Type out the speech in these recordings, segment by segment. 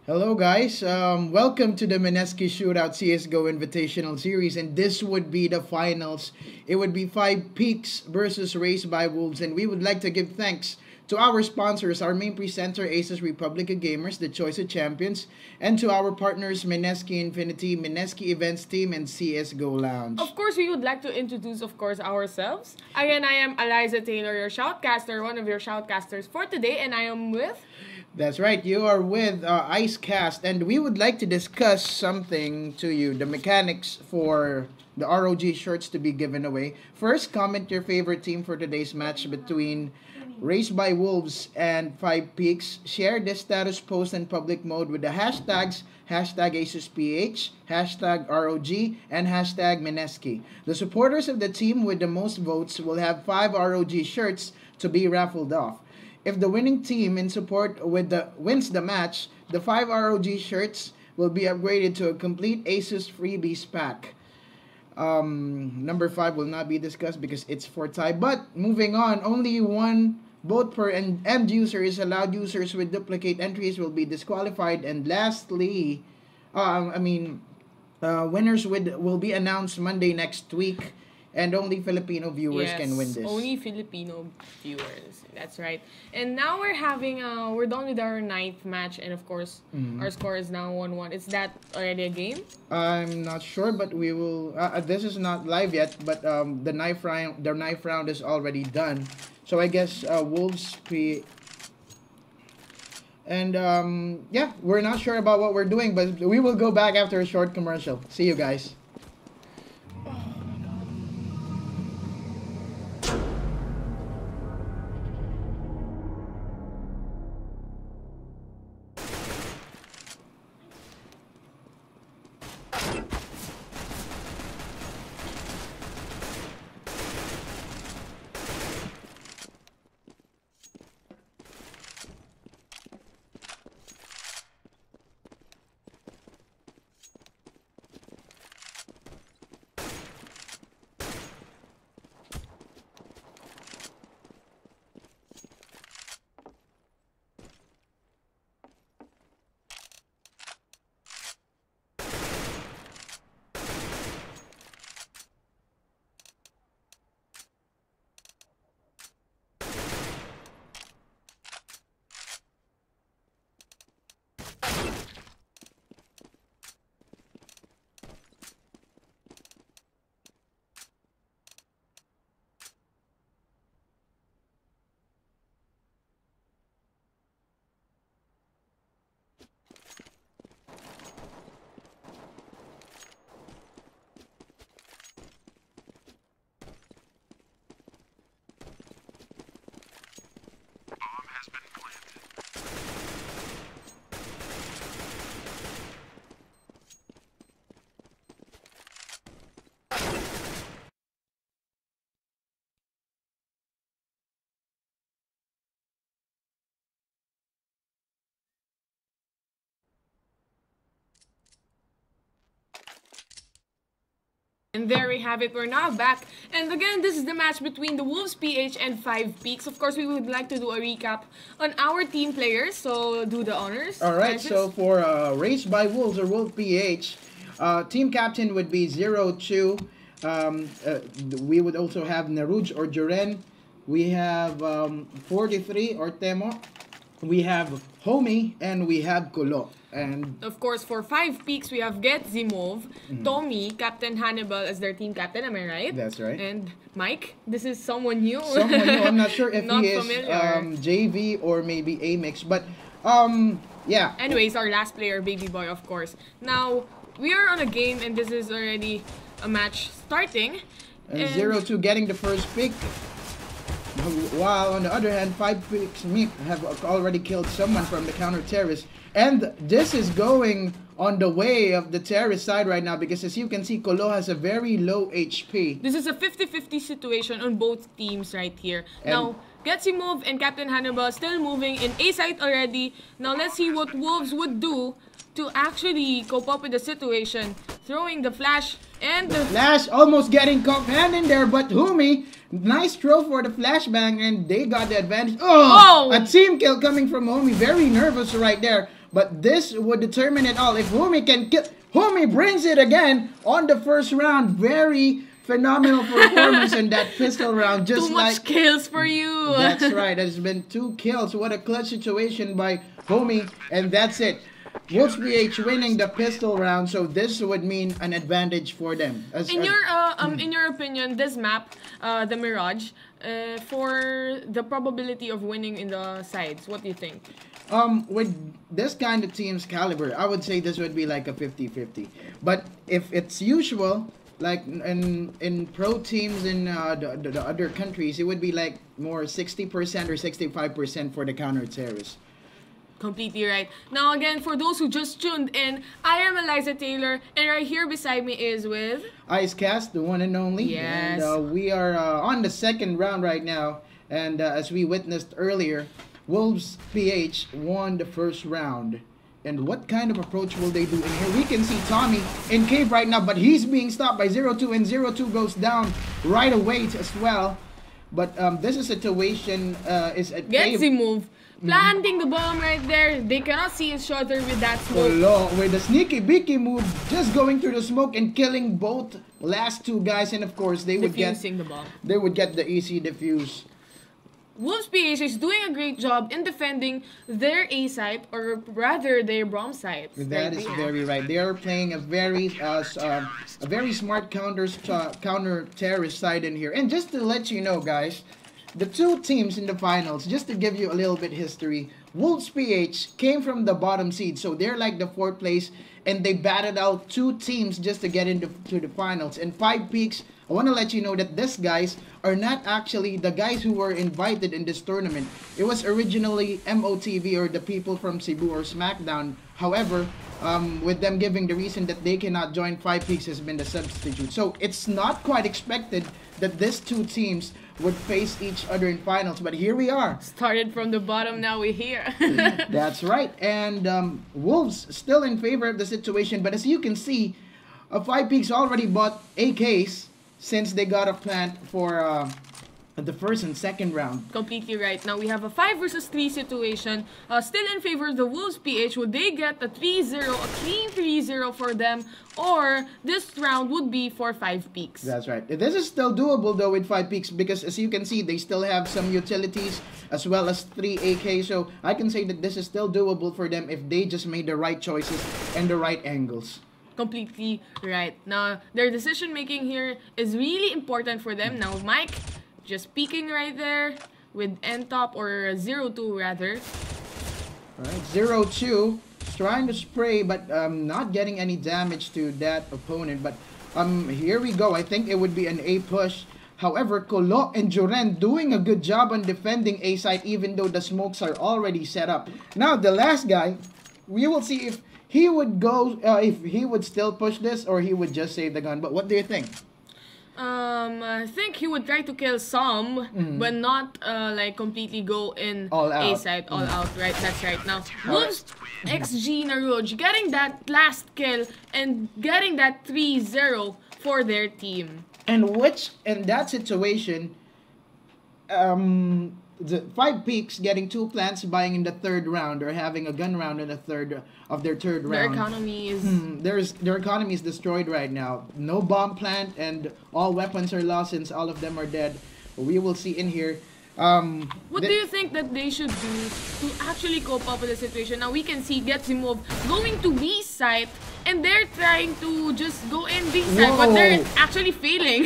Hello guys, welcome to the Mineski Shootout CSGO Invitational Series, and this would be the finals. It would be 5Peaks versus Raised by Wolves, and we would like to give thanks to our sponsors, our main presenter Asus Republica Gamers, the choice of champions, and to our partners Mineski Infinity, Mineski Events Team, and CSGO Lounge. Of course, we would like to introduce, ourselves. Again, I am Eliza Taylor, your shoutcaster, one of your shoutcasters for today, and I am with... That's right, you are with Icecast, and we would like to discuss something to you, the mechanics for the ROG shirts to be given away. First, comment your favorite team for today's match between Raised by Wolves and 5Peaks. Share this status post in public mode with the hashtags #AsusPH, #ROG, and #Mineski. The supporters of the team with the most votes will have 5 ROG shirts to be raffled off. If the winning team in support wins the match, the 5 ROG shirts will be upgraded to a complete Asus freebies pack. Number 5 will not be discussed because it's for tie. But moving on, only one vote per end user is allowed. Users with duplicate entries will be disqualified. And lastly, winners will be announced Monday next week. And only Filipino viewers can win this. Only Filipino viewers. That's right. And now we're done with our 9th match, and of course, our score is now 1-1. Is that already a game? I'm not sure, but we will. This is not live yet, but the knife round is already done. So I guess Wolves and yeah, we're not sure about what we're doing, but we will go back after a short commercial. See you guys. And there we have it. We're now back. And again, this is the match between the Wolves PH and 5Peaks. Of course, we would like to do a recap on our team players. So, do the honors. Alright, so for Raised by Wolves or Wolf PH, team captain would be 02. We would also have Naruj or Juren. We have 43 or Temo. We have Homie, and we have Kulo. And of course, for 5Peaks, we have EXG.Wolves, Tommy, Captain Hannibal as their team captain. Am I right? That's right. And Mike, this is someone new. Someone new. I'm not sure if he is JV or maybe A-Mix. But, yeah. Anyways, our last player, Baby Boy, of course. Now, we are on a game, and this is already a match starting. And 02 getting the first pick. While on the other hand, 5Peaks have already killed someone from the counter terrorist. And this is going on the way of the terrorist side right now because as you can see, Kolo has a very low HP. This is a 50-50 situation on both teams right here. And now, EXG.Wolves and Captain Hannibal still moving in A side already. Now let's see what Wolves would do to actually cope up with the situation. Throwing the flash and the flash almost getting caught hand in there, but Humi, nice throw for the flashbang and they got the advantage. Oh, a team kill coming from Humi. Very nervous right there. But this would determine it all. If Humi can kill, Humi brings it again on the first round. Very phenomenal performance in that pistol round. Just Too much kills for you. That's right. There's been 2 kills. What a clutch situation by Humi, and that's it. Wolves PH winning the pistol round, so this would mean an advantage for them. In your opinion, this map, the Mirage, for the probability of winning in the sides, what do you think? With this kind of team's caliber, I would say this would be like a 50-50. But if it's usual, like in pro teams in the other countries, it would be like more 60% or 65% for the counter-terrorists. Completely right. Now again, for those who just tuned in, I am Eliza Taylor, and right here beside me is with Icecast, the one and only. Yes. And we are on the second round right now, and as we witnessed earlier, Wolves PH won the first round. And what kind of approach will they do in here? We can see Tommy in cave right now, but he's being stopped by 0-2, and 0-2 goes down right away as well. But this is a situation is at Gets the move. Planting the bomb right there. They cannot see each other with that smoke. With the sneaky beaky move, just going through the smoke and killing both last 2 guys, and of course they would Defusing the bomb. They would get the easy defuse. Wolves PH is doing a great job in defending their A site, or rather their bomb site. That is very right. They are playing a very smart counter terrorist side in here. And just to let you know, guys, the 2 teams in the finals, just to give you a little bit history, Wolves PH came from the bottom seed, so they're like the 4th place, and they batted out 2 teams just to get into the finals. And 5Speaks, I want to let you know that these guys are not actually the guys who were invited in this tournament. It was originally MOTV, or the people from Cebu, or SmackDown. However, with them giving the reason that they cannot join, 5Speaks has been the substitute. So it's not quite expected that these 2 teams would face each other in finals, but here we are. Started from the bottom, now we're here. That's right. And Wolves still in favor of the situation, but as you can see, 5Speaks already bought AKs since they got a plant for the first and second round. Completely right. Now we have a 5 versus 3 situation. Still in favor of the Wolves PH. Would they get a 3-0, a clean 3-0 for them? Or this round would be for 5Speaks? That's right. This is still doable though with 5Speaks, because as you can see, they still have some utilities as well as 3 AK. So I can say that this is still doable for them if they just made the right choices and the right angles. Completely right. Now, their decision making here is really important for them. Now, Mike just peeking right there with end top, or 0-2 rather. Alright, 0-2. Trying to spray, but not getting any damage to that opponent. But here we go. I think it would be an A push. However, Colo and Joren doing a good job on defending A side, even though the smokes are already set up. Now, the last guy, we will see if he would go, if he would still push this, or he would just save the gun. But what do you think? I think he would try to kill some, but not like completely go in all out. A side, all out, right? That's right. Now, Wolves EXG Naruj getting that last kill and getting that 3-0 for their team. And in that situation, the 5Speaks getting 2 plants, buying in the 3rd round, or having a gun round in the 3rd of their 3rd round. Their economy is their economy is destroyed right now. No bomb plant, and all weapons are lost since all of them are dead. We will see in here. What do you think that they should do to actually cope up with the situation? Now we can see Getsimov going to B site, and they're trying to just go in B site, but they're actually failing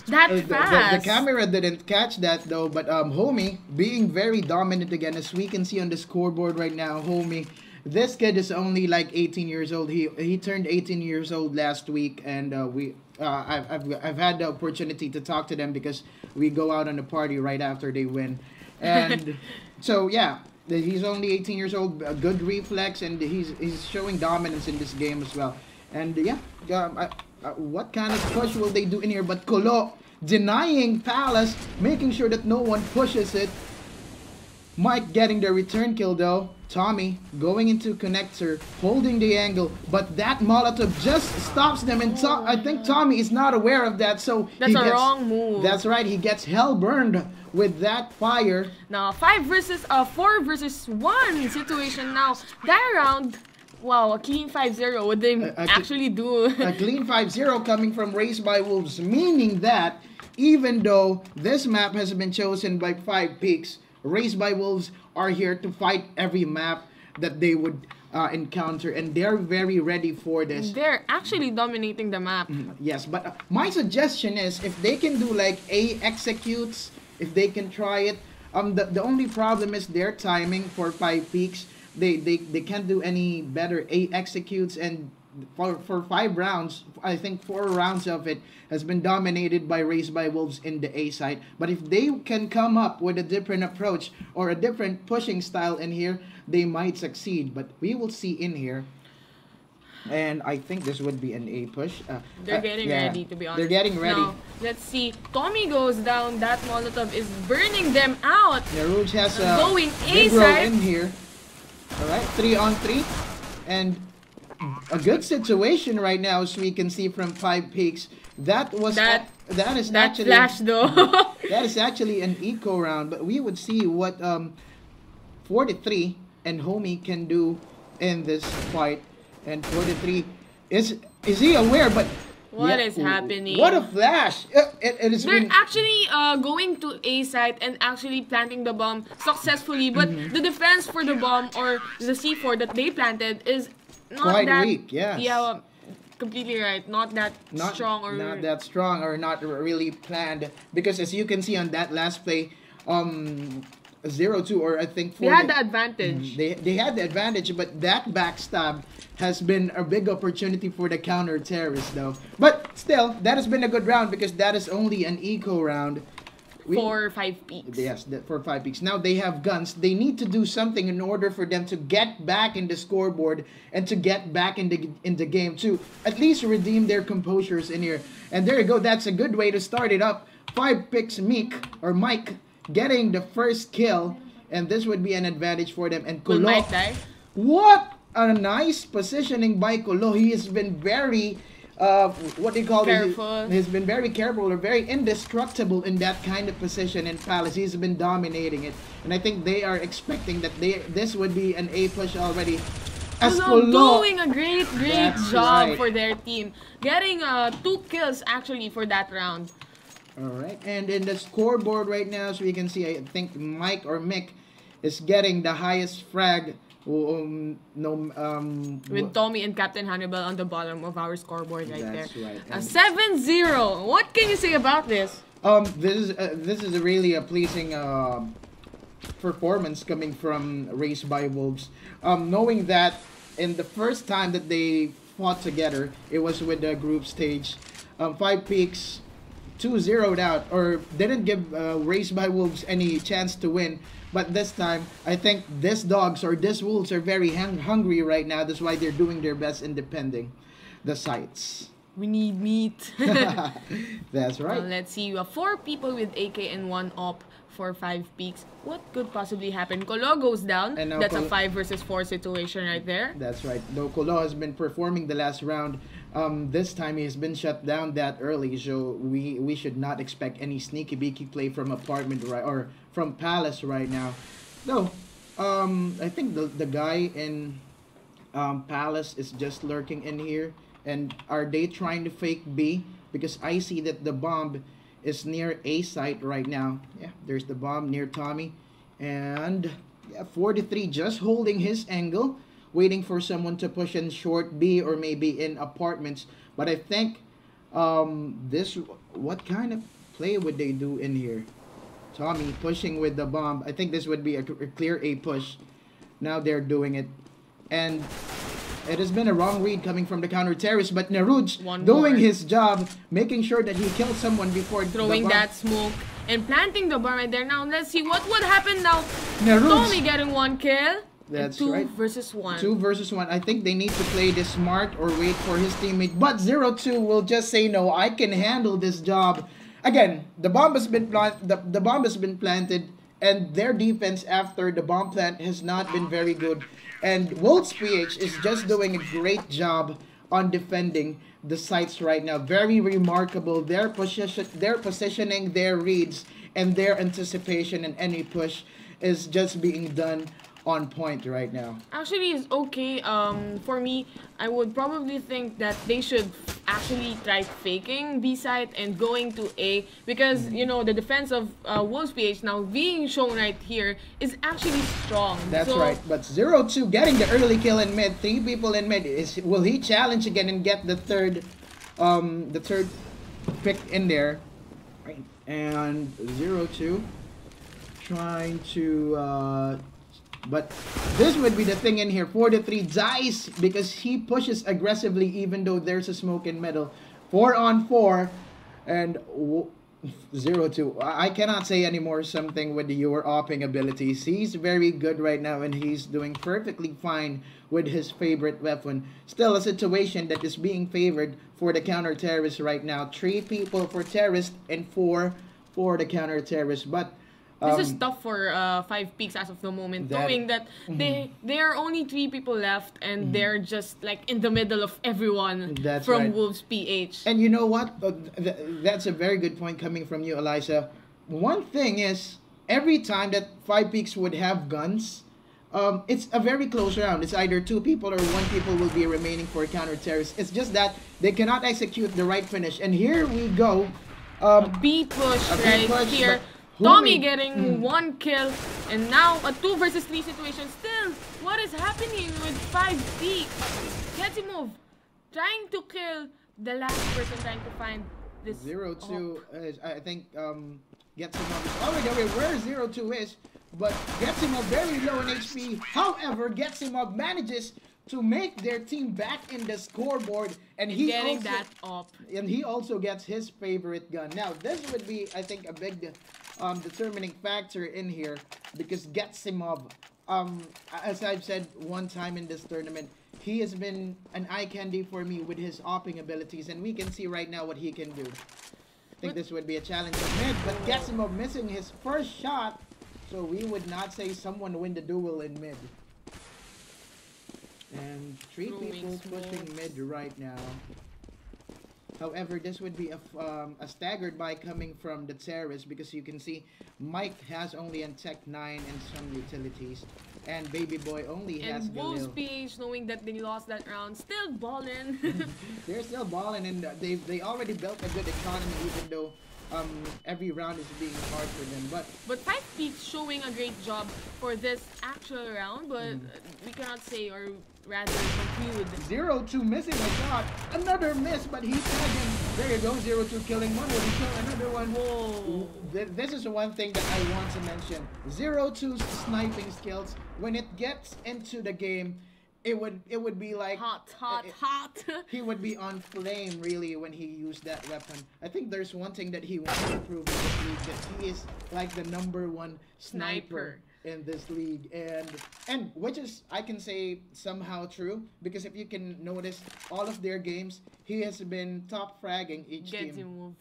that fast. The camera didn't catch that though, but Homie being very dominant again, as we can see on the scoreboard right now. Homie, this kid is only like 18 years old. He turned 18 years old last week, and I've had the opportunity to talk to them because we go out on a party right after they win, and so yeah, he's only 18 years old. A good reflex, and he's showing dominance in this game as well. And yeah, what kind of push will they do in here? But Colo denying Palace, making sure that no one pushes it. Mike getting the return kill though. Tommy going into connector, holding the angle, but that Molotov just stops them, and I think Tommy is not aware of that, so that's a wrong move. That's right, he gets hell burned with that fire. Now 4 versus 1 situation now. That round, wow, a clean 5-0. Would they actually do? A clean 5-0 coming from Raised by Wolves, meaning that even though this map has been chosen by 5Speaks, Raised by Wolves are here to fight every map that they would encounter, and they're very ready for this. They're actually dominating the map. Yes, but my suggestion is if they can do like A executes, if they can try it. The only problem is their timing for 5Speaks. They can't do any better A executes, and for 5 rounds, I think 4 rounds of it has been dominated by Raised by Wolves in the A side. But if they can come up with a different approach or a different pushing style in here, they might succeed. But we will see in here. And I think this would be an A push. They're getting ready, to be honest. They're getting ready. Now, let's see. Tommy goes down. That Molotov is burning them out. Naruj has a going A side in here. Alright, 3-on-3. And a good situation right now, as we can see from 5Speaks. That is actually flash though. That is actually an eco round, but we would see what 43 and Homie can do in this fight. And 43 is he aware? But what is happening? What a flash! They're actually going to A site and actually planting the bomb successfully, but the defense for the bomb or the C4 that they planted is not quite that weak. Yes. Yeah. Completely right. Not that strong or not really planned, because as you can see on that last play, 0-2 or I think 4. They had the advantage. They had the advantage, but that backstab has been a big opportunity for the counter terrorists though. But still, that has been a good round because that is only an eco round. For 5Speaks. Yes, for 5Speaks. Now they have guns. They need to do something in order for them to get back in the scoreboard and to get back in the game to at least redeem their composures in here. And there you go. That's a good way to start it up. 5Speaks Mike getting the first kill, and this would be an advantage for them. And Will Kolo, Mike die? what a nice positioning by Kolo. He has been very what they call careful. He's been very careful or very indestructible in that kind of position in Palace. He's been dominating it, and I think they are expecting that this would be an A push already. As Kolo doing a great job for their team, getting 2 kills actually for that round. All right, and in the scoreboard right now, so we can see, I think Mike or Mick is getting the highest frag. With Tommy and Captain Hannibal on the bottom of our scoreboard right there. That's right. 7-0. What can you say about this? This is really a pleasing performance coming from Raised by Wolves. Knowing that in the first time that they fought together, it was with the group stage. 5Speaks 2-0'd out, or didn't give Raised by Wolves any chance to win. But this time, I think these dogs or these wolves are very hungry right now. That's why they're doing their best in defending the sites. We need meat. That's right. Let's see. 4 people with AK and 1 op for 5Speaks. What could possibly happen? Kolo goes down. And that's a 5 versus 4 situation right there. That's right. Though Kolo has been performing the last round, this time he has been shut down that early, so we should not expect any sneaky beaky play from apartment or from Palace right now. No, I think the guy in Palace is just lurking in here. And are they trying to fake B? Because I see that the bomb is near A site right now. Yeah, there's the bomb near Tommy. And yeah, 43 just holding his angle, waiting for someone to push in short B or maybe in apartments. But I think what kind of play would they do in here? Tommy pushing with the bomb. I think this would be a clear A push. Now they're doing it. And it has been a wrong read coming from the counter terrorist, but Naruj doing his job, making sure that he kills someone before throwing that smoke and planting the bomb right there. Now let's see what would happen now. Naruj Tommy getting 1 kill. That's 2 right. versus 1. 2 versus 1. I think they need to play this smart or wait for his teammate. But 0-2 will just say no. I can handle this job. Again, the bomb has been planted and their defense after the bomb plant has not been very good. And Wolves PH is just doing a great job on defending the sites right now. Very remarkable. Their positioning, their reads, and their anticipation and any push is just being done on point right now. Actually, it's okay. For me, I would probably think that they should actually try faking B side and going to A, because you know the defense of Wolves PH now being shown right here is actually strong. That's right. But 0-2 getting the early kill in mid. 3 people in mid. Will he challenge again and get the third pick in there? Right. And 0-2 trying to but this would be the thing in here. 4-3 dies because he pushes aggressively even though there's a smoke in middle. 4-on-4 and 0-2. I cannot say anymore something with your opping abilities. He's very good right now and he's doing perfectly fine with his favorite weapon. Still a situation that is being favored for the counter-terrorist right now. 3 people for terrorist and 4 for the counter-terrorist. But this is tough for 5Speaks as of the moment, knowing that there are only 3 people left and they're just like in the middle of everyone from Wolves PH. And you know what? That's a very good point coming from you, Eliza. One thing is, every time that 5Speaks would have guns, it's a very close round. It's either 2 people or 1 people will be remaining for counter-terrorist. It's just that they cannot execute the right finish. And here we go. A B push right here. Tommy getting 1 kill, and now a 2 versus 3 situation. Still, what is happening with 5Speaks? Getsimov trying to kill the last person, trying to find this 0-2. I think Getsimov is already aware where 0-2 is, but Getsimov very low in HP. However, Getsimov manages to make their team back in the scoreboard, and he getting that up. And he also gets his favorite gun. Now, this would be, I think, a big determining factor in here, because Getsimov, as I've said one time in this tournament, he has been an eye candy for me with his opping abilities, and we can see right now what he can do. I think this would be a challenge of mid, but Getsimov missing his first shot, so we would not say someone win the duel in mid. And 3 people pushing mid right now. However, this would be a staggered buy coming from the terrorist, because you can see Mike has only a Tech 9 and some utilities, and Baby Boy only has and Galil. Wolves PH, knowing that they lost that round, still balling. They're still balling, and they already built a good economy, even though every round is being hard for them. But 5Speaks showing a great job for this actual round, but we cannot say, or rather conclude. 0-2 missing a shot. Another miss, but he tagged him. There you go, 0-2 killing one. Will he kill another one? Whoa. This is one thing that I want to mention. 0-2's sniping skills, when it gets into the game, it would be like hot. He would be on flame really when he used that weapon. I think there's one thing that he wants to prove in this league, that he is like the #1 sniper in this league, and which is, I can say, somehow true, because if you can notice all of their games, he has been top fragging each team.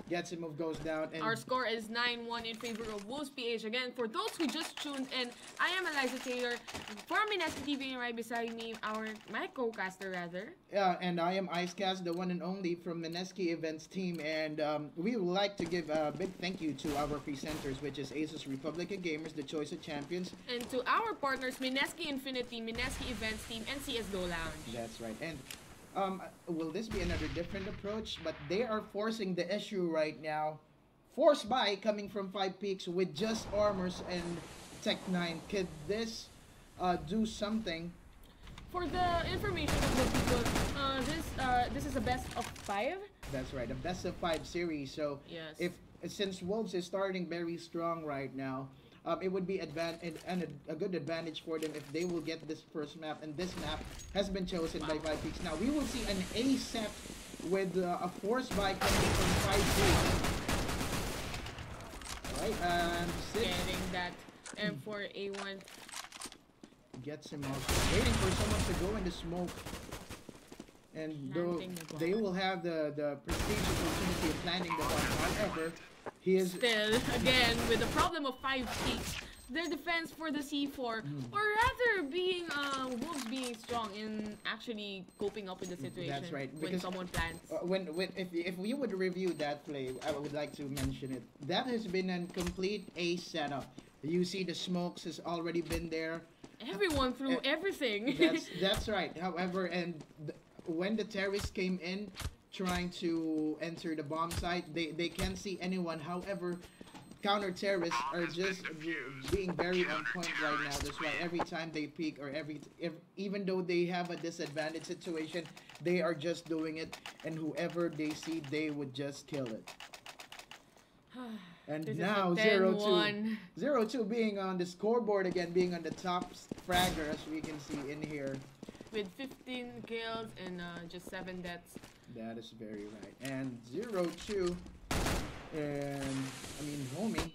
Getsimov goes down. And our score is 9-1 in favor of Wolves PH. Again, for those who just tuned in, I am Eliza Taylor from Mineski TV, and right beside me, my co-caster rather. Yeah, and I am Icecast, the one and only from Mineski Events team, and we would like to give a big thank you to our presenters, which is Asus Republican Gamers, the choice of champions, and to our partners, Mineski Infinity, Mineski Events team, and CSGO Lounge. That's right. And will this be another different approach? But they are forcing the issue right now. Forced buy coming from 5Speaks with just armors and Tech 9. Could this do something? For the information of the people, this is a best of 5. That's right, a best of 5 series. So yes, since Wolves is starting very strong right now, it would be a good advantage for them if they will get this first map, and this map has been chosen by 5Speaks. Now we will see an A set with a force buy coming from 5Speaks. Alright, and getting that M4A1. Gets him out. Waiting for someone to go in the smoke. And though they will have the prestige opportunity of planting the bomb. However, He is Still, again, with the problem of 5Speaks, their defense for the C4, or rather being Wolves being strong in actually coping up with the situation. That's right. When Because someone plants. when if we would review that play, I would like to mention it. That has been a complete A setup. You see the smokes has already been there. Everyone threw everything. That's right. However, when the terrorists came in, trying to enter the bomb site, they can't see anyone. However, counter terrorists are just being very on point right now. That's why every time they peek or even though they have a disadvantage situation, they are just doing it, and whoever they see, they would just kill it. And This is now a 0-2. 10-1. 0-2 being on the scoreboard again, being on the top fragger as we can see in here. With 15 kills and just 7 deaths. That is very right. And 0-2, and I mean, homie,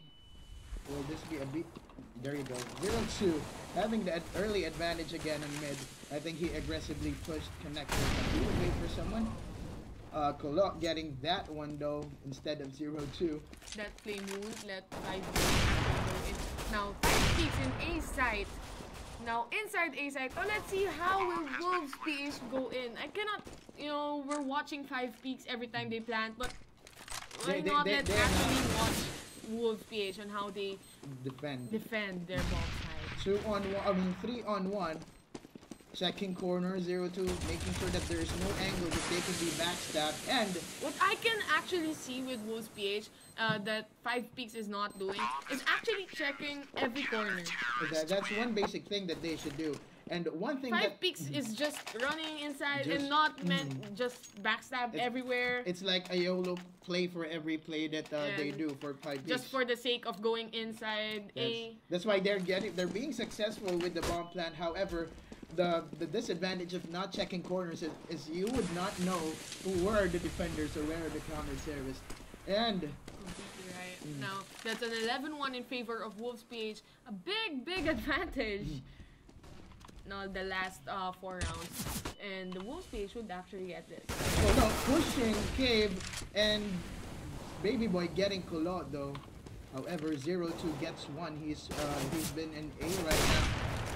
will this be a beat? There you go. 0-2, having that early advantage again on mid. I think he aggressively pushed connector. He would wait for someone. Kolok getting that one though instead of 0-2. That play won't let 5Speaks in. Now 5Speaks in A site. Now inside A site. Oh, let's see how will Wolves PH go in. I cannot, we're watching 5Speaks every time they plant, but why not let's actually watch Wolves PH on how they defend their bomb site. 3-on-1. Checking corner 0-2, making sure that there is no angle that they can be backstabbed. And what I can actually see with Wolves PH that 5Speaks is not doing is actually checking every corner. That's one basic thing that they should do. And one thing 5Speaks is just running inside and not meant just backstab everywhere. It's like a YOLO play for every play that they do for 5Speaks. Just for the sake of going inside A. That's why they're being successful with the bomb plant. However, the disadvantage of not checking corners is you would not know who were the defenders or where are the counter terrorists. And completely right. Now that's an 11-1 in favor of Wolves PH. A big advantage. Now the last 4 rounds, and the Wolves PH would actually get this. Oh no, pushing Cave and Baby Boy getting Kolot though. However, 0-2 gets one. He's been in A right now.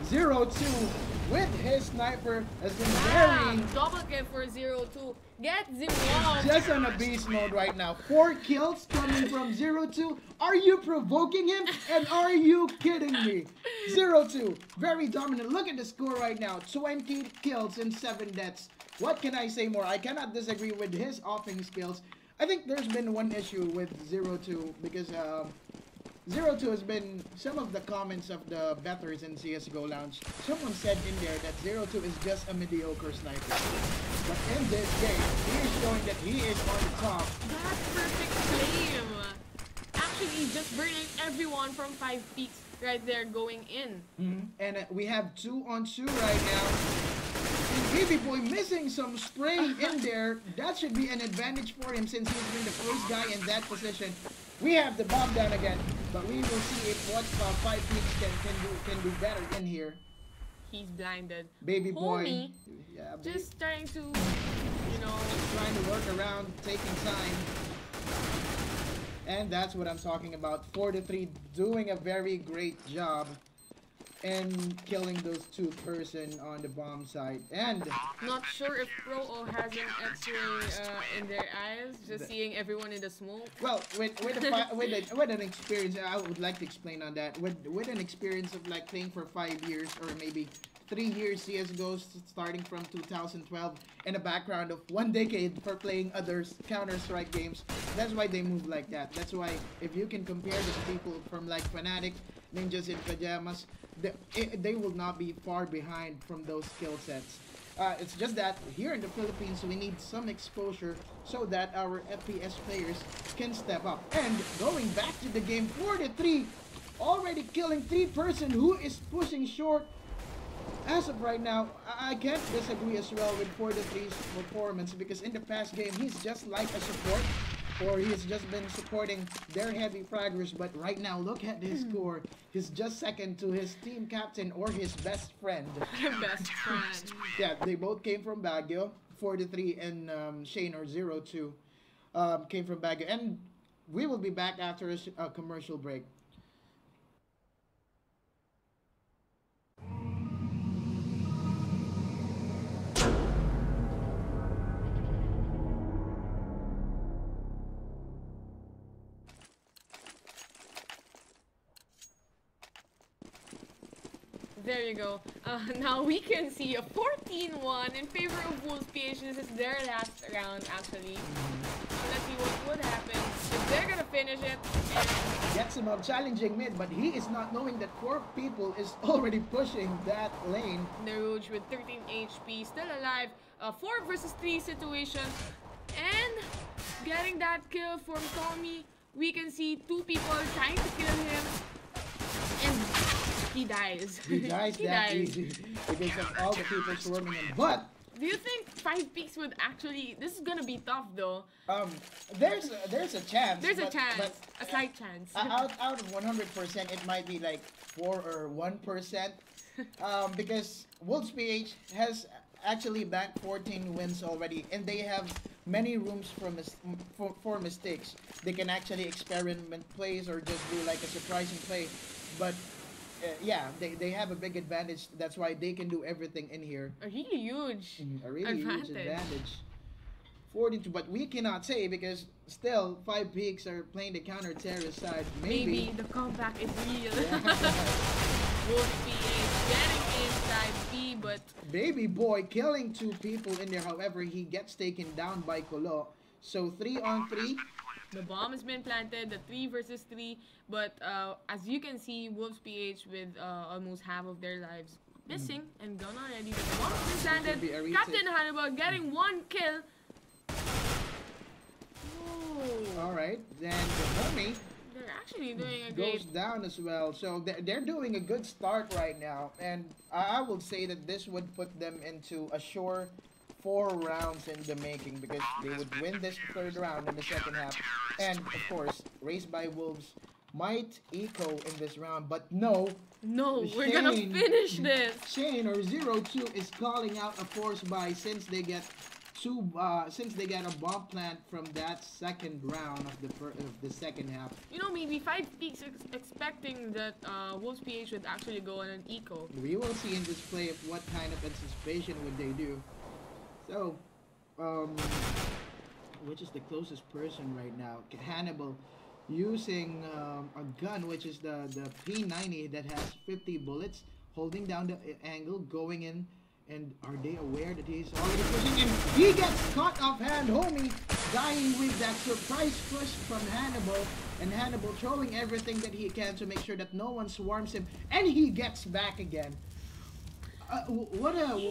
0-2 with his sniper has been very double kill for 0-2. Get him off. Just on a beast mode right now. 4 kills coming from 0-2. Are you provoking him? And are you kidding me? 0-2, very dominant. Look at the score right now. 20 kills and 7 deaths. What can I say more? I cannot disagree with his offing skills. I think there's been one issue with 0-2 because 0-2 has been some of the comments of the bettors in CSGO Lounge. Someone said in there that 0-2 is just a mediocre sniper. But in this game, he is showing that he is on the top. That perfect flame. Actually, just burning everyone from 5Speaks right there going in. And we have 2-on-2 right now. Baby Boy missing some spray in there. That should be an advantage for him since he's been the first guy in that position. We have the bomb down again, but we will see if what 5Speaks can do better in here. He's blinded. Baby Boy, homie, just trying to, trying to work around, taking time. And that's what I'm talking about. 4-3 doing a very great job and killing those 2 person on the bomb site. And not sure if Pro has an X-ray in their eyes, just seeing everyone in the smoke. Well, with an experience, I would like to explain on that. With an experience of like playing for 5 years or maybe 3 years CSGO starting from 2012 and a background of 1 decade for playing other Counter-Strike games. That's why they move like that. That's why if you can compare the people from like Fnatic, Ninjas in Pajamas, they will not be far behind from those skill sets. It's just that here in the Philippines, we need some exposure so that our FPS players can step up. And going back to the game, 4-3, already killing 3 person who is pushing short. As of right now, I can't disagree as well with 4-3's performance because in the past game, he's just like a support. Or he's just been supporting their heavy fraggers, but right now, look at his score. He's just second to his team captain or his best friend. Best friend. Yeah, they both came from Baguio. 4-3 and Shane or 0-2 came from Baguio. And we will be back after a commercial break. There you go. Now we can see a 14-1 in favor of Wolves PH. This is their last round, actually. Let's see what would happen. If they're gonna finish it, and Gets him up challenging mid, but he is not knowing that 4 people is already pushing that lane. the Rouge with 13 HP, still alive. 4 versus 3 situation. And getting that kill from Tommy. We can see 2 people trying to kill him. And he dies. He dies that easy because of all the people swarming him. But do you think 5Speaks would actually... This is gonna be tough though. there's a chance. There's a but, chance. but A slight chance. out of 100%, it might be like 4 or 1%. Because Wolves PH has actually banked 14 wins already, and they have many rooms for mistakes. They can actually experiment plays or just do like a surprising play. But yeah, they have a big advantage. That's why they can do everything in here. A really huge A really huge advantage. 42, but we cannot say because still 5 peaks are playing the counter terrorist side. Maybe the comeback is real. Yeah. Wolves PH getting inside B, but Baby boy killing 2 people in there. However, he gets taken down by Colo. So 3 on 3. the bomb has been planted. The 3 versus 3, but as you can see, Wolves PH with almost half of their lives missing and gone already. The bomb has been Could be a planted. retake. Captain Hannibal getting 1 kill. Oh, Alright, then the homie they're actually doing a goes great. down as well. So they're doing a good start right now. And I will say that this would put them into a sure 4 rounds in the making because they would win this 3rd round in the second half. And of course, Race by Wolves might eco in this round, but no. No, we're gonna finish this. Shane or 02 is calling out a force buy since they get a bomb plant from that 2nd round of the second half. You know, maybe 5Speaks expecting that Wolves PH would actually go on an eco. We will see in this play of what kind of anticipation would they do. So, which is the closest person right now? Hannibal using a gun, which is the P90 that has 50 bullets, holding down the angle, going in. And are they aware that he's already pushing him? He gets caught off hand, homie, dying with that surprise push from Hannibal. And Hannibal throwing everything that he can to make sure that no one swarms him. And he gets back again.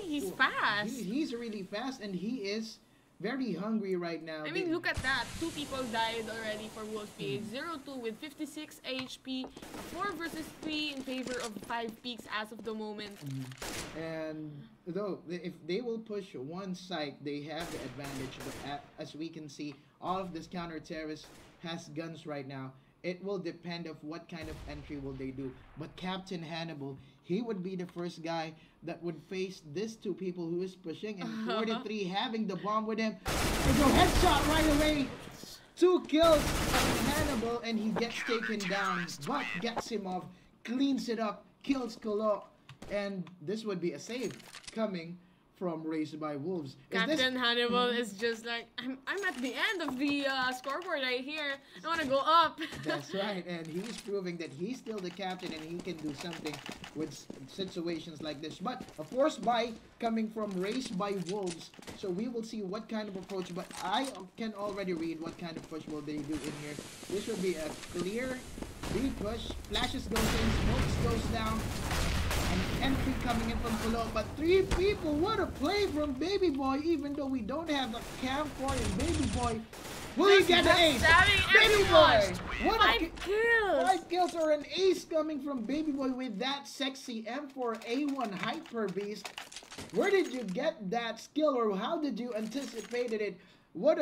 He's fast. He's really fast, and he is very hungry right now. I mean, look at that. 2 people died already for Wolves PH. 02 with 56 HP. 4 versus 3 in favor of 5Speaks as of the moment. And though, if they will push one site, they have the advantage. But as we can see, all of this counter-terrorist has guns right now. It will depend of what kind of entry will they do. But Captain Hannibal, he would be the first guy that would face these 2 people who is pushing. And 43 having the bomb with him. And go headshot right away. 2 kills on Hannibal, and he gets taken down. But gets him off, cleans it up, kills Colo. And this would be a save coming from Race by Wolves. Captain Hannibal is just like, I'm at the end of the scoreboard right here. I want to go up. That's right, and he's proving that he's still the captain and he can do something with situations like this. But a force buy coming from Race by Wolves, so we will see what kind of approach. But I can already read what kind of push will they do in here. This will be a clear B push. Flashes goes in, smokes goes down. An entry coming in from below, but 3 people. What a play from Baby Boy, even though we don't have a cam for him. Baby Boy, will he get an ace? Baby Boy, what 5 kills. 5 kills or an ace coming from Baby Boy with that sexy M4A1 Hyper Beast. Where did you get that skill, or how did you anticipate it? What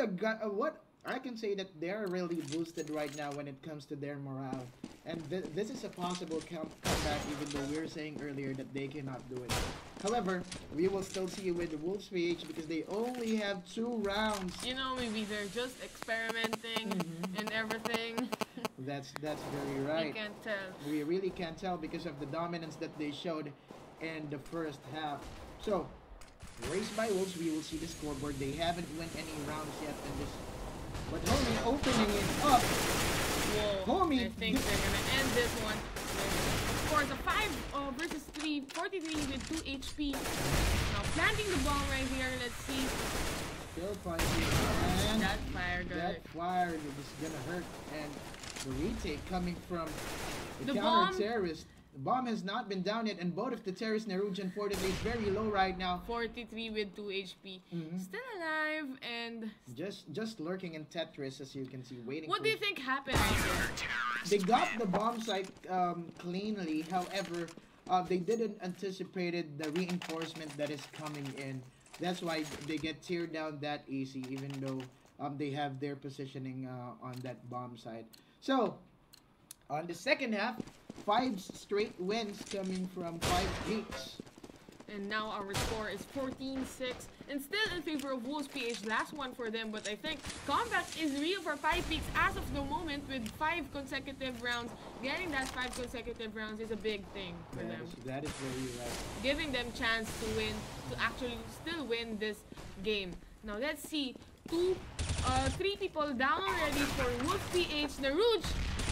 I can say that they're really boosted right now when it comes to their morale. And this is a possible comeback, even though we were saying earlier that they cannot do it. However, we will still see with the Wolves PH because they only have 2 rounds. You know, maybe they're just experimenting and everything. That's very right. You can't tell. We really can't tell because of the dominance that they showed in the first half. So, raised by Wolves, we will see the scoreboard. They haven't won any rounds yet in this. But Homie opening it up. Whoa, Homie, I think they're gonna end this one. Of course, a 5 versus 3, 43 with 2 HP. Now planting the bomb right here. Let's see. Still fighting. And that fire gun. That fire is gonna hurt. And the retake coming from the bomb. counter-terrorist. The bomb has not been down yet, and both of the terrorists, Neruj and 43, is very low right now. 43 with 2 HP. Still alive and... Just lurking in Tetris, as you can see, waiting What do you think happened right here? They got the bomb site cleanly, however, they didn't anticipate the reinforcement that is coming in. That's why they get teared down that easy, even though they have their positioning on that bomb site. So, on the second half, 5 straight wins coming from 5Speaks. And now our score is 14-6 and still in favor of Wolves PH. Last one for them, but I think comeback is real for 5Speaks as of the moment with 5 consecutive rounds. Getting that 5 consecutive rounds is a big thing for them. That is very right. Giving them chance to win, to actually still win this game. Now let's see, 3 people down already for Wolves PH. Naruj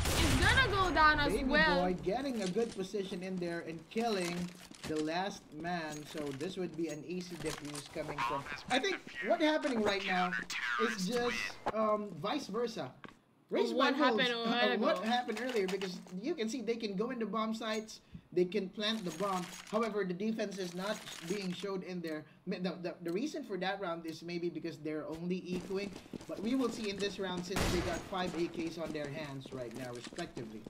is gonna go down as Baby well. Boy getting a good position in there and killing the last man. So this would be an easy defuse coming from. I think what happening right now is just vice versa. What happened earlier, because you can see they can go into bomb sites, they can plant the bomb. However, the defense is not being showed in there. The reason for that round is maybe because they're only ecoing, but we will see in this round since they got 5 AKs on their hands right now, respectively.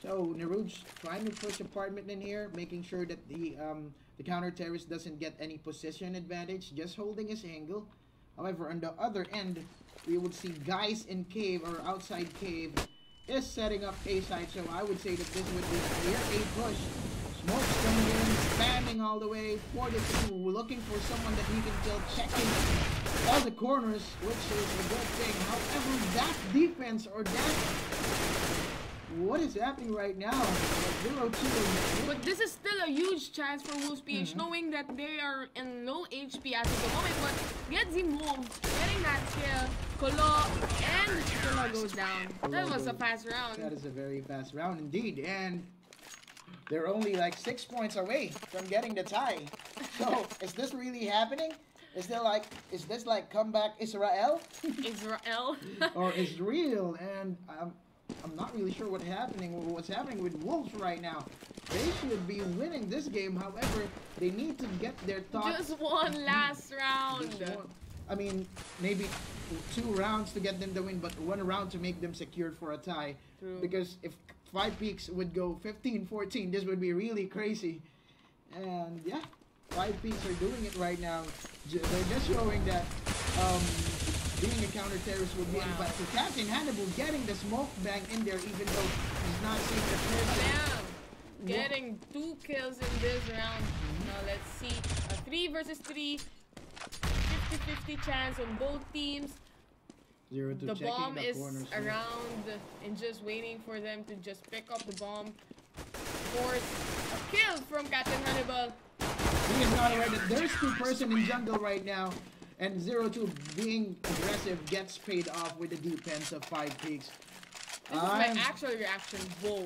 So Neruj trying to push apartment in here, making sure that the counter-terrorist doesn't get any position advantage, just holding his angle. However, on the other end, we would see guys in cave or outside cave is setting up A side. So I would say that this would be clear A push. Smoke coming in, spamming all the way. 42 looking for someone that he can kill, checking all the corners, which is a good thing. However, that defense or that... What is happening right now? 0-2. But this is still a huge chance for Wolves PH, knowing that they are in low HP as of the moment. But EXG.Wolves getting that kill. Kolo goes down. That was a fast round. That is a very fast round indeed. And they're only like 6 points away from getting the tie. So, is this really happening? Is this like comeback Israel? Israel? Or Israel? And I'm not really sure what's happening with Wolves right now. They should be winning this game. However, they need to get their thoughts. Just one last round. I mean, maybe 2 rounds to get them to win, but 1 round to make them secured for a tie. True. Because if 5Speaks would go 15-14, this would be really crazy. And yeah, 5Speaks are doing it right now. They're just showing that being a counter-terrorist would be but for Captain Hannibal getting the smoke bang in there even though he's not seeing the person. Getting 2 kills in this round. Now let's see. A 3 versus 3. 50-50 chance on both teams. The bomb is around and just waiting for them to just pick up the bomb. Force a kill from Captain Hannibal. He is not aware that there's 2 person in jungle right now. And 0-2 being aggressive gets paid off with the defense of 5Speaks. This is my actual reaction. Whoa.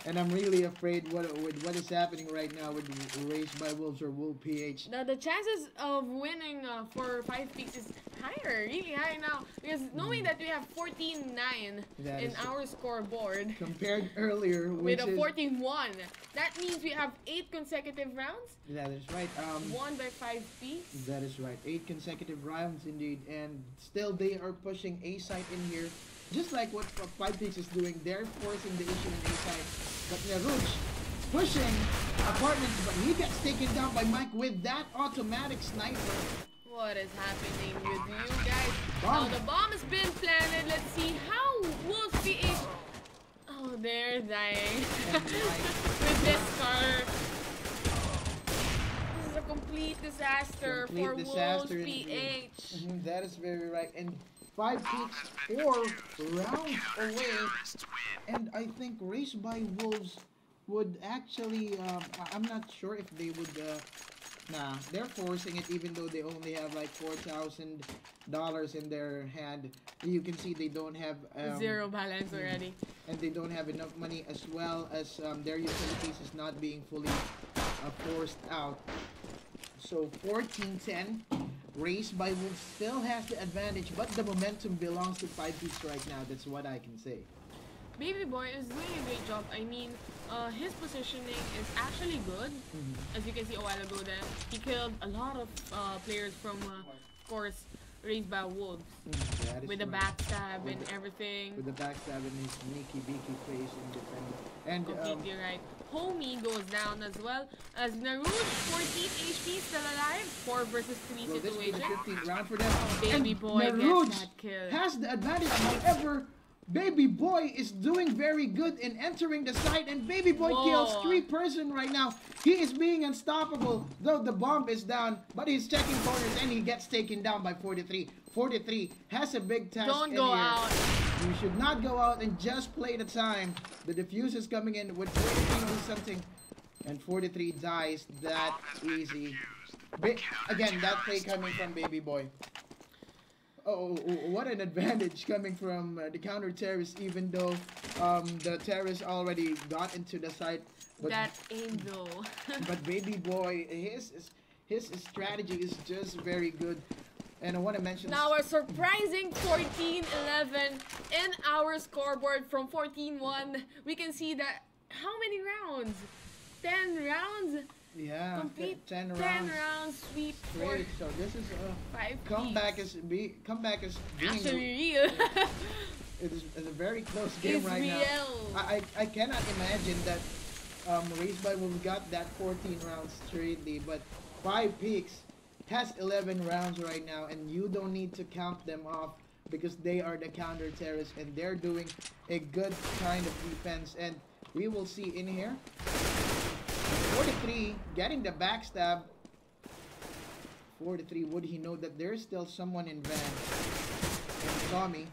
And I'm really afraid what is happening right now with Raised by Wolves or Wolf PH. Now the chances of winning for 5Speaks is higher, really high now. Because knowing that we have 14-9 in our scoreboard. Compared earlier with a 14-1. That means we have 8 consecutive rounds. That is right. Won by 5Speaks. That is right. 8 consecutive rounds indeed. And still they are pushing A side in here. Just like what 5Speaks is doing, they're forcing the issue in A side. But Neruj pushing apartments, but he gets taken down by Mike with that automatic sniper. What is happening with you guys? Bomb. Now the bomb has been planted. Let's see how Wolves PH. Oh, they're dying. With this car. This is a complete disaster for Wolves PH. That is very right. And 5Speaks 4 rounds away. And I think Race by Wolves would actually, I'm not sure if they would, nah, they're forcing it even though they only have like $4,000 in their hand. You can see they don't have zero balance already. And they don't have enough money, as well as their utilities is not being fully forced out. So 14-10. Race by Wolves still has the advantage, but the momentum belongs to 5Speaks right now. That's what I can say. Baby Boy is doing a great job. I mean, his positioning is actually good. As you can see a while ago there, he killed a lot of players from, of course, Raised by Wolves. With the backstab and everything. With the backstab and his sneaky beaky face in defending. And completely right. Homie goes down as well as Naruto, 14 HP still alive. 4 versus 3 so situation. This is the 15th round for them. Baby Boy gets that kill. Has the advantage, however. Baby Boy is doing very good in entering the site, and Baby Boy kills 3 person right now. He is being unstoppable, though the bomb is down, but he's checking corners and he gets taken down by 43. 43 has a big task. Don't go out. You should not go out and just play the time. The defuse is coming in with 43 do something, and 43 dies that easy. Again, that play coming from Baby Boy. Oh, what an advantage coming from the counter terrorist, even though the terrorists already got into the site. But, that angel. But Baby Boy, his strategy is just very good. And I want to mention... Now a surprising 14-11 in our scoreboard from 14-1. We can see that... How many rounds? 10 rounds? Yeah, complete 10 rounds sweep. Great. So this is a 5 comeback is being actually real. It is a very close game it's right real. now. I cannot imagine that Race by Wolves got that 14 rounds straightly, but 5Speaks has 11 rounds right now, and you don't need to count them off because they are the counter terrorists and they're doing a good kind of defense. And we will see in here 43 getting the backstab. 43, would he know that there's still someone in van? And Tommy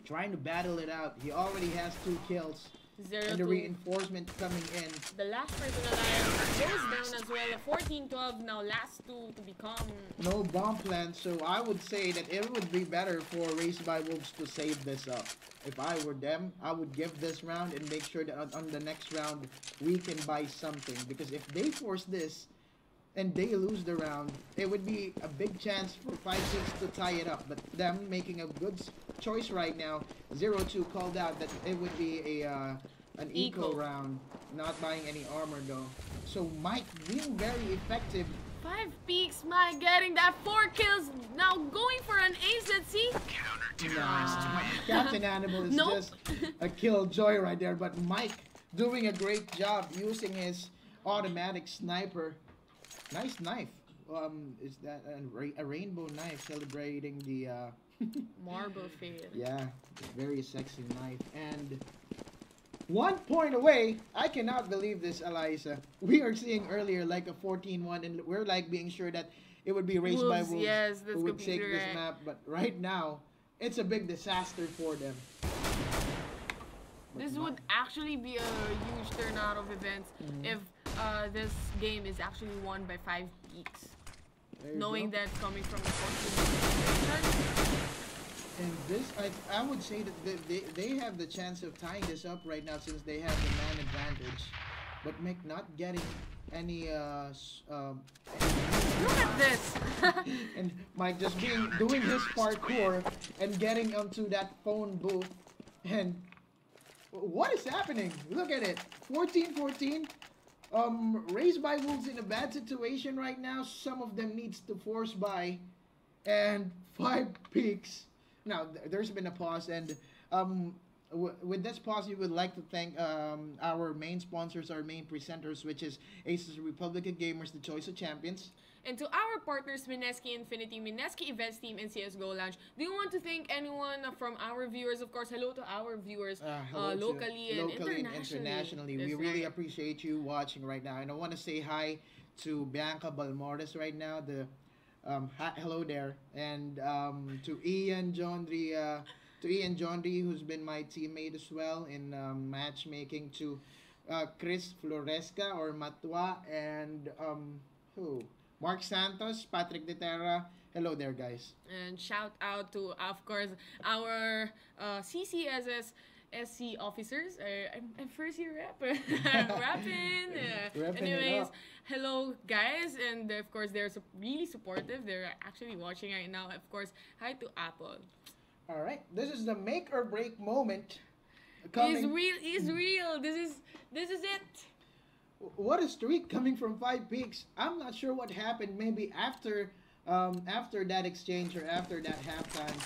trying to battle it out. He already has 2 kills. 0 and the reinforcement coming in. The last person alive goes down as well. 14-12 now, last 2 to become. No bomb plan, so I would say that it would be better for Race by Wolves to save this up. If I were them, I would give this round and make sure that on the next round we can buy something. Because if they force this and they lose the round, it would be a big chance for 5-6 to tie it up. But them making a good choice right now. 0-2 called out that it would be a an eco round, not buying any armor though. So Mike being very effective. 5Speaks, Mike getting that 4 kills. Now going for an ace. Let's see. Captain Animal is just a killjoy right there. But Mike doing a great job using his automatic sniper. Nice knife. Is that a rainbow knife celebrating the marble field? Yeah, very sexy knife. And 1 point away. I cannot believe this, Eliza. We are seeing earlier like a 14-1, and we're like being sure that it would be Raised by Wolves yes, who would take this map. But right now, it's a big disaster for them. This would actually be a huge turnout of events if this game is actually won by 5Speaks. Knowing that coming from the 14. And this, I would say that they have the chance of tying this up right now since they have the man advantage. But Mick not getting any look at this. And Mike just doing his parkour and getting onto that phone booth. And what is happening? Look at it. 14-14. Raised by Wolves in a bad situation right now. Some of them needs to force buy. And 5Speaks. Now, there's been a pause, and with this pause, we would like to thank our main sponsors, our main presenters, which is Aces Republican Gamers, the choice of champions. And to our partners, Mineski Infinity, Mineski Events Team, and CSGO Lounge, do you want to thank anyone from our viewers? Of course, hello to our viewers locally and internationally. We really appreciate you watching right now. And I want to say hi to Bianca Balmores right now. Hello there. And to Ian Jondry, who's been my teammate as well in matchmaking. To Chris Floresca or Matwa, and who? Mark Santos, Patrick De Terra. Hello there, guys. And shout out to, of course, our CCSS SC officers. I'm first year rep. Rapping. Anyways, hello, guys. And of course, they're really supportive. They're actually watching right now. Of course, hi to Apple. All right. This is the make or break moment. It's real. This is it. What a streak coming from 5Speaks. I'm not sure what happened. Maybe after that exchange or after that halftime,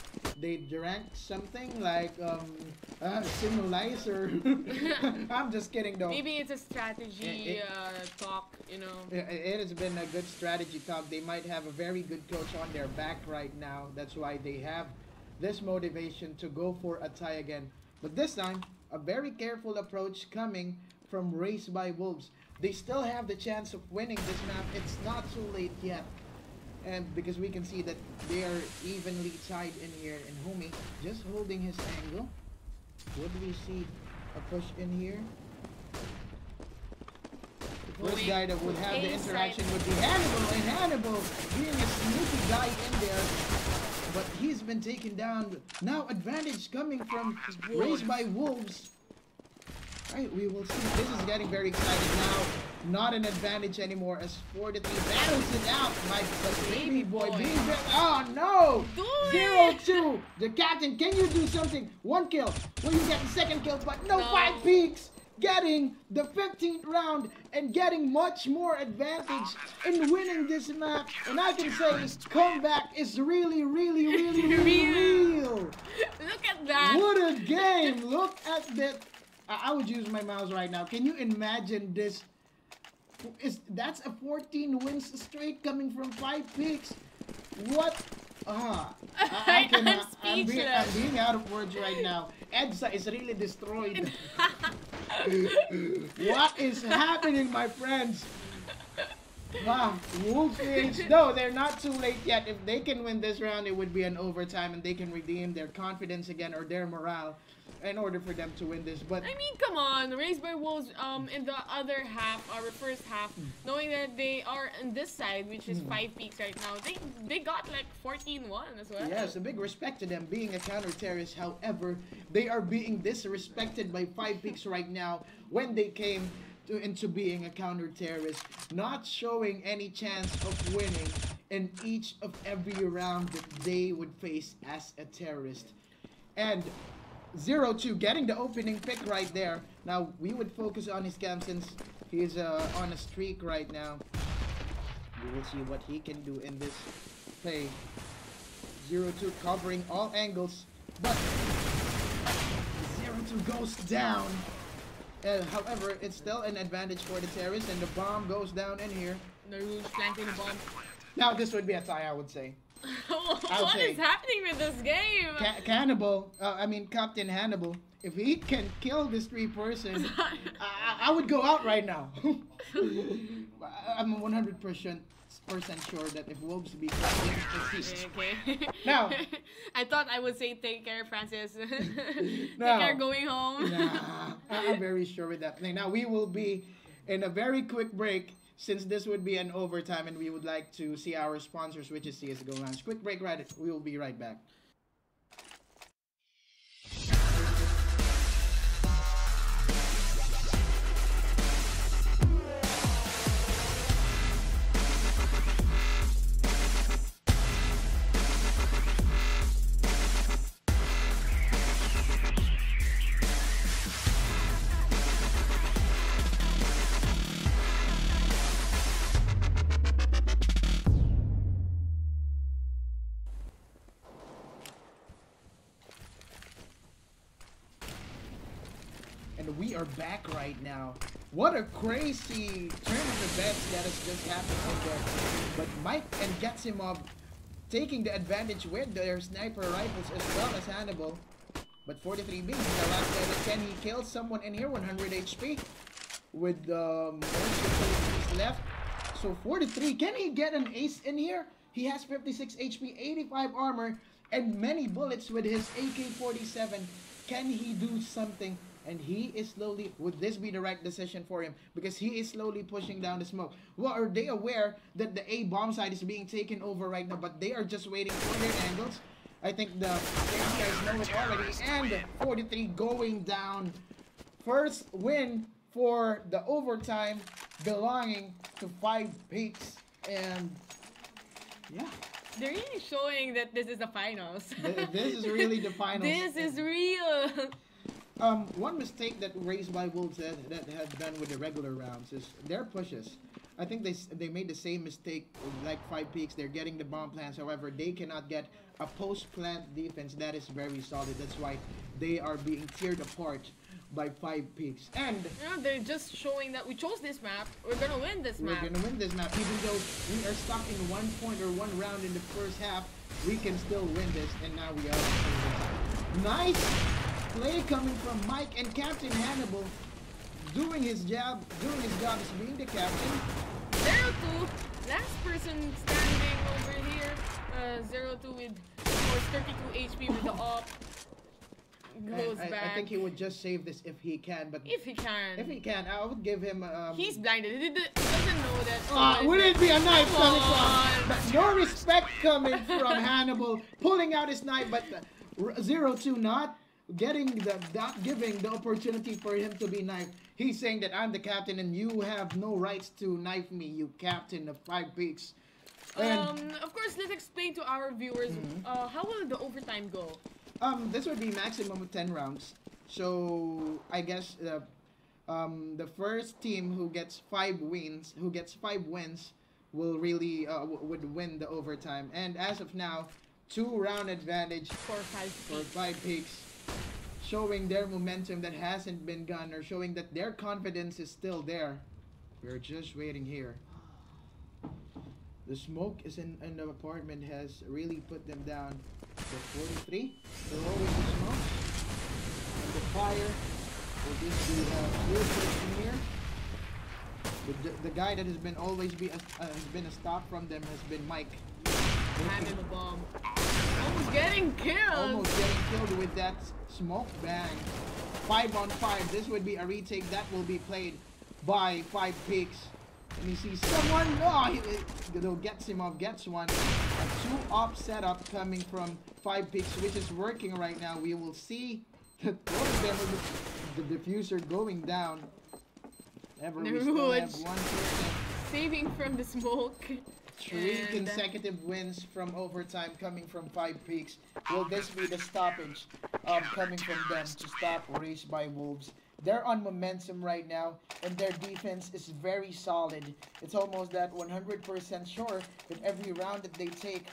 they drank something like Simulizer. I'm just kidding though. Maybe it's a strategy talk, you know. It has been a good strategy talk. They might have a very good coach on their back right now. That's why they have this motivation to go for a tie again. But this time, a very careful approach coming from Race by Wolves. They still have the chance of winning this map. It's not too late yet. And because we can see that they are evenly tied in here. And Homie just holding his angle. What do we see? A push in here. The first guy that would have the interaction would be Hannibal. And Hannibal being a sneaky guy in there. But he's been taken down. Now advantage coming from Race by Wolves. Alright, we will see. This is getting very exciting now. Not an advantage anymore as 4-3 battles it out by the baby boy being there. Oh no! 0-2. The captain, can you do something? 1 kill. Will you get the second kill? But no. 5Speaks getting the 15th round and getting much more advantage in winning this map. And I can say comeback is really real. Look at that. What a game. Look at that. I would use my mouse right now. Can you imagine this? That's a 14 wins straight coming from 5Speaks. What? I'm being out of words right now. EDSA is really destroyed. What is happening, my friends? Wolves is... No, they're not too late yet. If they can win this round, it would be an overtime and they can redeem their confidence again or their morale in order for them to win this. But I mean, come on, Race by Wolves in the other half, or first half, knowing that they are on this side, which is 5Speaks right now, they got like 14-1 as well. Yes, a big respect to them being a counter-terrorist. However, they are being disrespected by 5Speaks right now when they came into being a counter-terrorist, not showing any chance of winning in each of every round that they would face as a terrorist. And 0-2 getting the opening pick right there. Now we would focus on his cam since he's on a streak right now. We will see what he can do in this play. 0-2 covering all angles, but 0-2 goes down. However, it's still an advantage for the terrorists, and the bomb goes down in here. Naru's planting the bomb. Now this would be a tie, I would say. What is happening with this game? Captain Hannibal, if he can kill this 3-person, I would go out right now. I'm 100% sure that if Wolves beat okay. Now, I thought I would say take care, Francis. Take care going home. I'm very sure with that thing. Now we will be in a very quick break, since this would be an overtime and we would like to see our sponsors, which is CSGO Lounge. Quick break, we will be right back. And we are back right now. What a crazy turn of events that has just happened in there. But Mike and Getsimov taking the advantage with their sniper rifles as well as Hannibal. But 43 being the last guy. Can he kill someone in here? 100 HP with most utilities left. So 43. Can he get an ace in here? He has 56 HP, 85 armor, and many bullets with his AK-47. Can he do something? And he is slowly, would this be the right decision for him? Because he is slowly pushing down the smoke. Well, are they aware that the A bomb site is being taken over right now? But they are just waiting for their angles. I think the guys know it already. And 43 going down. First win for the overtime belonging to 5Speaks. And yeah. They're really showing that this is the finals. This is really the finals. This is real. One mistake that Raised by Wolves that had done with the regular rounds is their pushes. I think they made the same mistake like 5Speaks. They're getting the bomb plants. However, they cannot get a post-plant defense that is very solid. That's why they are being teared apart by 5Speaks. And they're just showing that we chose this map. We're gonna win this map. We're gonna win this map. Even though we are stuck in 1 point or 1 round in the first half, we can still win this. And now we are. Nice play coming from Mike and Captain Hannibal doing his job as being the captain. 0-2, last person standing over here. 0-2 with 32 HP with the op. Goes back. I think he would just save this if he can, but if he can, I would give him. He's blinded. He doesn't know that. Would it be a knife coming from? But no respect coming from Hannibal, pulling out his knife, but 0-2 not giving the opportunity for him to be knifed. He's saying that I'm the captain and you have no rights to knife me, you captain of 5Speaks. Of course, let's explain to our viewers how will the overtime go. This would be maximum of 10 rounds. So I guess the first team who gets 5 wins, will really would win the overtime. And as of now, 2-round advantage for 5Speaks, showing their momentum that hasn't been gone, or showing that their confidence is still there. We're just waiting here. The smoke is in the apartment has really put them down. The 43, they're always the smoke. And the fire will just be real in here. The guy that has been has been a stop from them has been Mike. Having the bomb. Almost getting killed. With that smoke bang. 5 on 5. This would be a retake that will be played by 5Speaks. And you see someone, Getsimov gets one. A 2-op setup coming from 5Speaks, which is working right now. We will see the diffuser going down. We still have 1 person. Saving from the smoke. 3 consecutive wins from overtime coming from 5Speaks. Will this be the stoppage coming from them to stop Raised by Wolves? They're on momentum right now, and their defense is very solid. It's almost that 100% sure that every round that they take,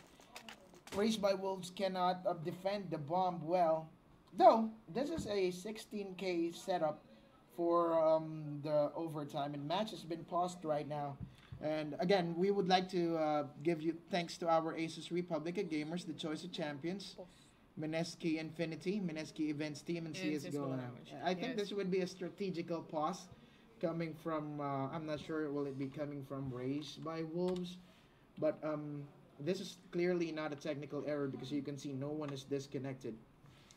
Raised by Wolves cannot defend the bomb well. Though, this is a 16K setup for the overtime, and match has been paused right now. And again, we would like to give you thanks to our Asus Republica gamers, the choice of champions. Mineski Infinity, Mineski Events Team, and CSGO. I think this would be a strategical pause coming from, I'm not sure, will it be coming from Raised by Wolves? But this is clearly not a technical error because you can see no one is disconnected.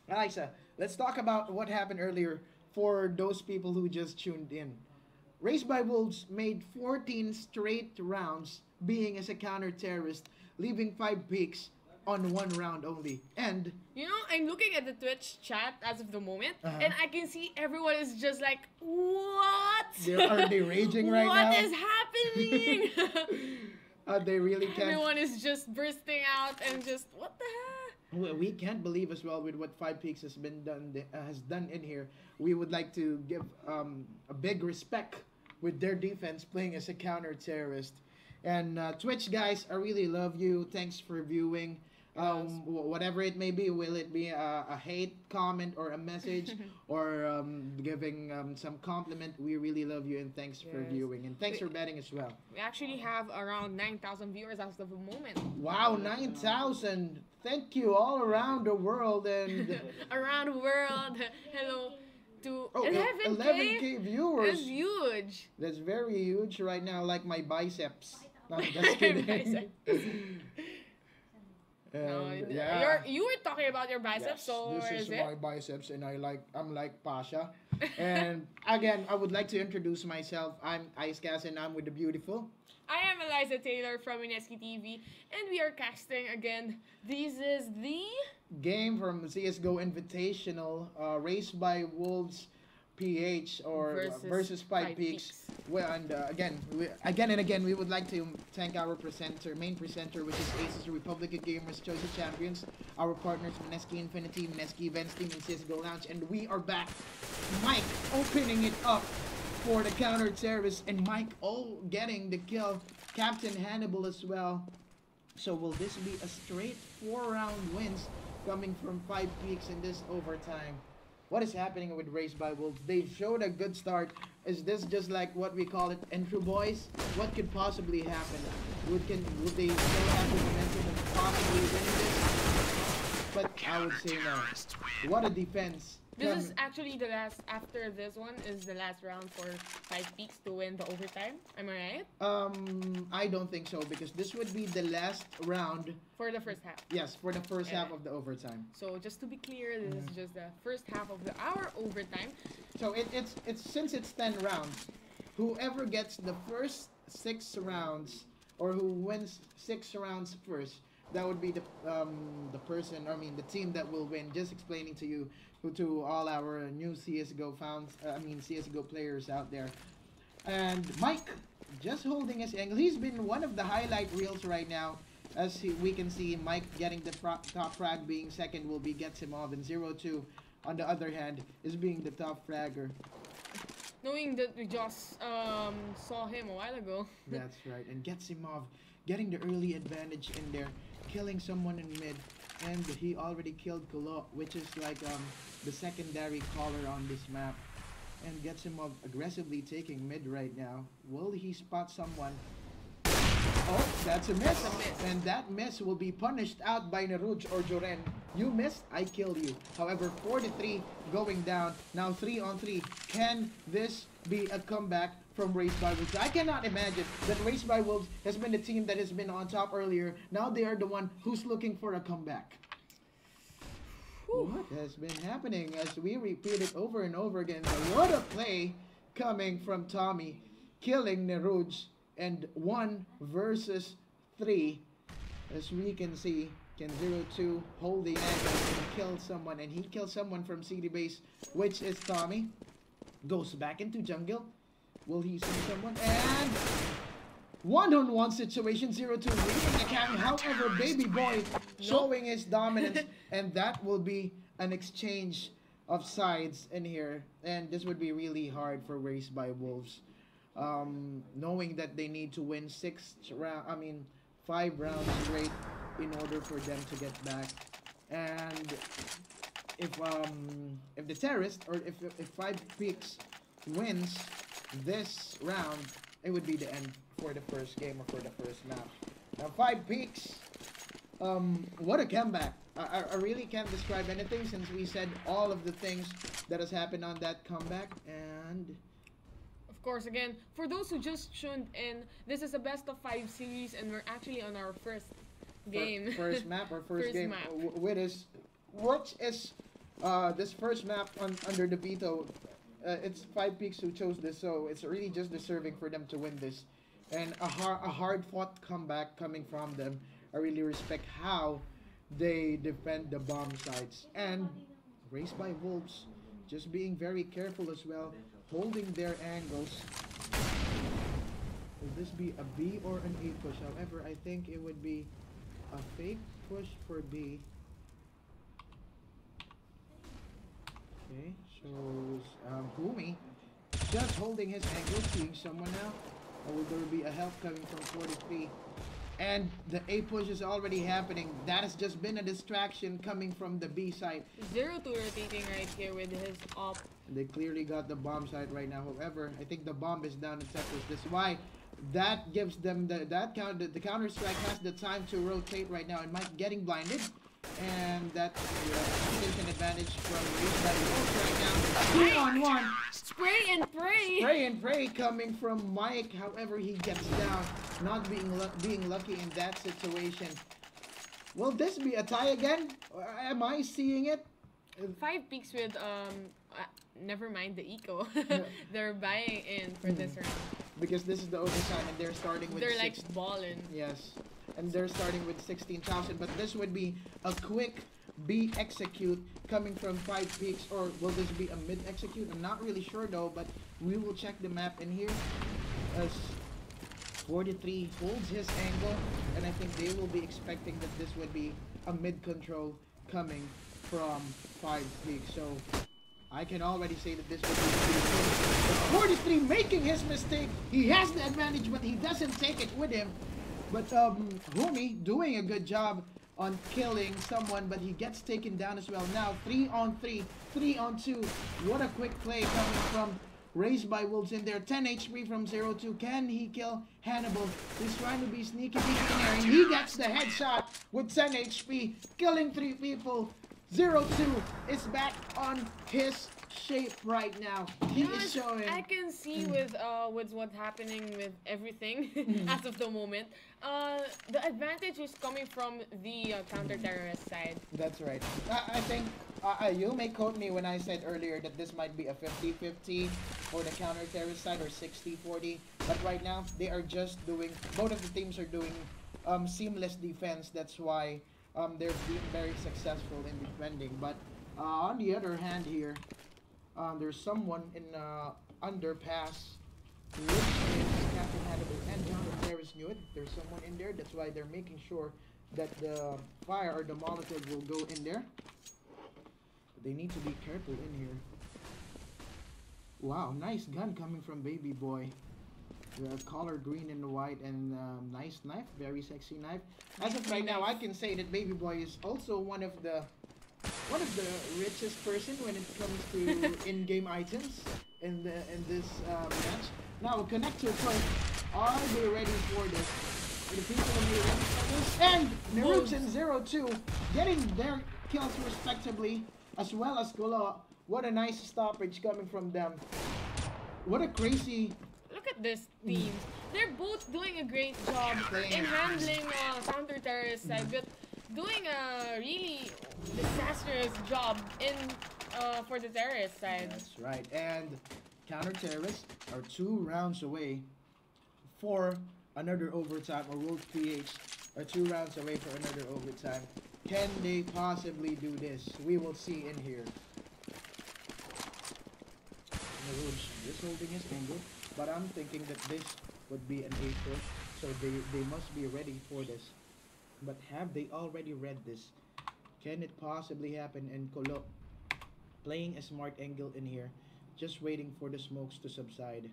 Eliza, let's talk about what happened earlier for those people who just tuned in. Raised by Wolves made 14 straight rounds being as a counter-terrorist, leaving 5Speaks on 1 round only. And you know, I'm looking at the Twitch chat as of the moment, and I can see everyone is just like, what? Are they raging right now? What is happening? They really can't. Everyone is just bursting out and just, what the heck? We can't believe as well with what 5Speaks has done in here. We would like to give a big respect with their defense playing as a counter-terrorist. And Twitch guys, I really love you. Thanks for viewing. Yes. Whatever it may be, will it be a hate comment or a message or giving some compliment? We really love you and thanks for Yes. viewing and thanks for betting as well. We actually have around 9,000 viewers as of the moment. Wow, 9,000! Thank you all around the world and Around the world. Hello to oh, 11K. 11K viewers. That's huge. That's very huge right now, like my biceps. No, I'm just kidding. Biceps. No, you were talking about your biceps, Yes, so this where is is it? my biceps, and I'm like Pasha. And again, I would like to introduce myself. I'm Icecast, and I'm with the beautiful. I am Eliza Taylor from Mineski TV, and we are casting again. This is the Game from CS:GO Invitational, Race by Wolves, PH or versus 5 Peaks. Well, and again, we would like to thank our main presenter, which is Aces Republic of Gamers Chosen Champions, our partners Mineski Infinity, Mineski Events Team, and CS:GO Lounge, and we are back. Mike opening it up for the counter terrorist, and Mike getting the kill. Captain Hannibal as well. So will this be a straight 4-round wins coming from 5 Peaks in this overtime? What is happening with Race by Wolves? They showed a good start. Is this just like what we call it, intro boys? What could possibly happen? Would they still have the momentum of possibly winning this? But I would say no. What a defense. This is actually the last, after this one, is the last round for 5 Peaks to win the overtime. Am I right? I don't think so because this would be the last round. For the first half. Yes, for the first half of the overtime. So just to be clear, this is just the first half of our overtime. So it's since it's 10 rounds, whoever gets the first 6 rounds or who wins 6 rounds first, that would be the person, I mean the team that will win. Just explaining to you, to all our new CS:GO fans, CS:GO players out there. And Mike just holding his angle. He's been one of the highlight reels right now. As we can see, Mike getting the top frag, being second will be Getsimov, and 0-2 on the other hand is being the top fragger. Knowing that we just saw him a while ago. That's right, and Getsimov getting the early advantage in there, killing someone in mid, and he already killed Kolo, which is like the secondary caller on this map. And Getsimov aggressively taking mid right now. Will he spot someone? Oh, that's a miss. And that miss will be punished out by Naruj or Joren. You missed, I killed you. However, 4-3 going down. Now 3-on-3. Can this be a comeback from Race by Wolves? I cannot imagine that Race by Wolves has been the team that has been on top earlier. Now they are the one who's looking for a comeback. What has been happening as we repeat it over and over again? What a play coming from Tommy, killing Naruj. And 1 versus 3, as we can see, can 0-2 hold the angle and kill someone, and he kills someone from CD base, which is Tommy. Goes back into jungle. Will he see someone? And 1-on-1 situation, 0-2 leading the camp. However, Baby Boy showing his dominance, and that will be an exchange of sides in here, and this would be really hard for Race by Wolves. Knowing that they need to win 5 rounds straight in order for them to get back. And if the terrorist or if 5 Peaks wins this round, it would be the end for the first game or for the first map. Now 5 Peaks, what a comeback. I really can't describe anything since we said all of the things that has happened on that comeback. And of course, again, for those who just tuned in, this is a best of 5 series, and we're actually on our first game. First map or first game. Map. Which is this first map under the veto. It's 5 Peaks who chose this, so it's really just deserving for them to win this. And a hard-fought comeback coming from them. I really respect how they defend the bomb sites. And Race by Wolves just being very careful as well, holding their angles. Will this be a B or an A push? However, I think it would be a fake push for B. Okay, shows Boomy just holding his angle, seeing someone now. Or will there be a help coming from 43? And the A push is already happening. That has just been a distraction coming from the B side. 0-2 rotating right here with his op. They clearly got the bomb side right now. However, I think the bomb is down in Tetris. That's why that gives them the counter strike has the time to rotate right now. And Mike getting blinded. And that's an advantage from right now. 2-on-1. Spray and pray. Spray and pray coming from Mike. However, he gets down. Not being lucky in that situation. Will this be a tie again? Am I seeing it? 5Speaks with never mind the eco. They're buying in for this round. Because this is the overtime and they're starting with they're like balling. Yes. And they're starting with 16,000, but this would be a quick B execute coming from 5Speaks, or will this be a mid execute? I'm not really sure though, but we will check the map in here as 43 holds his angle, and I think they will be expecting that this would be a mid control coming from 5Speaks. So I can already say that this would be 43 making his mistake. He has the advantage, but he doesn't take it with him. But Humi doing a good job on killing someone, but he gets taken down as well. Now 3-on-3, 3-on-2. What a quick play coming from Raised by Wolves in there. 10 HP from 0-2. Can he kill Hannibal? He's trying to be sneaky in there, and he gets the headshot with 10 HP, killing 3 people. 0-2 is back on his shape right now. He is showing. I can see with what's happening with everything as of the moment. The advantage is coming from the counter-terrorist side. That's right. I think you may quote me when I said earlier that this might be a 50-50 for the counter-terrorist side or 60-40. But right now, they are just doing, both of the teams are doing seamless defense. That's why they're being very successful in defending. But on the other hand here, there's someone in underpass, which is Captain Hannibal and counter-terrorist knew it. There's someone in there. That's why they're making sure that the fire or the Molotov will go in there. They need to be careful in here. Wow, nice gun coming from Baby Boy. The color green and white, and nice knife, very sexy knife. As of right now, I can say that Baby Boy is also one of the richest person when it comes to in-game items in this match. Now we'll connect to a point. Are they ready for this? Are the people ready for this? And Naruto 0-2 getting their kills respectively, as well as Golo. What a nice stoppage coming from them. What a crazy. Look at this team. They're both doing a great job in handling counter-terrorist side, but doing a really disastrous job in for the terrorist side. That's right. And counter-terrorists are 2 rounds away for another overtime, or Wolf PH are 2 rounds away for another overtime. Can they possibly do this? We will see in here. Just holding his finger, but I'm thinking that this would be an A4, so they must be ready for this. But have they already read this? Can it possibly happen? And Kolo playing a smart angle in here, just waiting for the smokes to subside.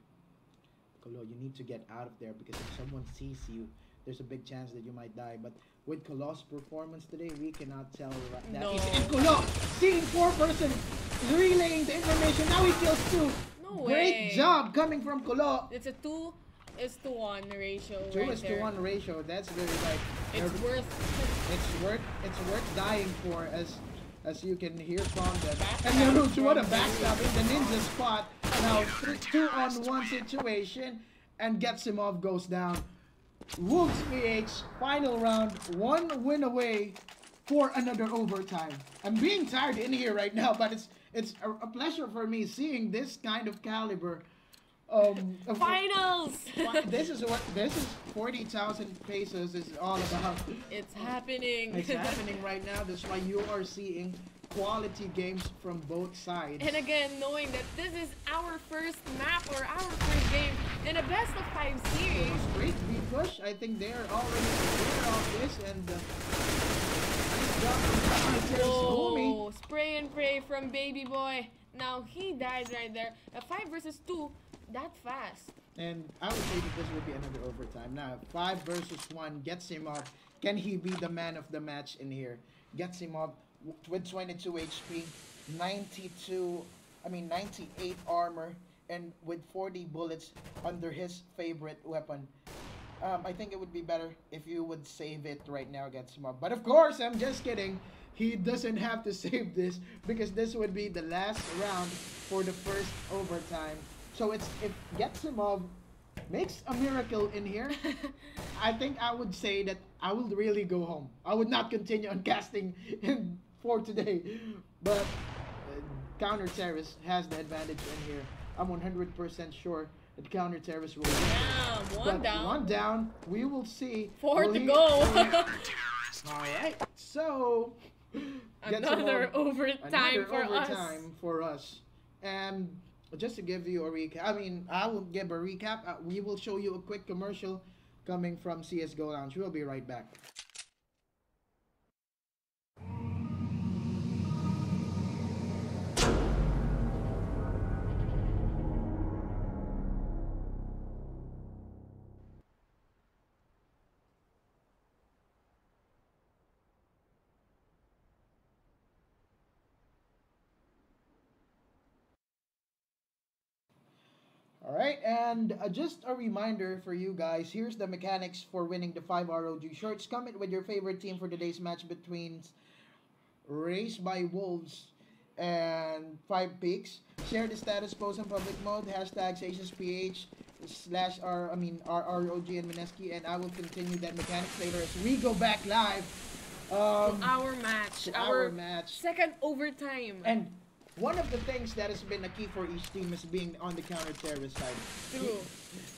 Kolo, you need to get out of there, because if someone sees you, there's a big chance that you might die. But with Kolo's performance today, we cannot tell that. No. And Kolo seeing 4 person relaying the information. Now he kills 2. No Great way. job coming from Kolo. It's a 2:1 ratio. 2:1 ratio. That's very like. It's worth. It's worth dying for, as you can hear from them. And Naruto, what a backstab in the ninja spot. Now 2-on-1 situation, and Getsimov goes down. Wolves PH final round, 1 win away for another overtime. I'm being tired in here right now, but it's a pleasure for me seeing this kind of caliber. Finals. This is 40,000 pesos is all about. It's happening. It's happening right now. That's why you are seeing quality games from both sides. And again, knowing that this is our first map or our first game in a best of 5 series. Great B push. I think they are already aware of this, and nice job from Whoa, spray and pray from Baby Boy. Now he died right there. A 5 versus 2, that fast. And I would say that this would be another overtime. Now, 5 versus 1 gets him off. Can he be the man of the match in here? Gets him off with 22 HP, 98 armor, and with 40 bullets under his favorite weapon. I think it would be better if you would save it right now against him up. But of course, I'm just kidding. He doesn't have to save this because this would be the last round for the first overtime. So it's if Getsimov makes a miracle in here, I think I would say that I will really go home. I would not continue on casting for today. But Counter Terrace has the advantage in here. I'm 100% sure that Counter Terrace will win. Yeah, one down. One down. We will see. Four to go. Alright, so another overtime for us. And just to give you a recap, I will give a recap. We will show you a quick commercial coming from CSGO Lounge. We'll be right back. Alright, and just a reminder for you guys, here's the mechanics for winning the 5 ROG shirts. Comment with your favorite team for today's match between Race by Wolves and 5Speaks. Share the status post on public mode, hashtags AsusPH /ROG and Mineski, and I will continue that mechanics later as we go back live. Our match. Second overtime. And one of the things that has been a key for each team is being on the counter-terrorist side. True.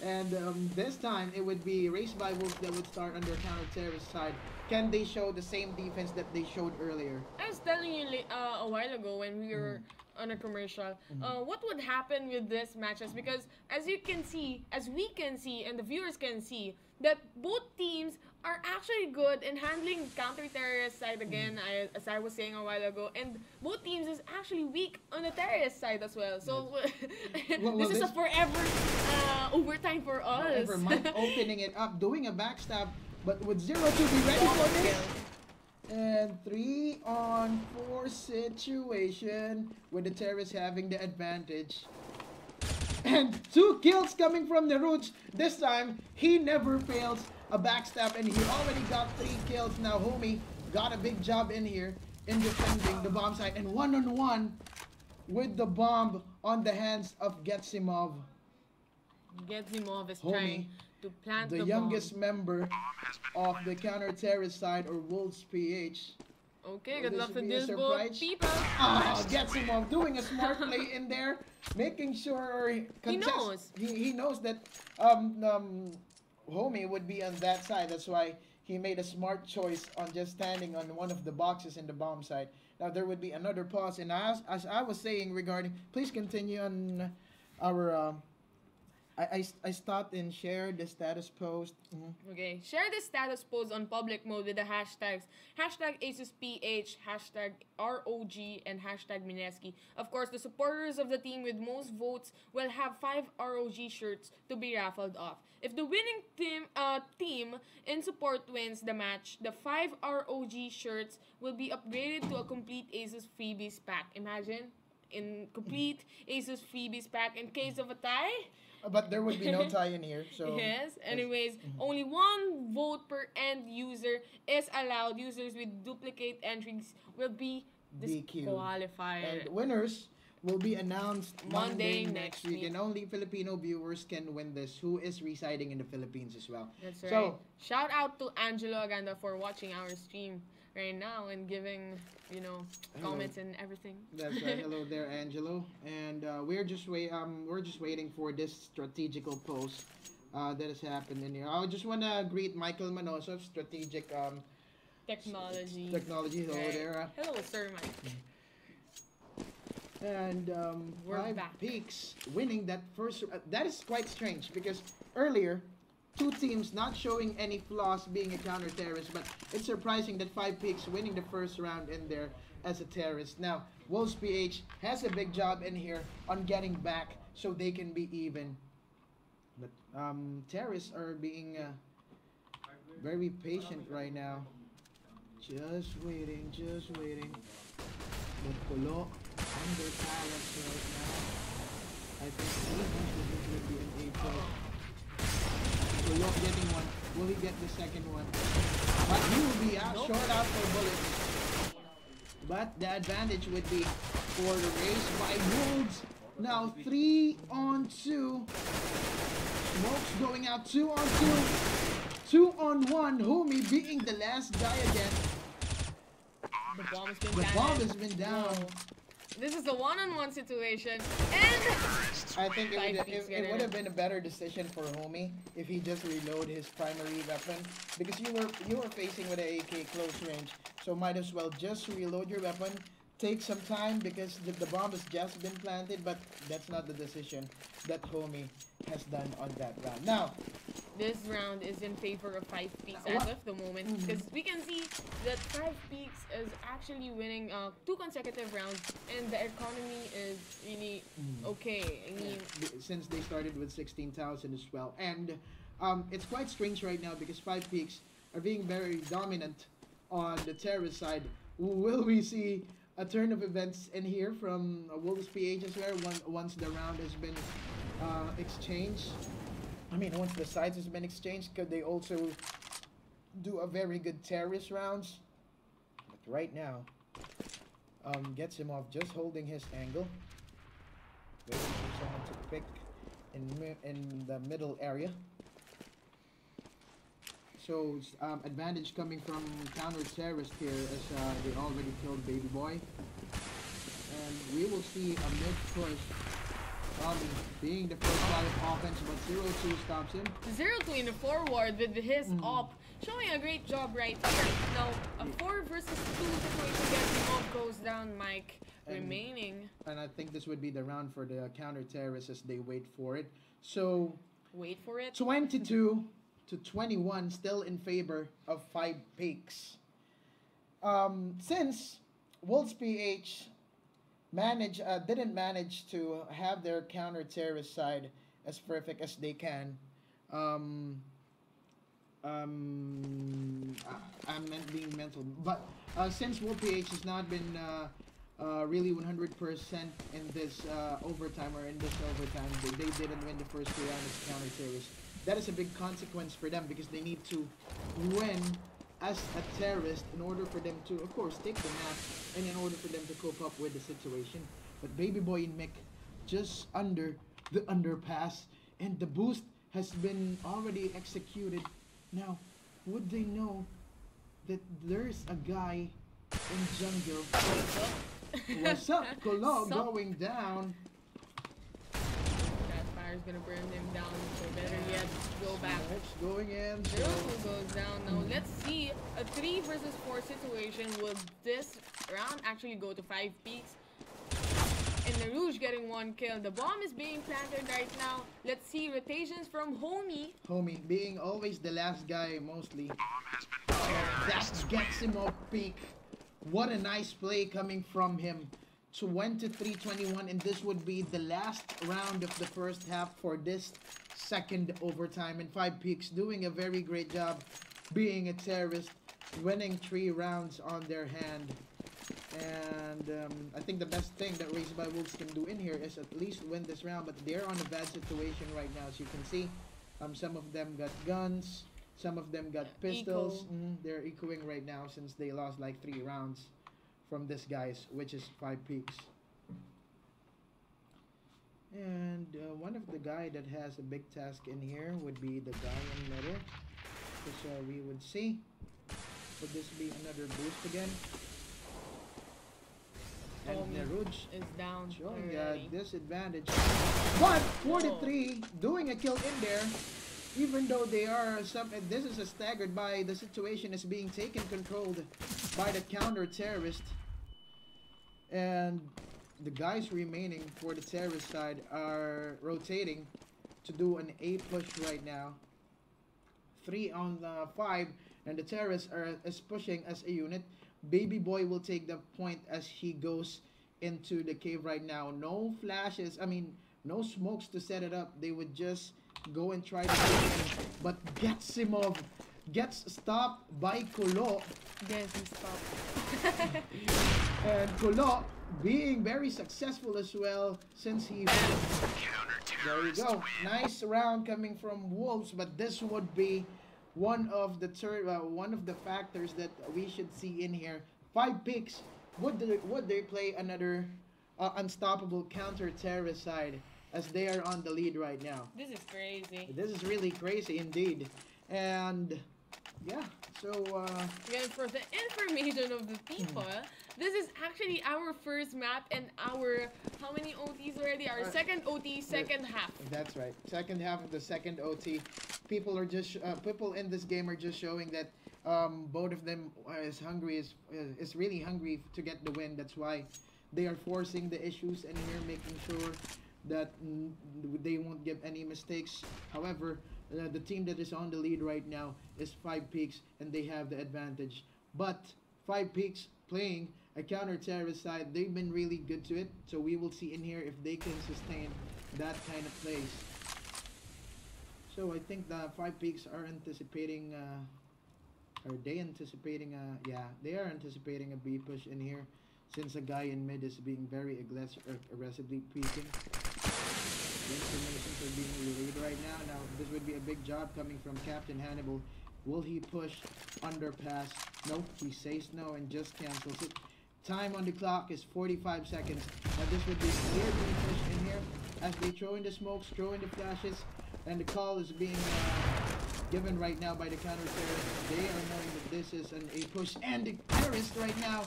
And this time, it would be Race by Wolves that would start on their counter-terrorist side. Can they show the same defense that they showed earlier? I was telling you a while ago when we were on a commercial, what would happen with these matches? Because as we can see, and the viewers can see, that both teams are actually good in handling counter-terrorist side again, as I was saying a while ago, and both teams is actually weak on the terrorist side as well. So this is a forever overtime for us. Forever, Mike opening it up, doing a backstab, but with 0 to be ready for this. And 3-on-4 situation with the terrorists having the advantage. And 2 kills coming from the roots. This time, he never fails a backstab, and he already got 3 kills. Now, Homie got a big job in here in defending the bomb site. And 1-on-1 with the bomb on the hands of Getsimov. Getsimov is trying to plant the youngest bomb. Member of the counter-terrorist side, or Wolves PH. Okay, good luck to this both people. Getsimov doing a smart play in there, making sure he knows. He knows that Homie would be on that side. That's why he made a smart choice on just standing on one of the boxes in the bomb side. Now there would be another pause, and as I was saying regarding, please continue on our. I stopped and shared the status post. Okay, share the status post on public mode with the hashtags #AsusPH, #ROG, and #Mineski. Of course, the supporters of the team with most votes will have 5 ROG shirts to be raffled off. If the winning team in support wins the match, the 5 ROG shirts will be upgraded to a complete Asus freebies pack. Imagine, in complete Asus freebies pack in case of a tie. But there would be no tie in here, so... Yes, anyways, only 1 vote per end user is allowed. Users with duplicate entries will be disqualified. And winners will be announced Monday next week. And only Filipino viewers can win this, who is residing in the Philippines as well. That's right. So, shout out to Angelo Aganda for watching our stream right now and giving, comments and everything. That's right. Hello there, Angelo. And we're just waiting for this strategical post that has happened in here. I just want to greet Michael Manoso of Strategic Technology. Hello there. Hello, sir, Mike. And we're back. 5Speaks winning that first. That is quite strange because earlier, 2 teams not showing any flaws being a counter-terrorist, but it's surprising that 5Speaks winning the first round in there as a terrorist. Now, Wolves PH has a big job in here on getting back so they can be even. But Terrorists are being very patient right now. Just waiting, just waiting. But Kolo under palace right now. I think this would be an A-plus. Kolo getting one. Will he get the second one? But he will be out, short out for bullets. But the advantage would be for the race by Wolves. Now 3 on 2. Smokes going out 2 on 2. 2 on 1. Homie being the last guy again. The bomb has been The planted. bomb has been down. Whoa. This is a one-on-one situation, and I think Five Speaks it would have been a better decision for Homie if he just reload his primary weapon, because you were facing with an AK close range, so might as well just reload your weapon. Take some time because the bomb has just been planted, but that's not the decision that Homie has done on that round. Now, this round is in favor of 5Speaks as of the moment, because we can see that 5Speaks is actually winning 2 consecutive rounds, and the economy is really okay. I mean, since they started with 16,000 as well, and it's quite strange right now because 5Peaks are being very dominant on the terrorist side. Will we see a turn of events in here from Wolves PH as well once the round has been exchanged? I mean, once the sides has been exchanged, could they also do a very good terrorist rounds? But right now, gets him off just holding his angle, waiting for someone to pick in the middle area. So advantage coming from counter terrorist here as they already killed Baby Boy, and we will see a mid push. Being the first guy of offense, but 0-2 stops him. 0-2 in the forward with his op, showing a great job right here. Now, a 4 versus 2 situation gets him off, goes down, Mike, remaining. And I think this would be the round for the counter terrorists as they wait for it. So, wait for it. 22 to 21, still in favor of 5Peaks. Since Wolves PH didn't manage to have their counter terrorist side as perfect as they can. I'm being mental, but since Wolf PH has not been really 100% in this overtime they didn't win the first 2 rounds as counter terrorists. That is a big consequence for them because they need to win as a terrorist in order for them to, of course, take the map and in order for them to cope up with the situation. But Baby Boy and Mick just under the underpass, and the boost has been already executed. Now, would they know that there's a guy in jungle? What's up? Kolo going down. Is gonna burn him down, so better yet go back. Smokes going in. 0-2 goes down. Now let's see a 3 versus 4 situation. Will this round actually go to 5Peaks? And the Rouge getting 1 kill. The bomb is being planted right now. Let's see rotations from Homie. Homie being always the last guy mostly. That gets him off peak. What a nice play coming from him. 23-21, and this would be the last round of the first half for this second overtime. And 5Peaks doing a very great job being a terrorist, winning 3 rounds on their hand. And I think the best thing that Raised by Wolves can do in here is at least win this round, but they're on a bad situation right now. As you can see, some of them got guns, some of them got pistols. They're ecoing right now since they lost like 3 rounds from this guys, which is 5Peaks. And one of the guy that has a big task in here would be the guy in the middle. So we would see. Would this be another boost again? And the Rouge is down. Showing disadvantage. But 43 doing a kill in there. Even though they are this is a staggered by the situation is being taken controlled by the counter terrorist, and the guys remaining for the terrorist side are rotating to do an A push right now. 3 on 5, and the terrorists is pushing as a unit. Baby Boy will take the point as he goes into the cave right now. No flashes, I mean no smokes to set it up. They would just go and try to get him, but Getsimov gets stopped by Kolo. Yes, he stopped. And Kolo being very successful as well since he... There you go. Nice round coming from Wolves, but this would be one of the factors that we should see in here. 5Speaks. Would they play another unstoppable counter-terrorist side as they are on the lead right now? This is crazy. This is really crazy indeed. And yeah, so Again, for the information of the people, this is actually our first map and our, how many OTs already? Our second OT, second half. That's right. Second half of the second OT. People are just people in this game are just showing that both of them is really hungry to get the win. That's why they are forcing the issues and here making sure that they won't give any mistakes. However, the team that is on the lead right now is 5Speaks, and they have the advantage. But 5Speaks playing a counter-terrorist side, they've been really good to it. So we will see in here if they can sustain that kind of plays. So I think the 5Speaks are anticipating, are they anticipating, yeah, they are anticipating a B push in here since a guy in mid is being very aggressively peeking. The informations are being relayed right now. Now, this would be a big job coming from Captain Hannibal. Will he push underpass? No, he says no and just cancels it. Time on the clock is 45 seconds. Now, this would be a clear B push in here as they throw in the smokes, throw in the flashes, and the call is being given right now by the counter-terrorist. They are knowing that this is an A push, and the terrorist right now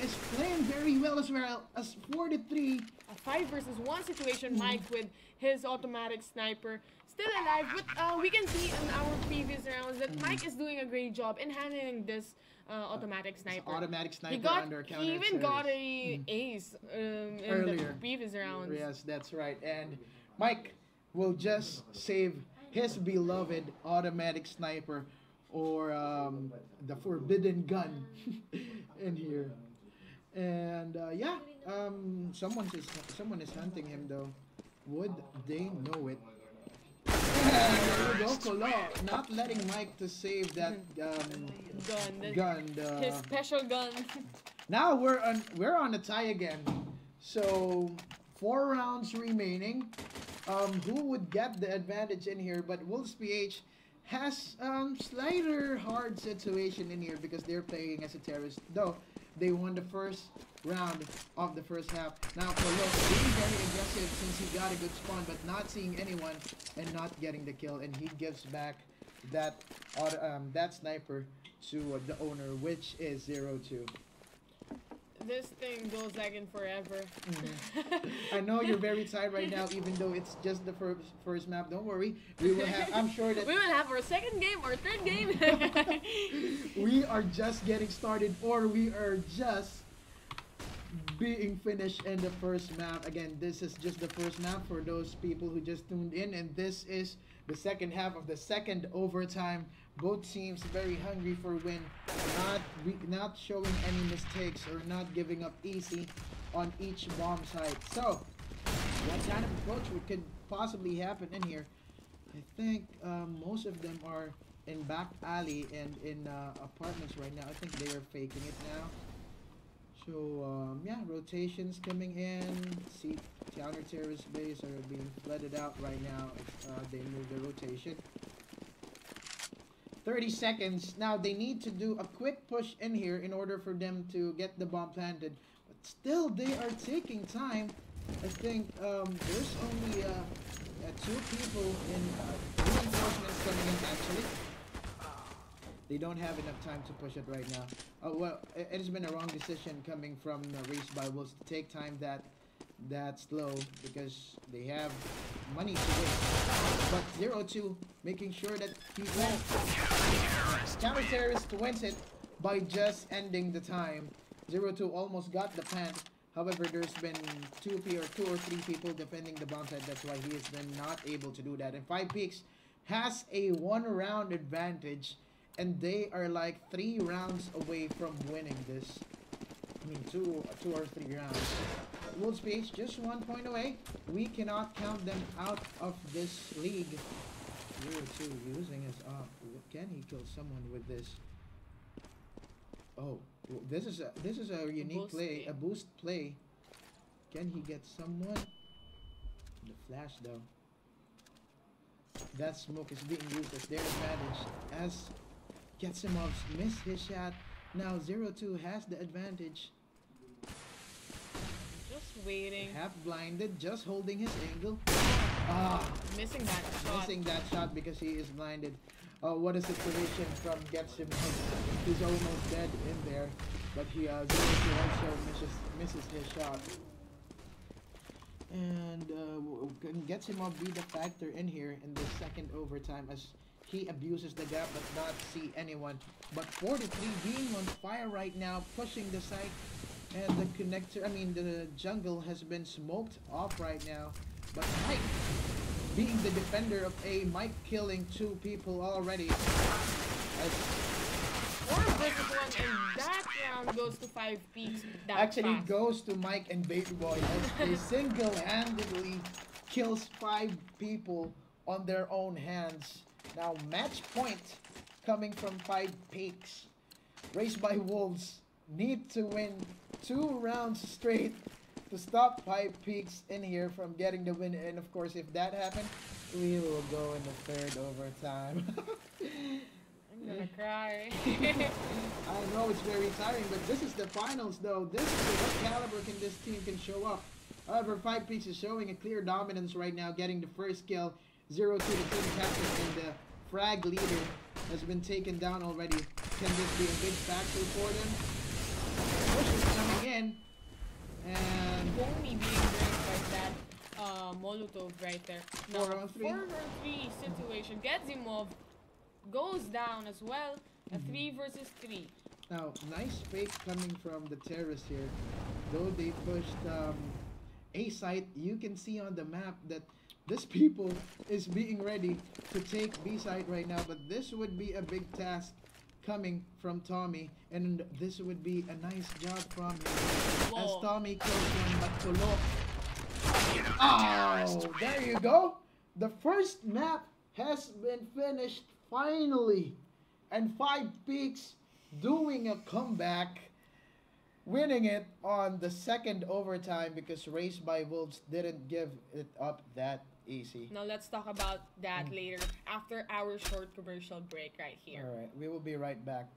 is playing very well as well as 4-3. A 5 versus 1 situation, Mike with his automatic sniper still alive. But we can see in our previous rounds that Mike is doing a great job in handling this automatic sniper. Automatic sniper under counter. He even got a ace in the previous rounds. Yes, that's right. And Mike will just save his beloved automatic sniper or the forbidden gun in here. And yeah, someone is hunting him though. Would they know it? There you go, Kolo, not letting Mike to save that gun. His special gun. Now we're on a tie again. So 4 rounds remaining. Who would get the advantage in here? But Wolves PH has slighter hard situation in here because they're playing as a terrorist. Though they won the first round of the first half. Now Kolo being very aggressive since he got a good spawn, but not seeing anyone and not getting the kill, and he gives back that sniper to the owner, which is 0-2. This thing goes lagging forever. I know you're very tired right now, even though it's just the first map. Don't worry, we will have. I'm sure that we will have our second game or third game. We are just getting started, or we are just being finished in the first map. Again, this is just the first map for those people who just tuned in, and this is the second half of the second overtime. Both teams very hungry for win, not showing any mistakes or not giving up easy on each bomb site. So, what kind of approach could possibly happen in here? I think most of them are in back alley and in apartments right now. I think they are faking it now. So, yeah, rotations coming in. See, counter-terrorist base are being flooded out right now. They move the rotation. 30 seconds. Now, they need to do a quick push in here in order for them to get the bomb planted. But still, they are taking time. I think there's only 2 people in reinforcements coming in, actually. They don't have enough time to push it right now. Well, it has been a wrong decision coming from Race by Wolves to take time that slow because they have money to win. But 0-2 making sure that he wins. Counter-terrorist wins it by just ending the time. 0-2 almost got the plant. However, there's been 2 or 3 people defending the bomb site. That's why he has been not able to do that. And 5Speaks has a 1-round advantage. And they are like 3 rounds away from winning this. I mean, two or three rounds. Wolves Pace just 1 point away. We cannot count them out of this league. 0-2 using his up. Can he kill someone with this? Oh, this is a unique play, a boost play. Can he get someone? The flash though. That smoke is being used as their advantage as Getzimov's missed his shot. Now 0-2 has the advantage. Just waiting. Half blinded, just holding his angle. Missing that shot. Missing that shot because he is blinded. What a situation from Getsimov. He's almost dead in there, but he 0-2 also misses his shot. And can Getsimov be the factor in here in the second overtime as he abuses the gap but not see anyone. But 43 being on fire right now, pushing the site, and the connector, the jungle has been smoked off right now. But Mike, being the defender of A, Mike killing 2 people already. As 4 versus 1, and that round goes to 5Speaks. Actually goes to Mike and Baby Boy as they single-handedly kills 5 people on their own hands. Now match point coming from 5Speaks. Raised by Wolves need to win 2 rounds straight to stop 5Speaks in here from getting the win. And of course, if that happens, we will go in the third overtime. I'm gonna cry. I know it's very tiring, but this is the finals though. This is what caliber this team can show up. However, 5Speaks is showing a clear dominance right now, getting the first kill. 0-2 the team captain, and the frag leader has been taken down already. Can this be a big factor for them? Push is coming in. And Foamy being drained by that Molotov right there. Now, 4-on-3 situation. Getsimov goes down as well. A 3 versus 3. Now, nice fake coming from the terrace here. Though they pushed A site, you can see on the map that this people is being ready to take B site right now. But this would be a big task coming from Tommy, and this would be a nice job from him. Whoa. As Tommy kills one, but Tulo. Oh, there you go. The first map has been finished finally, and 5Speaks doing a comeback, winning it on the second overtime because Raised by Wolves didn't give it up that easy. Now let's talk about that later after our short commercial break right here. All right, we will be right back.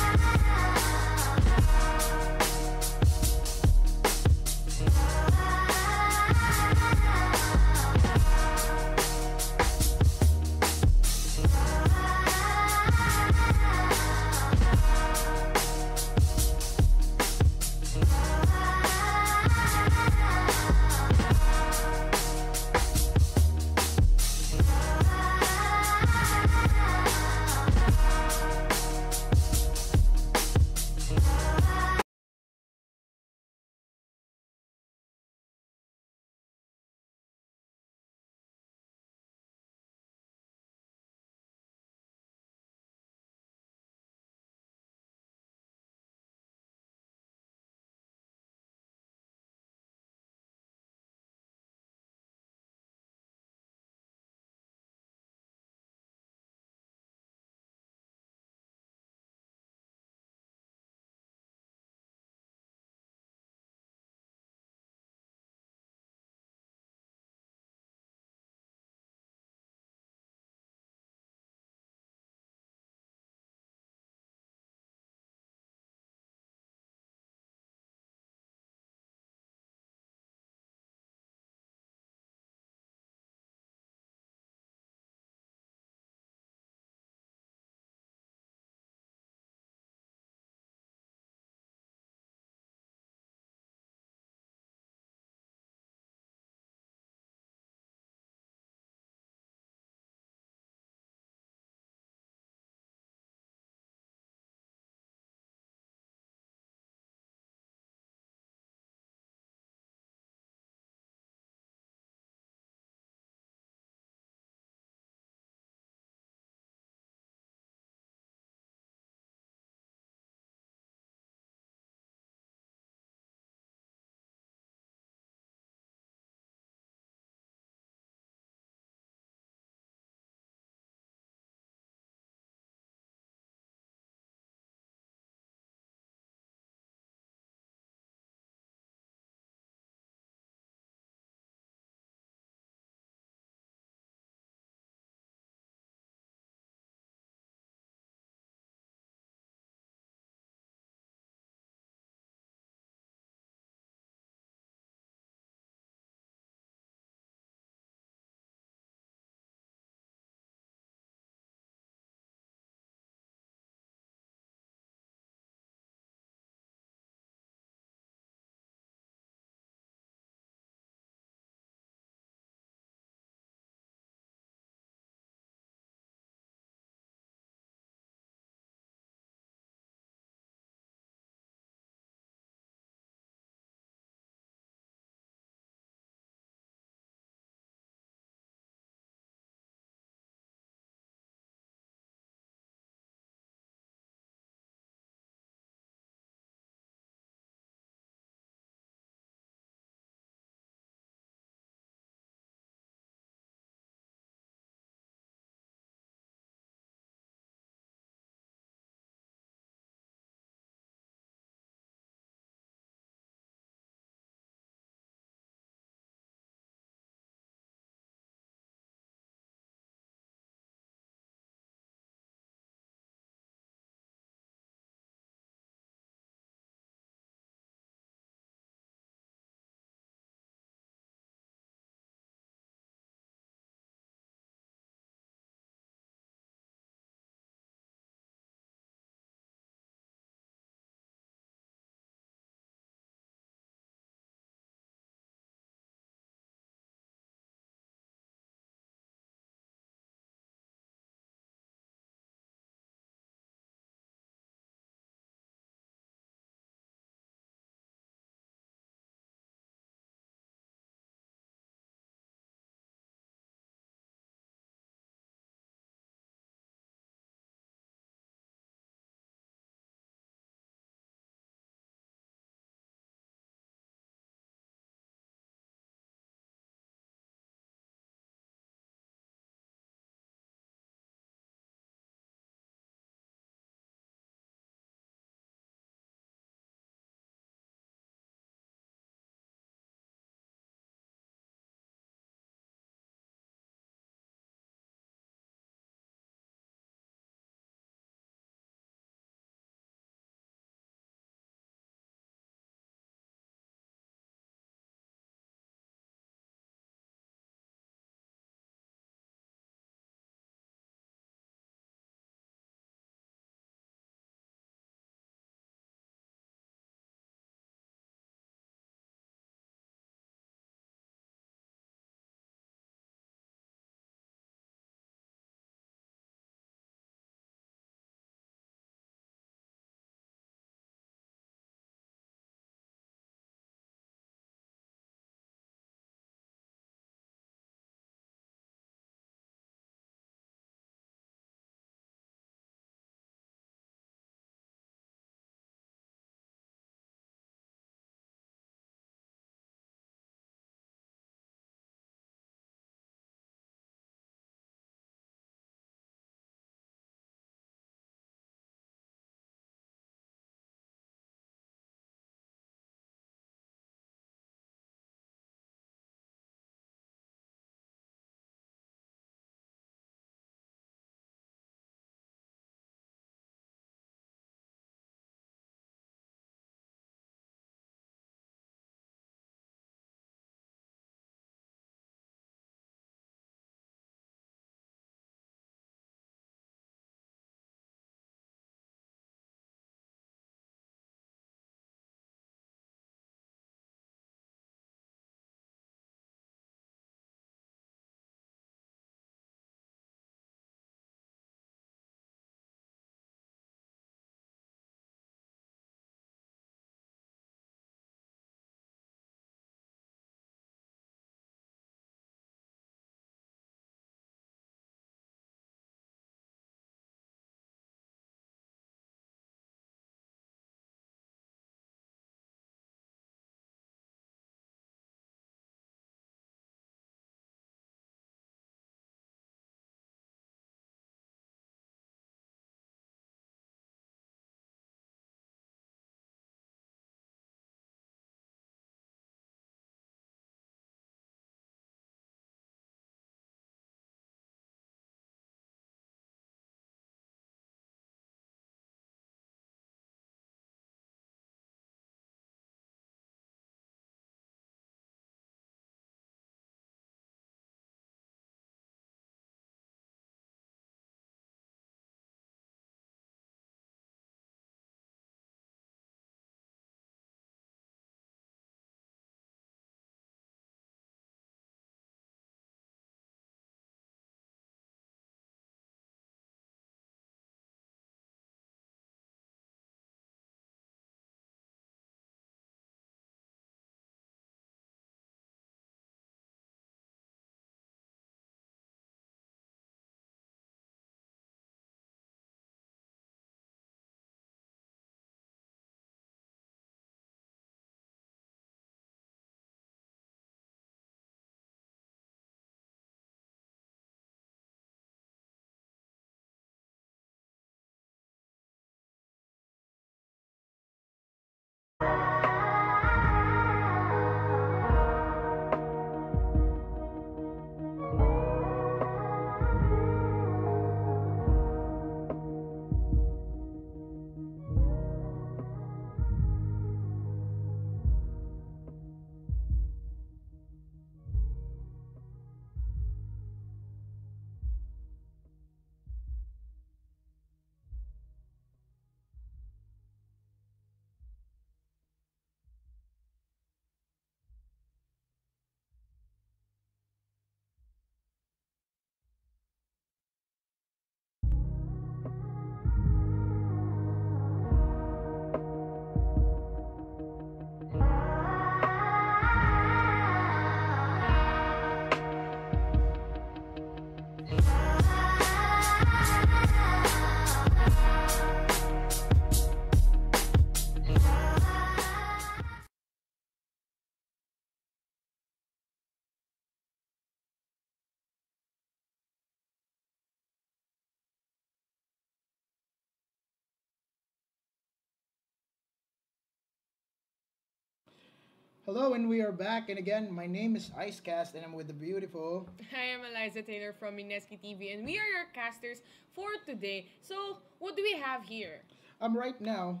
Hello, and we are back. And again, my name is Icecast, and I'm with the beautiful. I am Eliza Taylor from Mineski TV, and we are your casters for today. So, what do we have here? Right now,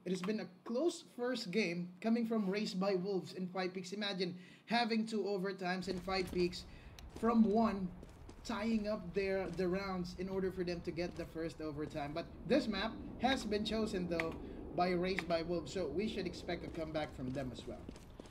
it has been a close first game coming from Race by Wolves in 5 Peaks. Imagine having two overtimes in 5 Peaks from one, tying up the rounds in order for them to get the first overtime. But this map has been chosen though by Race by Wolves, so we should expect a comeback from them as well.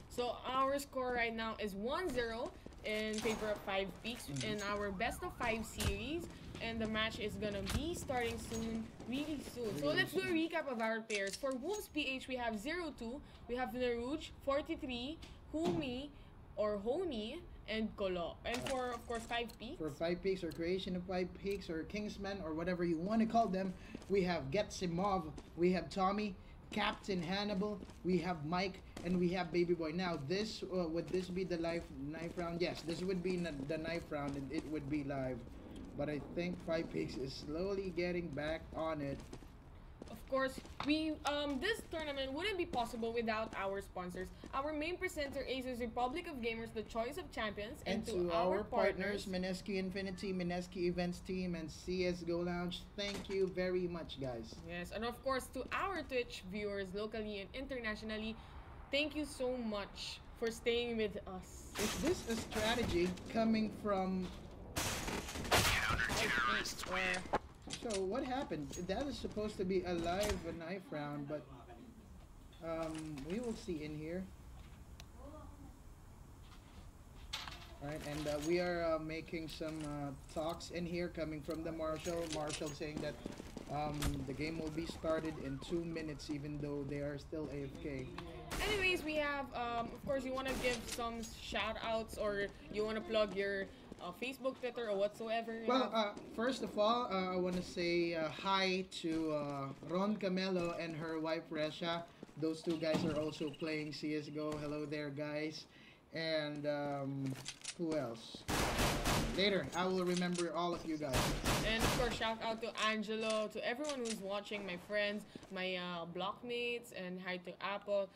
So, our score right now is 1-0 in favor of 5 Peaks in our best of 5 series. And the match is gonna be starting soon, really soon. So let's do a recap of our pairs. For Wolves PH, we have 0-2, we have Naruj, 43, Humi, or Honi, and Kolo. And for, of course, 5 Peaks. For 5 Peaks or Creation of 5 Peaks or Kingsman or whatever you want to call them, we have Getsimov, we have Tommy, Captain Hannibal, we have Mike, and we have Baby Boy. Now, this would this be the live knife round? Yes, this would be the knife round, and it would be live. But I think 5 Peaks is slowly getting back on it. Of course, we this tournament wouldn't be possible without our sponsors. Our main presenter, Asus Republic of Gamers, the choice of champions, And to our partners, Mineski Infinity, Mineski Events Team, and CSGO Lounge, thank you very much, guys. Yes, and of course to our Twitch viewers locally and internationally, thank you so much for staying with us. Is this a strategy coming from... So what happened? That is supposed to be a live knife round, but we will see in here. Alright, and we are making some talks in here coming from the Marshal. Marshal saying that the game will be started in 2 minutes even though they are still AFK. Anyways, we have, of course, you want to give some shout outs or you want to plug your Facebook, Twitter, or whatsoever. Well, first of all, I want to say hi to Ron Camelo and her wife Resha. Those two guys are also playing CSGO. Hello there, guys. And who else? Later, I will remember all of you guys. And of course, shout out to Angelo, to everyone who's watching, my friends, my blockmates, and hi to Apple.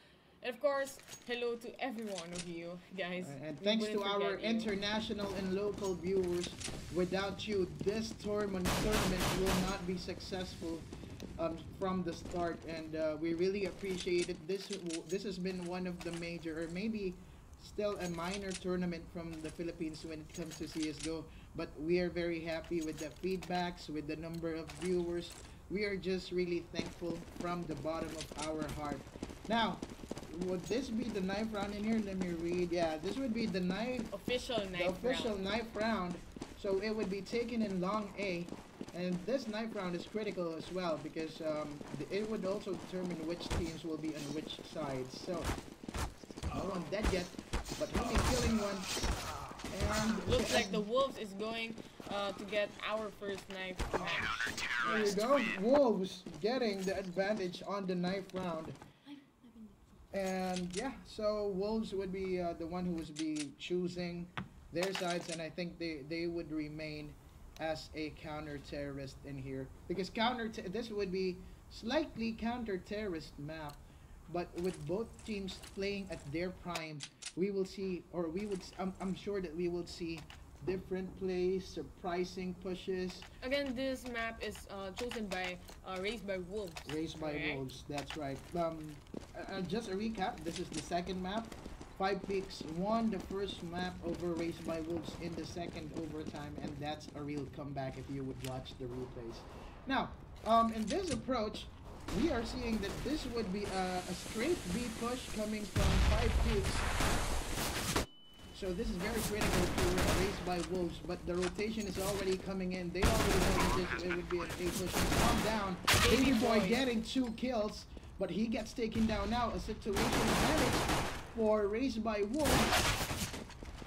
And of course, hello to every one of you guys. And thanks to our international and local viewers. Without you, this tournament will not be successful from the start. And we really appreciate it. This has been one of the major, or maybe still a minor tournament from the Philippines when it comes to CSGO. But we are very happy with the feedbacks, with the number of viewers. We are just really thankful from the bottom of our heart. Now, would this be the knife round in here? Let me read. Yeah, this would be the official knife round. So it would be taken in long A, and this knife round is critical as well because it would also determine which teams will be on which sides. So no one dead yet, but only killing one. And looks like the Wolves is going to get our first knife match. There you go. Wolves getting the advantage on the knife round. And yeah, so Wolves would be the one who would be choosing their sides, and I think they would remain as a counter-terrorist in here because this would be slightly counter-terrorist map, but with both teams playing at their prime, we will see, or I'm sure that we will see different plays, surprising pushes. Again, this map is chosen by Raised by Wolves. Raised by Wolves, that's right. Just a recap, this is the second map. 5Peaks won the first map over Raised by Wolves in the second overtime, and that's a real comeback if you would watch the replays. Now, in this approach, we are seeing that this would be a straight B push coming from 5Peaks. So this is very critical to Raised by Wolves, but the rotation is already coming in. They already know that it would be an A push. Calm down. Baby Boy getting 2 kills, but he gets taken down now. A situation advantage for Raised by Wolves.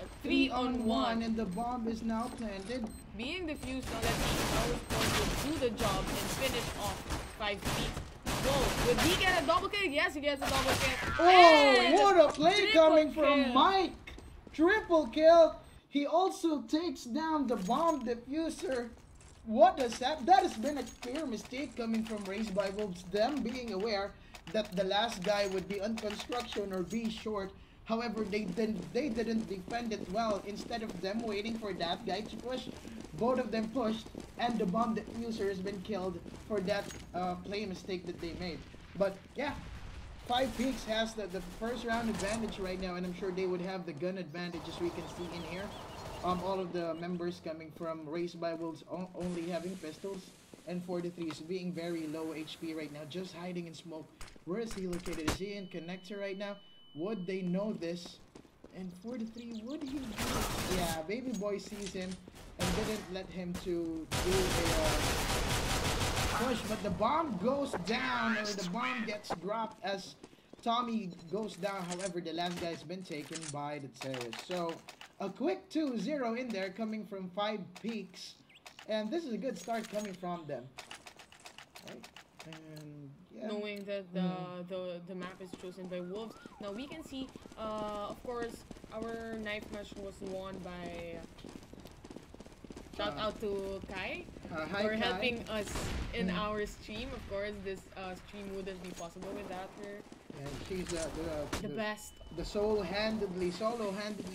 A 3-on-1, and the bomb is now planted. Being defused now, let's see how Sport will do the job and finish off 5 Peaks. Whoa, would he get a double kill? Yes, he gets a double kill. Oh, and what a play coming from Mike. Triple kill. He also takes down the bomb diffuser. What does that? That has been a clear mistake coming from Raised by Wolves. Them being aware that the last guy would be on construction or be short. However, they didn't defend it well. Instead of them waiting for that guy to push, both of them pushed, and the bomb diffuser has been killed for that play mistake that they made. But yeah, 5Speaks has the first round advantage right now, and I'm sure they would have the gun advantage as we can see in here. All of the members coming from Raised by Wolves only having pistols, and 43 is being very low HP right now, just hiding in smoke. Where is he located? Is he in connector right now? Would they know this? And 43, would he do it? Yeah, baby boy sees him and didn't let him to do a push, but the bomb goes down, or the bomb gets dropped as Tommy goes down. However, the last guy's been taken by the terrorist. So a quick 2-0 in there coming from 5Speaks, and this is a good start coming from them. Right? And yeah. Knowing that the map is chosen by Wolves. Now we can see, of course, our knife match was won by. Shout out to Kai Hi, for Kai. helping us in our stream. Of course, this stream wouldn't be possible without her. And she's The best. the solo-handedly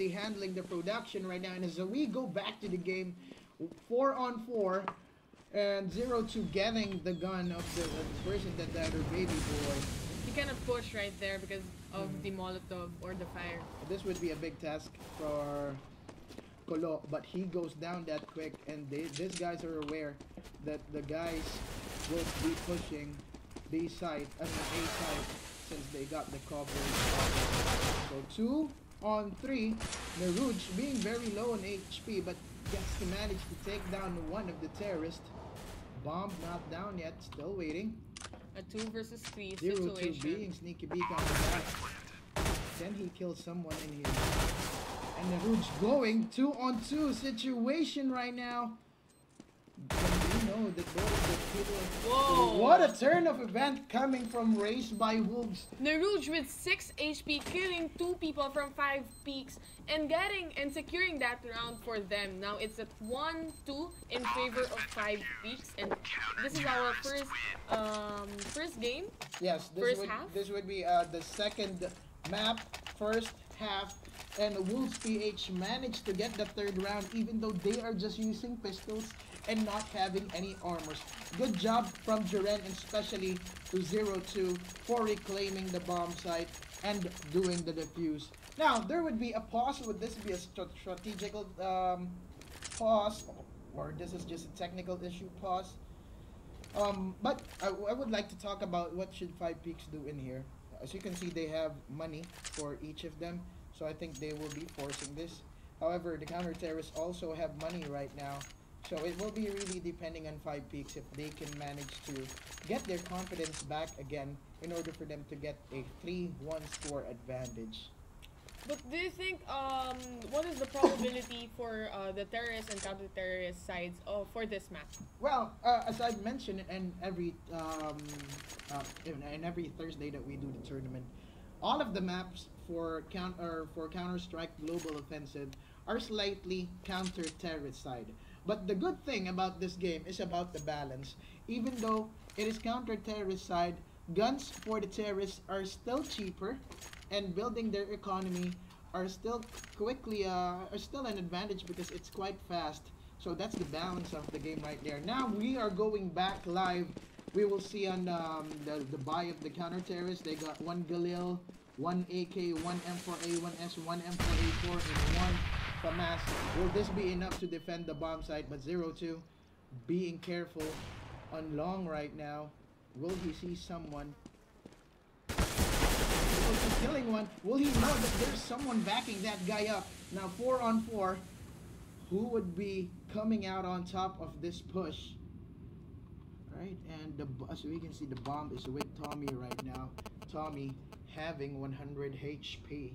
handling the production right now. And as we go back to the game, 4-on-4, and 0-2 getting the gun of the person that her baby boy. He kind of pushed right there because of the Molotov or the fire. This would be a big task for Colo, but he goes down that quick, and these guys are aware that the guys will be pushing B side, I mean A side, since they got the coverage. So 2-on-3, Naruj being very low on HP, but gets to manage to take down one of the terrorists. Bomb not down yet, still waiting. A 2 versus 3 0-2 situation. being sneaky beak on the back. Then he kills someone in here. And Naruj going 2-on-2 situation right now. And we know that both the people. Whoa! What a turn of event coming from Raised by Wolves. Naruj with 6 HP, killing 2 people from 5Speaks and securing that round for them. Now it's at 1-2 in favor of 5Speaks, and this is our first game. Yes, this would be the second map, first half. And Wolves PH managed to get the third round even though they are just using pistols and not having any armors. Good job from Jiren, and especially to 0-2 for reclaiming the bomb site and doing the defuse. Now, there would be a pause. Would this be a strategical pause? Or this is just a technical issue pause? But I would like to talk about what should 5Speaks do in here. As you can see, they have money for each of them. So I think they will be forcing this. However, the counter-terrorists also have money right now. So it will be really depending on 5Speaks if they can manage to get their confidence back again in order for them to get a 3-1 score advantage. But do you think, what is the probability for the terrorist and counter-terrorist sides for this match? Well, as I've mentioned in every Thursday that we do the tournament, all of the maps for Counter-Strike Global Offensive are slightly counter-terrorist side. But the good thing about this game is about the balance. Even though it is counter-terrorist side, guns for the terrorists are still cheaper, and building their economy are still still an advantage because it's quite fast. So that's the balance of the game right there. Now we are going back live. We will see on the buy of the counter-terrorists. They got 1 Galil, 1 AK, 1 M4A, 1 S, 1 M4A4, and 1 FAMAS. Will this be enough to defend the bomb site? But 0-2 being careful on long right now. Will he see someone? He's killing one. Will he know that there's someone backing that guy up? Now 4-on-4. Who would be coming out on top of this push? Right, and as we can see, the bomb is with Tommy right now. Tommy having 100 HP.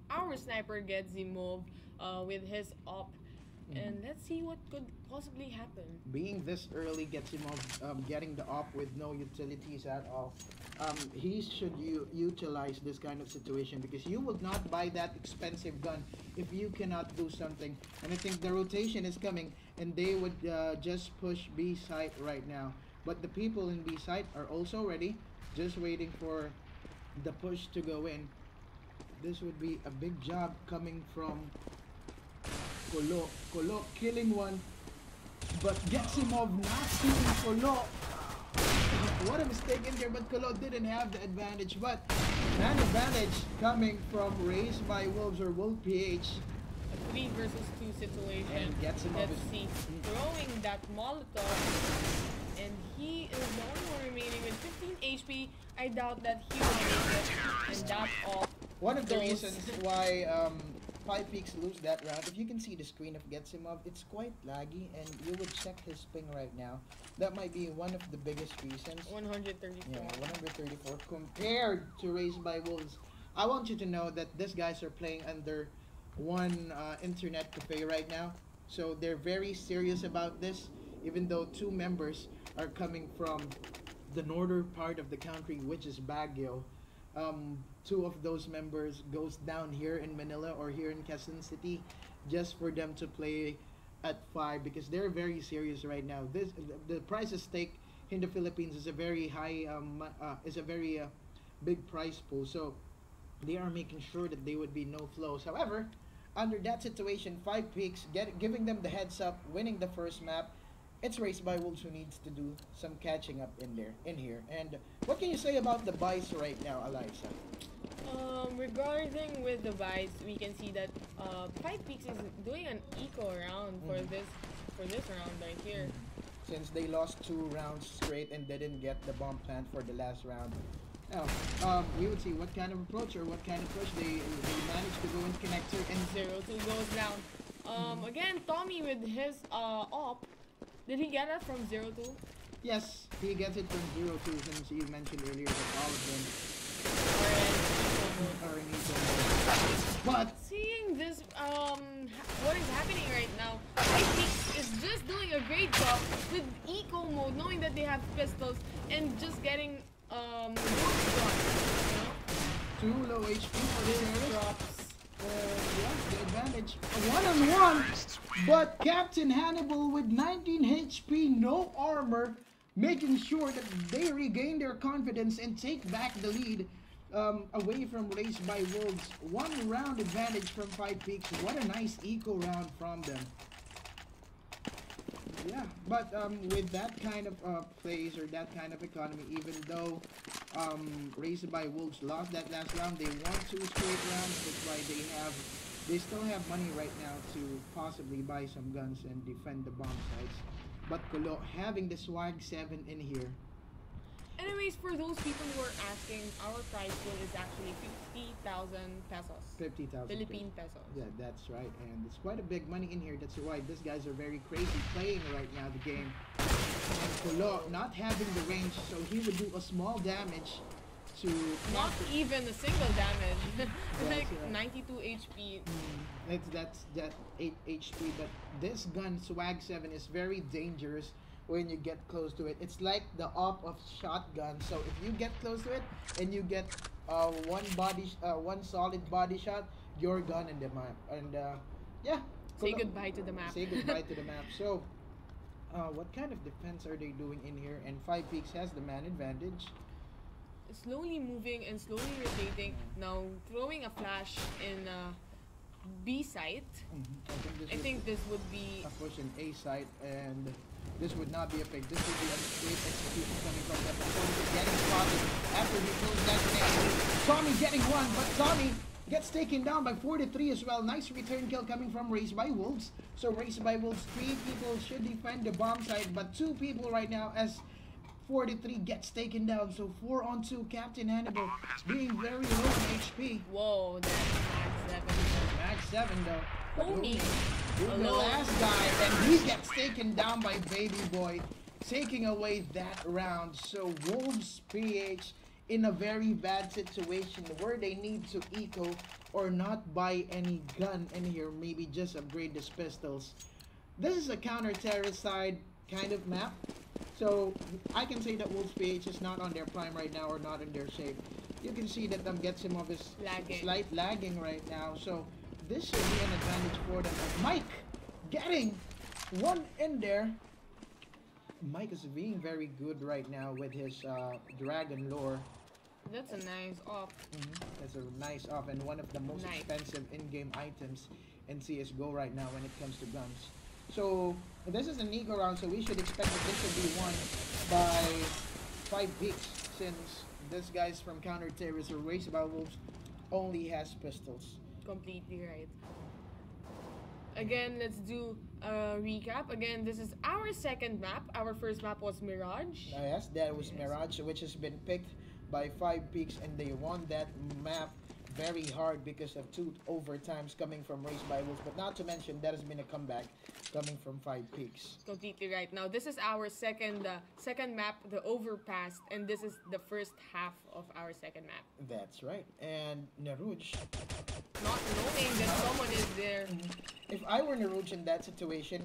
Our sniper gets the move with his op, and let's see what could possibly happen. Being this early gets him off, getting the op with no utilities at all. He should utilize this kind of situation because you will not buy that expensive gun if you cannot do something. And I think the rotation is coming, and they would just push B site right now. But the people in B site are also ready, just waiting for the push to go in. This would be a big job coming from Kolo. Kolo killing one, but Getsimov not seeing Kolo. What a mistake in there, but Kolo didn't have the advantage. But an advantage coming from Raised by Wolves or Wolf PH. A 3 versus 2 situation. And Getsimov Let's see. Throwing that Molotov. And he is the only one remaining with 15 HP. I doubt that he will make it. And that's all. One of the reasons why 5Speaks lose that round, if you can see the screen of Getsimov, it's quite laggy, and you would check his ping right now. That might be one of the biggest reasons. 134. Yeah, 134 compared to Raised by Wolves. I want you to know that these guys are playing under one internet cafe right now, so they're very serious about this, even though two members are coming from the northern part of the country, which is Baguio. Two of those members goes down here in Manila or here in Quezon City just for them to play at 5 because they're very serious right now. The price at stake in the Philippines is a very high big price pool, so they are making sure that there would be no flows. However, under that situation, 5 Peaks giving them the heads up, winning the first map. It's Raised by Wolves who needs to do some catching up in here. And what can you say about the buys right now, Eliza? Regarding with the buys, we can see that 5 Peaks is doing an eco round for this round right here. Since they lost 2 rounds straight and they didn't get the bomb plant for the last round. Now, we would see what kind of approach or what kind of push they managed to go in connector and 0-2 goes down. Again, Tommy with his op. Did he get it from 0-2? Yes, he gets it from 0-2 since you mentioned earlier that all of them are in eco mode. But seeing this, what is happening right now, I think is just doing a great job with eco mode, knowing that they have pistols and just getting too low HP for the drops. Yeah, the advantage. One-on-one, but Captain Hannibal with 19 HP, no armor, making sure that they regain their confidence and take back the lead away from Raised by Wolves. 1 round advantage from 5 Peaks. What a nice eco round from them. Yeah, but with that kind of plays or that kind of economy, even though Raised by Wolves lost that last round, they won 2 straight rounds. That's why they still have money right now to possibly buy some guns and defend the bomb sites. But Kolo having the swag 7 in here. Anyways, for those people who are asking, our prize pool is actually 50,000 pesos. 50,000 Philippine pesos. Yeah, that's right. And it's quite a big money in here. That's why these guys are very crazy playing right now the game. And Kolo not having the range, so he would do a small damage to... Not even a single damage. Like 92 HP. That's 8 HP. But this gun, Swag 7, is very dangerous when you get close to it. It's like the op of shotgun. So if you get close to it and you get one solid body shot, you're gone in the map. And yeah. Say goodbye to the map. Say goodbye to the map. So what kind of defense are they doing in here? And 5 Peaks has the man advantage. Slowly moving and slowly rotating. Now throwing a flash in B site. I think this would be a push in A site, and this would not be a fake. This would be a great execution coming from them. Getting spotted after he pulls that grenade. Tommy getting one, but Tommy gets taken down by 43 as well. Nice return kill coming from Raised by Wolves. So Raised by Wolves, 3 people should defend the bomb site, but 2 people right now as 43 gets taken down. So 4 on 2. Captain Hannibal being very low in HP. Whoa, that's max 7. Max 7 though. Homie. The last guy, and he gets taken down by Baby Boy, taking away that round. So Wolves PH in a very bad situation where they need to eco or not buy any gun in here, maybe just upgrade these pistols. This is a counter-terrorist side kind of map, so I can say that Wolves PH is not on their prime right now or not in their shape. You can see that Getsimov is slight lagging right now, so this should be an advantage for them. But Mike getting one in there. Mike is being very good right now with his dragon lore. That's a nice off. That's a nice off and one of the most Nice. expensive in-game items in CSGO right now when it comes to guns. So this is an eco round, so we should expect that this should be won by 5Speaks since this guy's from Counter Terrorist or Raised by Wolves only has pistols. Completely right. Again, let's do a recap. Again, this is our second map. Our first map was Mirage. Yes, that was Yes. Mirage, which has been picked by 5Speaks, and they won that map very hard because of 2 overtimes coming from Raised by Wolves. But not to mention, that has been a comeback coming from 5Speaks. Completely right. Now, this is our second map, the Overpass, and this is the first half of our second map. That's right. And Naruj, Not knowing that someone is there. if I were Naruj in that situation,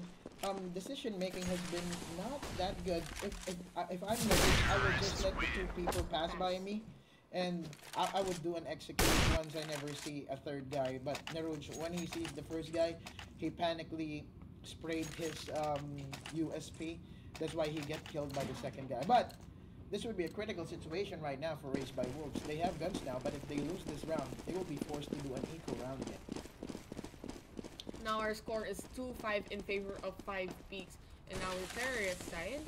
decision making has been not that good. If I'm Naruj, I would just let the 2 people pass by me, and I would do an execute once I never see a third guy. But Naruj, when he sees the first guy, he panically sprayed his USP. That's why he get killed by the second guy. But this would be a critical situation right now for Raised by Wolves. They have guns now, but if they lose this round, they will be forced to do an eco round again. Now our score is 2-5 in favor of 5Speaks. And our terrorist side,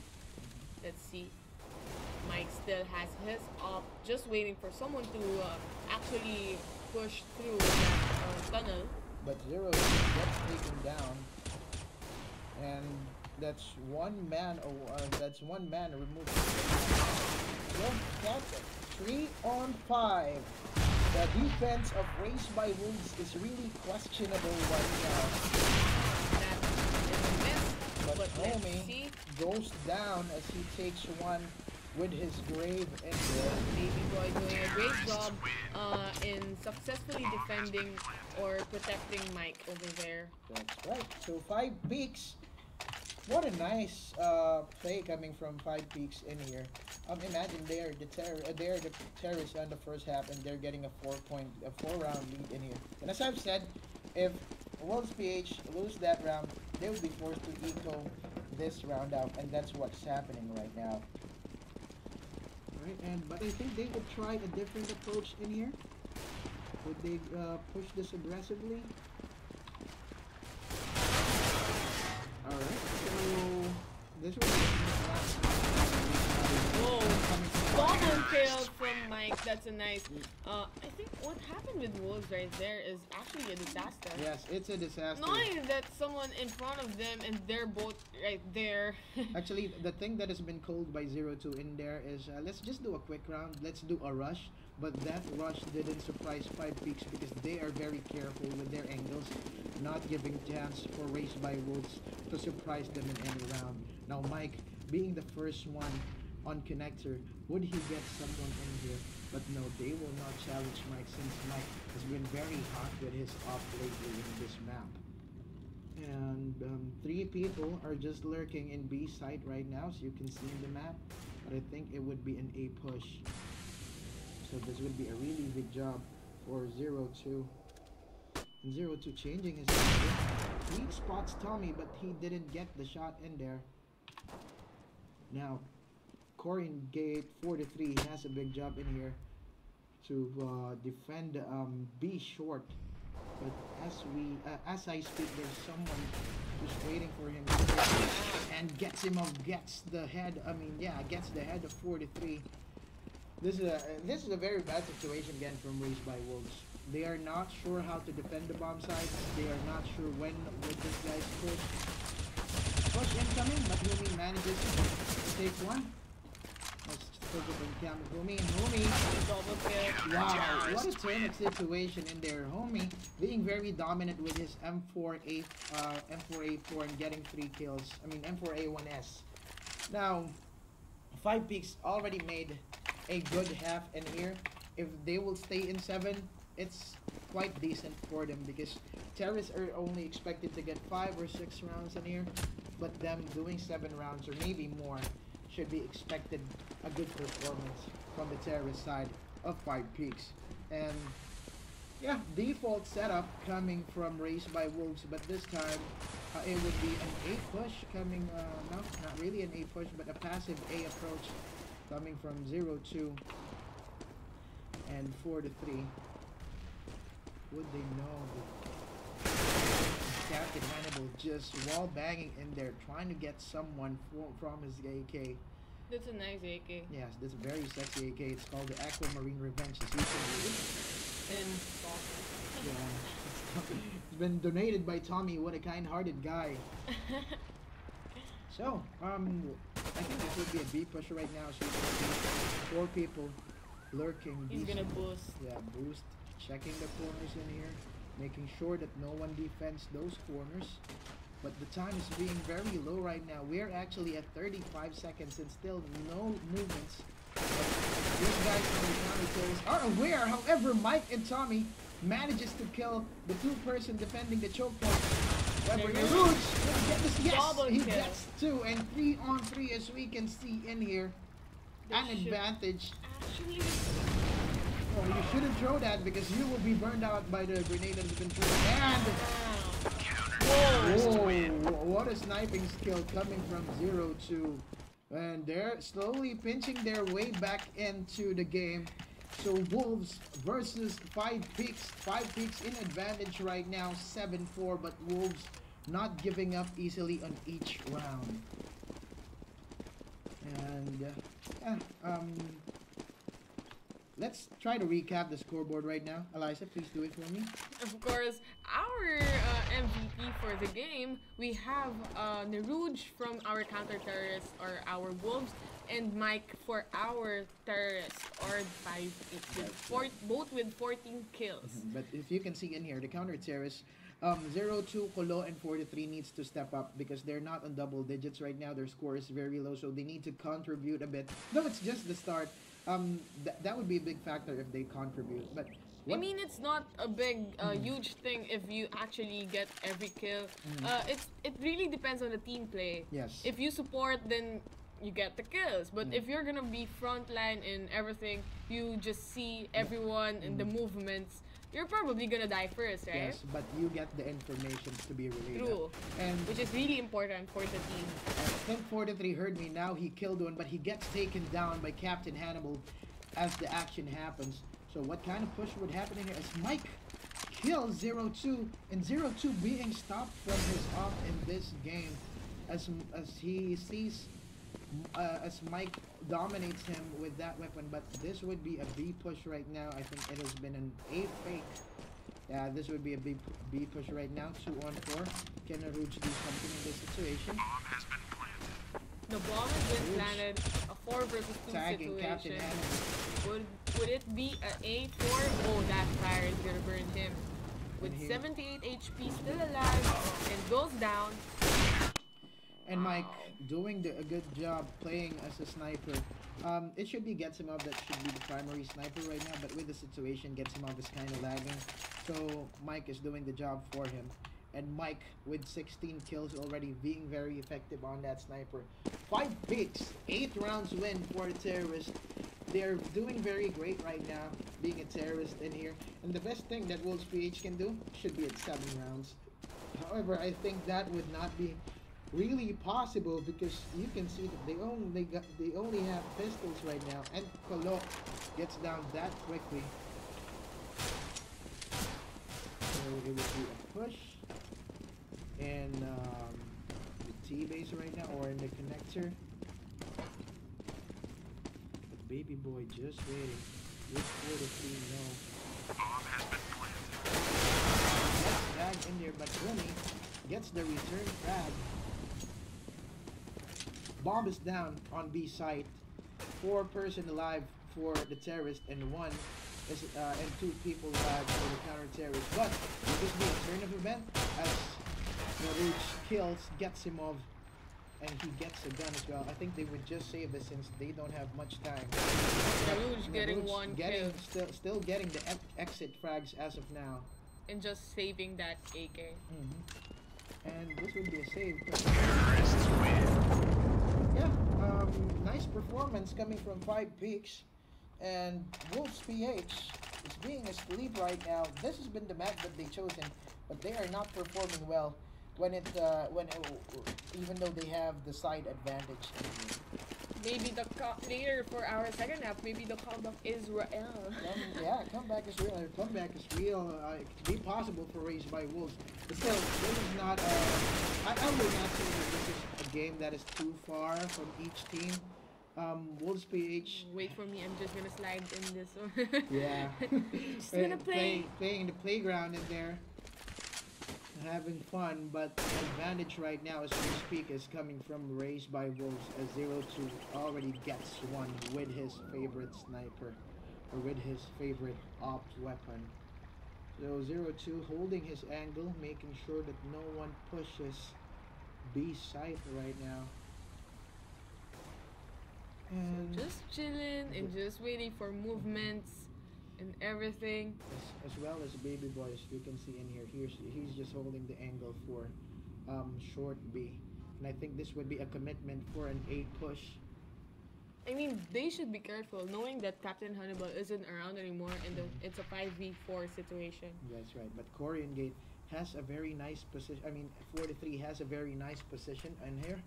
let's see. Mike still has his up, just waiting for someone to actually push through that tunnel. But Zero gets taken down, and that's one man. That's one man removed. Well, that's it. 3 on 5. The defense of Raised by Wolves is really questionable right now. That is a miss, But but let's see. Homie goes down as he takes one with his grave in there. Baby Boy doing a great job in successfully defending or protecting Mike over there. That's right. So 5Speaks. What a nice play coming from 5Speaks in here. Imagine they're the terrorists on the first half, and they're getting a 4-round lead in here. And as I've said, if Wolves PH lose that round, they will be forced to eco this round out, and that's what's happening right now. Right, but I think they would try a different approach in here. Would they push this aggressively? Alright, so this was Whoa! Double kill from Mike. That's a nice. I think what happened with Wolves right there is actually a disaster. Yes, it's a disaster. Knowing that someone in front of them and they're both right there. Actually, the thing that has been called by 0-2 in there is let's just do a quick round. Let's do a rush. But that rush didn't surprise 5Speaks because they are very careful with their angles, not giving chance for Raised by Wolves to surprise them in any round. Now, Mike, being the first one on connector, would he get someone in here? But no, they will not challenge Mike since Mike has been very hot with his off lately in this map. And 3 people are just lurking in B site right now, so you can see in the map. But I think it would be an A push. So this would be a really big job for 0-2. And 0-2 changing his position. He spots Tommy, but he didn't get the shot in there. Now, Corin Gate 4-3 has a big job in here to defend B short. But as I speak, there's someone who's waiting for him and gets him off, gets the head. Gets the head of 4-3. This is a very bad situation again from Raised by Wolves. They are not sure how to defend the bomb sites. They are not sure when would this guy's push. Push incoming, but Humi manages to take one. Let's focus on Cam Humi and Humi. Double kill. Wow, what a turn of situation in there. Humi being very dominant with his M4A4 and getting 3 kills. M4A1S. Now, 5Speaks already made a good half in here. If they will stay in 7, it's quite decent for them because terrorists are only expected to get 5 or 6 rounds in here, but them doing 7 rounds or maybe more should be expected a good performance from the terrorist side of 5Speaks. And yeah, default setup coming from Raised by Wolves, but this time it would be an A push coming, no, not really an A push, but a passive A approach coming from 0-2. And 4-3. Would they know that Captain Hannibal just wall banging in there, trying to get someone from his AK. That's a nice AK. Yes, this very sexy AK. It's called the Aquamarine Revenge. As you can read. And Yeah. It's been donated by Tommy. What a kind-hearted guy. So, I think this would be a B push right now. So you can see 4 people lurking. he's gonna boost. Yeah, boost. Checking the corners in here. Making sure that no one defends those corners. But the time is being very low right now. We're actually at 35 seconds and still no movements. These guys from the counter are aware. However, Mike and Tommy manages to kill the 2-person defending the choke point. However, Rouge will get this. Yes, he gets 2 and 3-on-3 as we can see in here. An advantage. Actually, oh, you shouldn't throw that because you will be burned out by the grenade that has been thrown. And whoa, what a sniping skill coming from 0-2. And they're slowly pinching their way back into the game. So Wolves versus 5Speaks. 5Speaks in advantage right now, 7-4, but Wolves not giving up easily on each round. And let's try to recap the scoreboard right now. Eliza, please do it for me. of course, our MVP for the game, we have Nerouge from our counter-terrorists or our Wolves, and Mike for our terrorists or 5 both with 14 kills. But if you can see in here, the counter-terrorists, 0-2, Colo, and 4-3 needs to step up because they're not on double digits right now. Their score is very low, so they need to contribute a bit. Though it's just the start. That would be a big factor if they contribute. But I mean, it's not a big, huge thing if you actually get every kill. It really depends on the team play. Yes. If you support, then you get the kills. But if you're gonna be frontline in everything, you just see everyone in the movements. You're probably gonna die first, right? yes, but you get the information to be relayed. True. And Which is really important for the team. I think 4-3 heard me. Now he killed one, but he gets taken down by Captain Hannibal as the action happens. So what kind of push would happen in here as Mike kills 0-2 and 0-2 being stopped from his off in this game as he sees as Mike dominates him with that weapon. But this would be a B push right now. I think it has been an A fake. Yeah, this would be a B push right now. 2-on-4. Can Rouge do something in this situation? The bomb has been planted. A 4 versus 2 Tagging Captain situation. Hannibal. Would it be an A4? Oh, that fire is gonna burn him. With And he- 78 HP, still alive, and goes down. And Mike doing a good job playing as a sniper. It should be Getsimov that should be the primary sniper right now, but with the situation, Getsimov is kind of lagging. So Mike is doing the job for him. And Mike with 16 kills already being very effective on that sniper. 5Speaks, 8 rounds win for the terrorist. They're doing very great right now, being a terrorist in here. And the best thing that Wolves PH can do should be at 7 rounds. However, I think that would not be really possible because you can see that they only have pistols right now, and Colo gets down that quickly. So it would be a push in the T base right now, or in the connector. But baby boy just waiting. With 4-3, no. Bomb has been planted. Gets tagged in there, but Rumi gets the return tag. Bomb is down on B site. 4-person alive for the terrorist, and 2 people alive for the counter-terrorist. But will this be a turn of event as Rouge kills Getsimov, and he gets a gun as well. I think they would just save this since they don't have much time. Rouge getting 1 kill. Still getting the exit frags as of now. And just saving that AK. And this would be a save. Terrorists win. Yeah, nice performance coming from 5Speaks, and Wolves PH is being asleep right now. This has been the map that they chosen, but they are not performing well even though they have the side advantage. Maybe later for our second half, maybe the comeback Israel. Comeback is real. Comeback is real. It could be possible for Raised by Wolves. But still, this is not. I would not say that this is a game that is too far from each team. Wolves PH. Wait for me, I'm just gonna slide in this one. Yeah. Just gonna play. Playing in the playground in there. Having fun, but the advantage right now as we speak is coming from Raised by Wolves as 0-2 already gets one with his favorite sniper or with his favorite op weapon. So 0-2 holding his angle, making sure that no one pushes B site right now. And So just chilling and just waiting for movements and everything. as well as Baby Boy, as you can see in here, he's just holding the angle for short B. And I think this would be a commitment for an A push. I mean, they should be careful knowing that Captain Hannibal isn't around anymore and it's a 5v4 situation. That's right. But Korean Gate has a very nice position. I mean, 43 has a very nice position in here.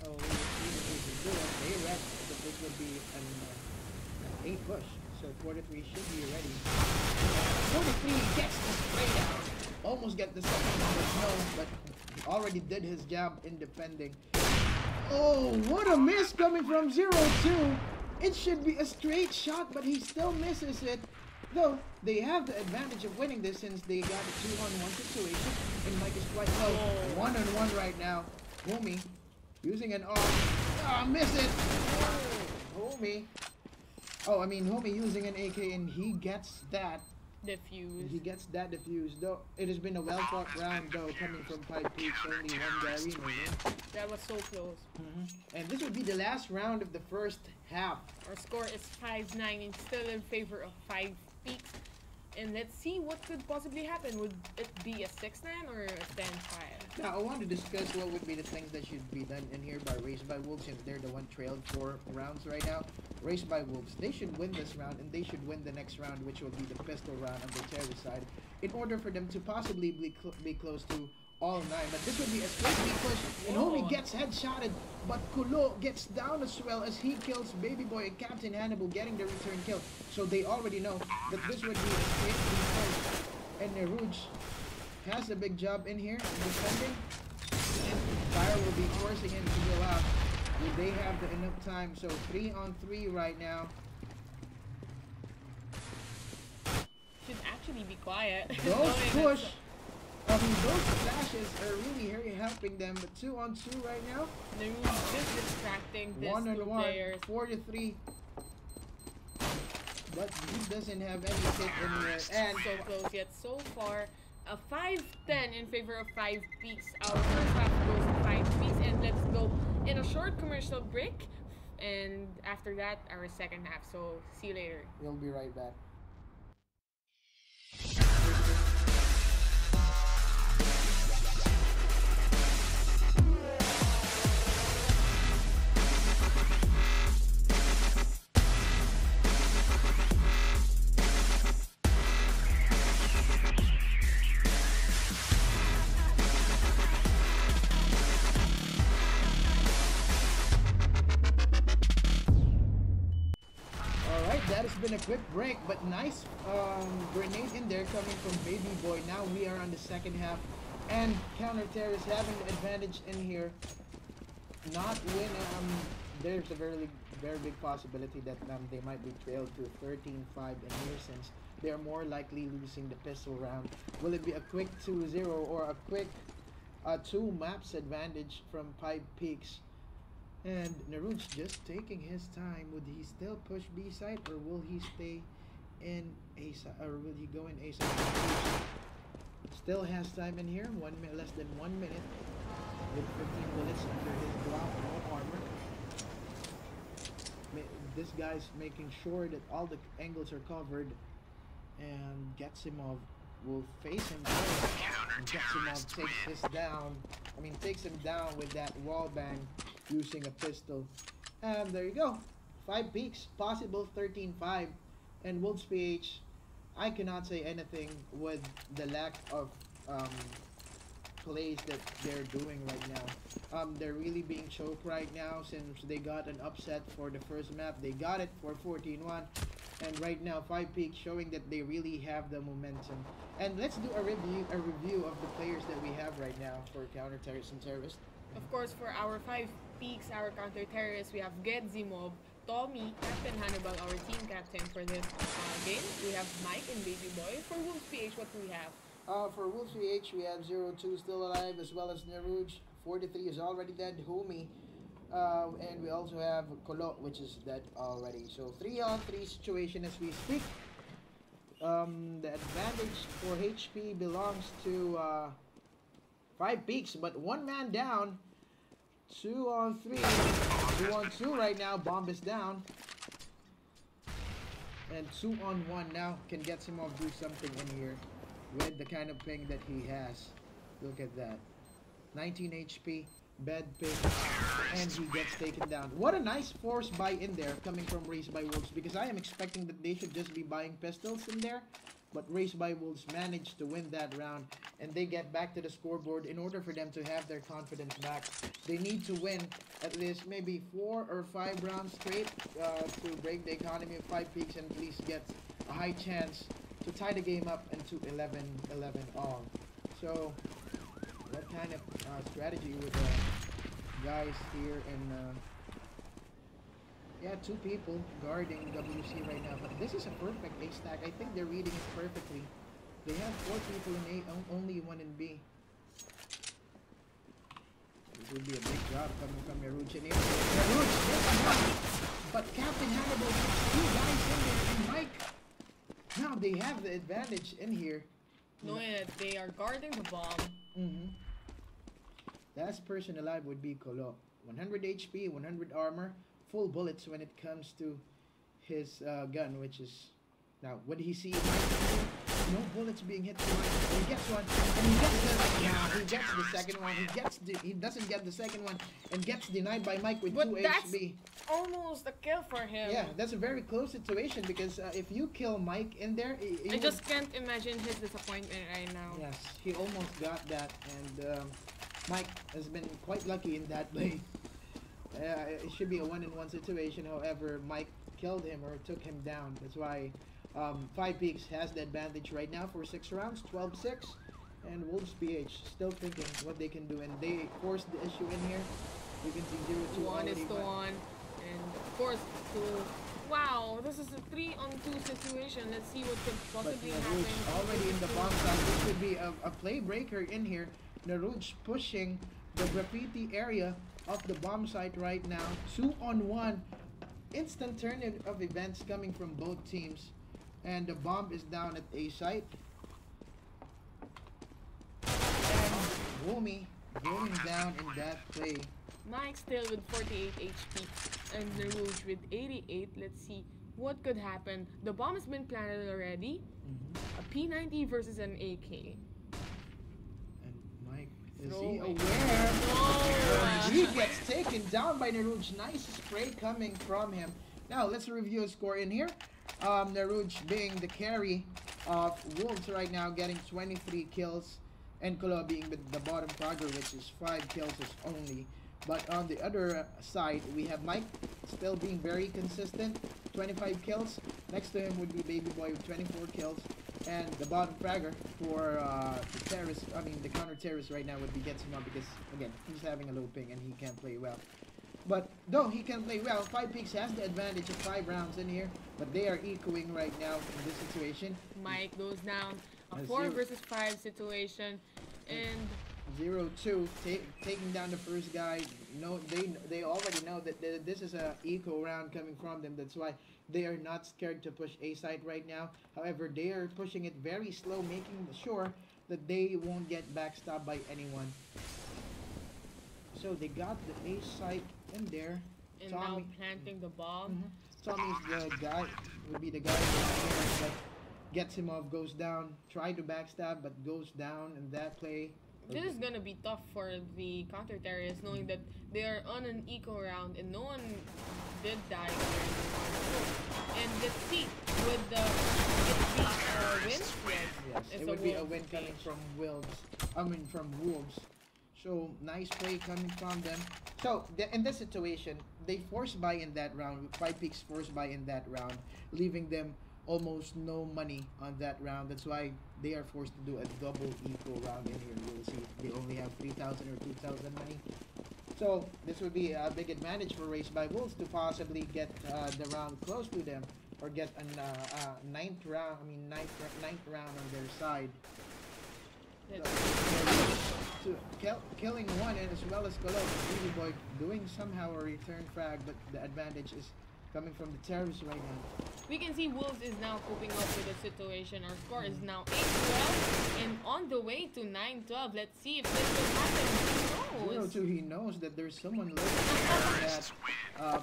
Oh, they read that this would be an A push. So 43 should be ready. 43 gets the spray down. Almost get the second one, but no. But he already did his job in defending. Oh, what a miss coming from 0-2. It should be a straight shot, but he still misses it. Though, they have the advantage of winning this since they got a 2-on-1 situation. And Mike is quite low. 1-on-1 right now. Homie using an arm. Ah, miss it. Homie. Oh, I mean, Homie using an AK and he gets that. Diffused. He gets that diffused. Though, it has been a well-fought round, though, coming from 5Speaks. Only one guy. That was so close. And this would be the last round of the first half. Our score is 5-9 and still in favor of 5Speaks. And let's see what could possibly happen. Would it be a 6-9 or a 10-5? Now, I want to discuss what would be the things that should be done in here by Raised by Wolves, since they're the one trailed 4 rounds right now. Raised by Wolves, they should win this round, and they should win the next round, which will be the pistol round on the terror side, in order for them to possibly be close to all 9. But this would be a straight B push, and Homie gets headshotted, but Kulo gets down as well as he kills Baby Boy and Captain Hannibal, getting the return kill. So they already know that this would be a straight B push. And Neruj has a big job in here defending, and Fire will be forcing him to go out. Will they have the enough time? So 3-on-3 right now. Should actually be quiet. Those push. Those flashes are really helping them. But 2-on-2 right now. They're just distracting these 2 1-on-1, players. 4-3. But he doesn't have any hit anywhere. And So close yet so far. A 5-10 in favor of 5Speaks. Our first half goes to 5Speaks, and let's go in a short commercial break. And after that, our second half. So see you later. we'll be right back. That has been a quick break, but nice grenade in there coming from Baby Boy. Now we are on the second half, and Counter Terror is having the advantage in here. Not win. There's a very big possibility that they might be trailed to 13-5 in here, since they're more likely losing the pistol round. Will it be a quick 2-0 or a quick 2 maps advantage from 5Speaks? And Naruto's just taking his time. Would he still push B side, or will he stay in A side, or will he go in A side? Still has time in here. Less than 1 minute with 15 bullets under his Glock, no armor. This guy's making sure that all the angles are covered, and Getsimov will face him down. And Getsimov takes him down with that wall bang using a pistol. And there you go. 5Speaks, possible 13-5. And Wolves PH, I cannot say anything with the lack of plays that they're doing right now. They're really being choked right now since they got an upset for the first map. They got it for 14-1. And right now, 5Peaks showing that they really have the momentum. And let's do a review of the players that we have right now for counter terrorist and terrorist. Of course, for our 5Peaks, our counter-terrorists, we have EXG.Wolves, Tommy, Captain Hannibal, our team captain for this game. We have Mike and Baby Boy. For Wolves PH, what do we have? For Wolves PH, we have 02 still alive, as well as Naruj. 43 is already dead, Humi. And we also have Kolo, which is dead already. So 3-on-3 situation as we speak. The advantage for HP belongs to 5Peaks, but one man down. 2-on-3. 2-on-2 right now. Bomb is down. And 2-on-1 now can get him off do something in here with the kind of ping that he has. Look at that. 19 HP. Bad ping. And he gets taken down. What a nice force buy in there coming from Raised by Wolves, because I am expecting that they should just be buying pistols in there. But Raised by Wolves managed to win that round, and they get back to the scoreboard. In order for them to have their confidence back, they need to win at least maybe 4 or 5 rounds straight to break the economy of 5Peaks and at least get a high chance to tie the game up and to 11-11 all. So what kind of strategy with the guys here in yeah, 2 people guarding WC right now, but this is a perfect A stack. I think they're reading it perfectly. They have 4 people in A, only 1 in B. This would be a big job coming from Naruj in here. Naruj, but Captain Hannibal, 2 guys in there, and Mike. Now they have the advantage in here. Knowing that they are guarding the bomb. Last person alive would be Kolo. 100 HP, 100 armor. Full bullets when it comes to his gun, which is now what he sees. No bullets being hit to him. He gets one, and he gets the second one. He doesn't get the second one, and gets denied by Mike with 2 HP. Almost a kill for him. Yeah, that's a very close situation because if you kill Mike in there, I just can't imagine his disappointment right now. Yes, he almost got that, and Mike has been quite lucky in that play. It should be a 1-in-1 situation. However, Mike killed him or took him down. That's why 5Peaks has the advantage right now for 6 rounds, 12-6. And Wolves PH still thinking what they can do. And they forced the issue in here. You can see 0-2 1 already. is to 1. And of course, wow, this is a 3-on-2 situation. Let's see what could possibly happen. Already in the bomb side. This could be a play breaker in here. Naruj pushing the graffiti area of the bomb site right now. 2-on-1. Instant turn of events coming from both teams. And the bomb is down at A site. And Wumi going down in that play. Mike still with 48 HP. And Naruj with 88. Let's see what could happen. The bomb has been planted already. A P90 versus an AK. Is he aware? No. He gets taken down by Naruj. Nice spray coming from him. Now, let's review his score in here. Naruj being the carry of Wolves right now, getting 23 kills. And Kolo being the bottom frogger, which is 5 kills only. But on the other side, we have Mike still being very consistent. 25 kills. Next to him would be Baby Boy with 24 kills. And the bottom fragger for the terrorist, the counter-terrorist right now would be Getsuma because, again, he's having a low ping and he can't play well. But though he can play well, 5Peaks has the advantage of 5 rounds in here, but they are echoing right now in this situation. Mike goes down. A 4 versus 5 situation. And 0-2 taking down the first guy. No, they already know that this is a eco round coming from them. That's why they are not scared to push A side right now. However, they are pushing it very slow, making sure that they won't get backstabbed by anyone. So they got the A side in there. And Tommy, now planting the bomb. Tommy's the guy, would be the guy that gets him off, goes down, try to backstab, but goes down in that play. This is gonna be tough for the counter-terrorists, knowing that they are on an eco round and no one did die. And let's see, would it be a win? Yes, it would be a win coming from Wolves. I mean, from Wolves. So nice play coming from them. So in this situation, they forced buy in that round. 5 Peaks forced buy in that round, leaving them almost no money on that round. That's why they are forced to do a double eco round in here. You'll see they only have 3,000 or 2,000 money. So this would be a big advantage for Race by Wolves to possibly get the round close to them or get a ninth round. I mean ninth round on their side. So, killing one and as well as Colo. Baby Boy doing somehow a return frag, but the advantage is coming from the terrorists right now. We can see Wolves is now coping up with the situation. Our score is now 8-12 and on the way to 9-12. Let's see if this will happen. Who knows? 0-2, he knows that there's someone lurking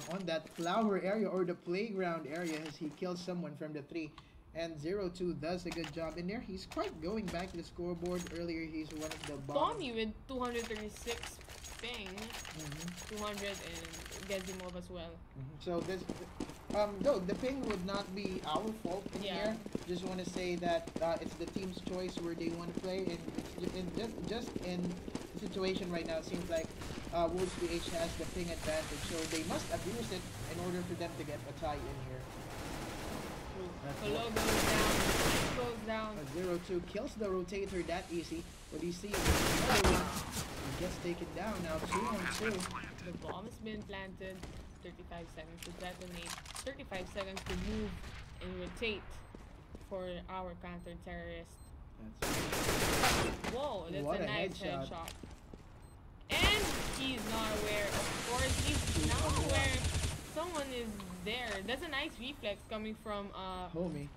on that flower area or the playground area as he kills someone from the 3. And 0-2 does a good job in there. He's quite going back to the scoreboard. Earlier, he's one of the bottom. Tommy with 236 ping, 200 and Gezimov as well. So this, though the ping would not be our fault in here. Just want to say that it's the team's choice where they want to play. And just in the situation right now, it seems like Wolves PH has the ping advantage. So they must abuse it in order for them to get a tie in here. Colo goes down. 0-2 kills the rotator that easy. What do you see? Another one. He gets taken down now. 2-on-2. The bomb has been planted. 35 seconds to detonate. 35 seconds to move and rotate for our counter-terrorist. Whoa, that's what a nice headshot. And he's not aware. Of course, he's not aware. Someone is there. That's a nice reflex coming from Homie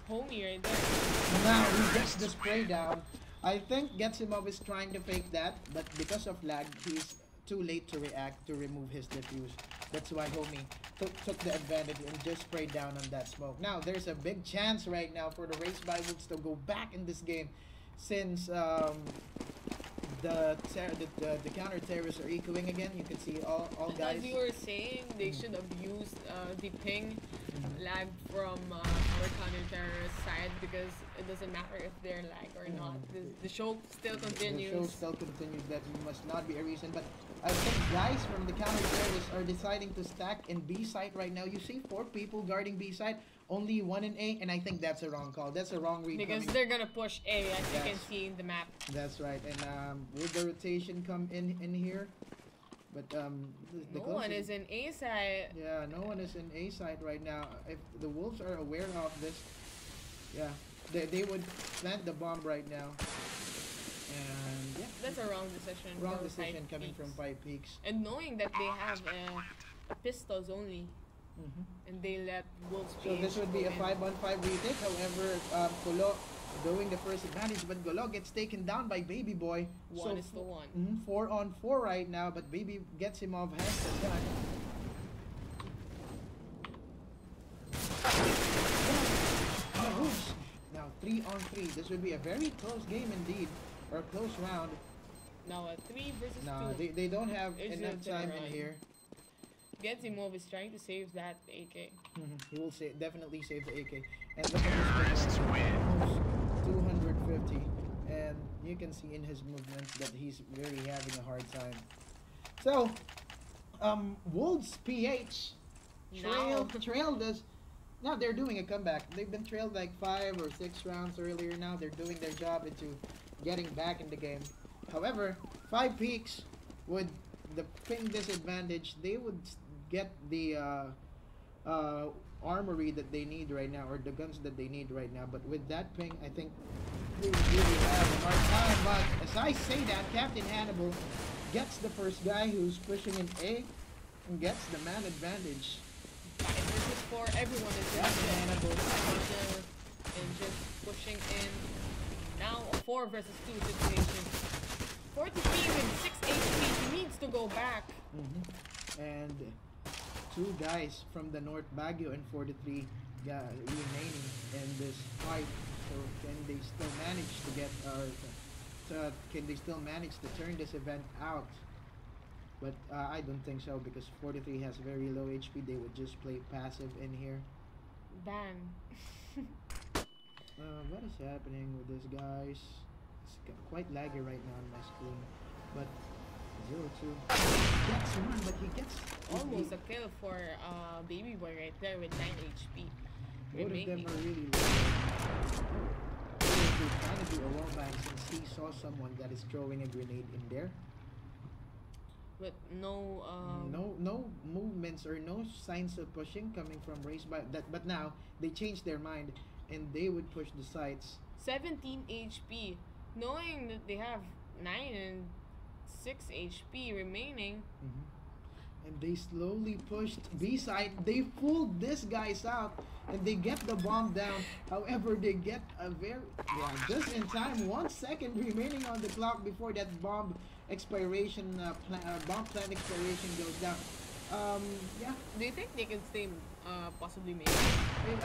right there. Now he gets the spray down. I think Getsimov is trying to fake that, but because of lag, he's too late to react to remove his defuse. That's why Homie took the advantage and just sprayed down on that smoke. Now there's a big chance right now for the Race by Wolves to go back in this game, since the counter terrorists are echoing again. You can see all guys. As you were saying, they should have used the ping lag from our counter terrorist side, because it doesn't matter if they're lag or not. The show still continues. The show still continues. That must not be a reason. But I think guys from the counter terrorists are deciding to stack in B side right now. You see 4 people guarding B side, only 1 in A, and I think that's a wrong call. That's a wrong read. Because they're gonna push A, as you can see in the map. That's right. And will the rotation come in here? But no one is in A side. Yeah, no one is in A side right now. If the Wolves are aware of this, yeah, they would plant the bomb right now. And yeah, that's a wrong decision. Wrong decision coming from 5Peaks. And knowing that they have pistols only, and they let Wolves. So this would be a 5-on-5 retake. However, Colo doing the first advantage, but Golo gets taken down by Baby Boy. 1-1. 4-on-4 right now, but Baby gets him off has the gun. Now 3-on-3. This would be a very close game indeed, or a close round. Now a 3 versus 2. No, they don't have enough time in here. Gezimov is trying to save that AK. He will definitely save the AK. And look at this thing, almost 250. And you can see in his movements that he's really having a hard time. So, Wolves PH trailed us. Now they're doing a comeback. They've been trailed like 5 or 6 rounds earlier. Now they're doing their job into getting back in the game. However, 5Peaks would the ping disadvantage. They would get the armory that they need right now, or the guns that they need right now. But with that ping, I think they really have a hard time. But as I say that, Captain Hannibal gets the first guy who's pushing in A and gets the man advantage. 5 versus 4, everyone is Captain Hannibal and just pushing in. Now a 4 versus 2 situation. 43 with 6 HP, he needs to go back. And 2 guys from the North Baguio and 43 remaining in this fight. So can they still manage to get can they still manage to turn this event out? But I don't think so, because 43 has very low HP. They would just play passive in here. Ban. What is happening with these guys? It's quite laggy right now on my screen. But 0-2 gets one, but he gets Almost a kill for Baby Boy right there with 9 HP. both of them remaining. are really low. He's trying to do a wall bang since he saw someone that is throwing a grenade in there. But no, No movements or no signs of pushing coming from race by that. But now they changed their mind and they would push the sites. 17 HP. Knowing that they have 9 and 6 HP remaining. And they slowly pushed B side. They pulled this guys out and they get the bomb down. However, they get a just in time. 1 second remaining on the clock before that bomb expiration, bomb plant expiration goes down. Yeah. Do you think they can stay possibly maybe?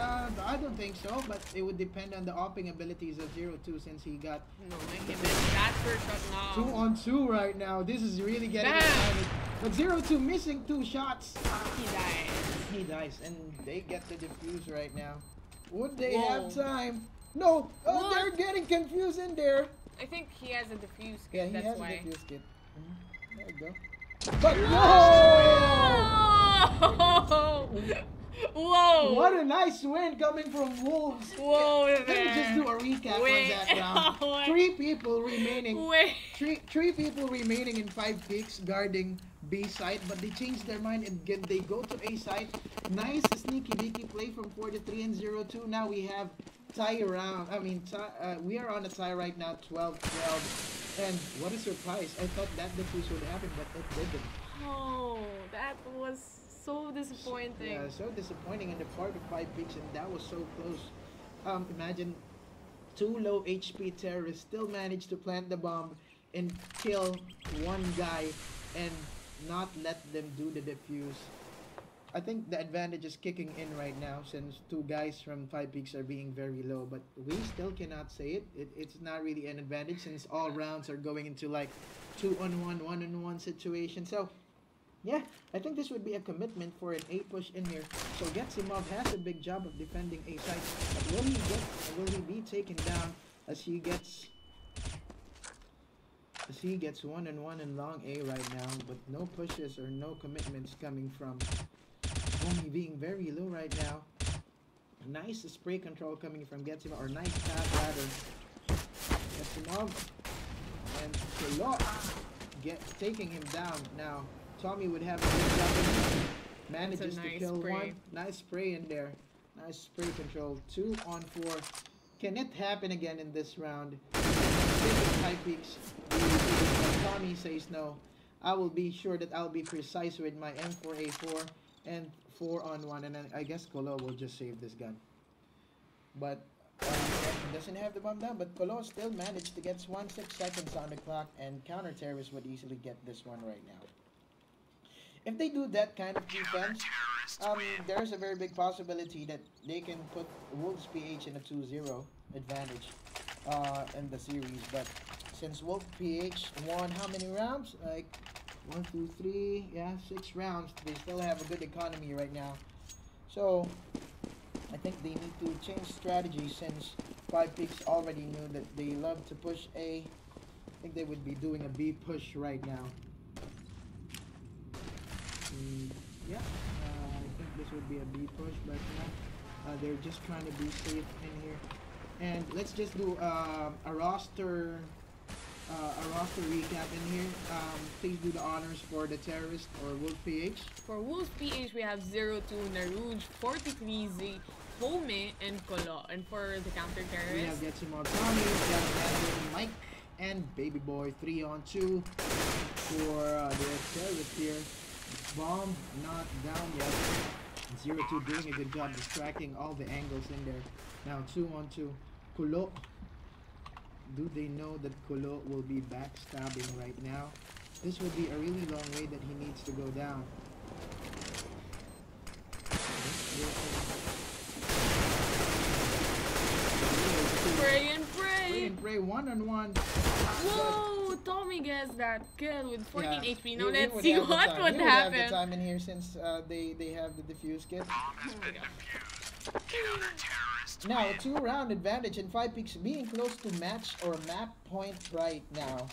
I don't think so, but it would depend on the opping abilities of 0-2 since he got No, make him that first shot now. 2-on-2 right now. This is really getting Damn. excited. But 0-2 missing 2 shots. He dies. He dies, and they get the defuse right now. Would they Whoa. have time? No! Oh, What? they're getting confused in there. I think he has a defuse kit, Yeah, he that's has why. a defuse kit. There you go. But no! Oh! Whoa! What a nice win coming from Wolves. Whoa, Let me just do a recap Wait. on that round. Wait. 3 people remaining. Wait. Three people remaining in 5 peaks guarding B side, but they changed their mind and they go to A side. Nice sneaky beaky play from 4-3 and 0-2. Now we have tie round. I mean, we are on a tie right now, 12-12. And what a surprise! I thought that defuse would happen, but it didn't. Oh, that was so disappointing. Yeah, so disappointing in the part of 5 peaks, and that was so close. Imagine 2 low HP terrorists still managed to plant the bomb and kill 1 guy and not let them do the defuse. I think the advantage is kicking in right now since 2 guys from 5 peaks are being very low, but we still cannot say it's not really an advantage since all rounds are going into like 2-on-1, 1-on-1 situation. So yeah, I think this would be a commitment for an A push in here. So Getsimov has a big job of defending A side, but will he be taken down as he gets 1-on-1 in long A right now, but no pushes or no commitments coming from only being very low right now. Nice spray control coming from Getsimov, or nice pass rather. Getsimov and Kulot taking him down. Now Tommy would have a good job. Manages That's a to nice kill spray. 1. Nice spray in there. Nice spray control. 2-on-4. Can it happen again in this round? High peaks. Tommy says no. I will be sure that I'll be precise with my M4A4 and 4-on-1, and then I guess Kolo will just save this gun. But doesn't have the bomb down, but Kolo still managed to get 6 seconds on the clock, and counter terrorists would easily get this one right now. If they do that kind of defense, there's a very big possibility that they can put Wolves PH in a 2-0 advantage in the series. But since Wolf PH won how many rounds? Like 1, 2, 3, yeah, 6 rounds. They still have a good economy right now. So I think they need to change strategy since 5 Peaks already knew that they love to push A. I think they would be doing a B push right now. Yeah, I think this would be a B push, but they're just trying to be safe in here. And let's just do a roster recap in here. Please do the honors for the terrorist or Wolf PH. For Wolves PH, we have 0-2, Naruj, 43Z, Home, and Kolo. And for the counter We have terrorist, Getsimov Tommy, we have Brandon, Mike, and Baby Boy 3-on-2 for the terrorist here. Bomb not down yet. 0-2 doing a good job distracting all the angles in there. Now 2-on-2. Kulo. Do they know that Kulo will be backstabbing right now? This would be a really long way that he needs to go down. pray and pray! Pray 1-on-1. Whoa! Tommy Tommy gets that kill with 14 Yeah. HP. Now He let's would see have the what time. would He would have the happen. time in here since they have the defuse kit. Now, a 2-round advantage and 5Speaks being close to match or map point right now.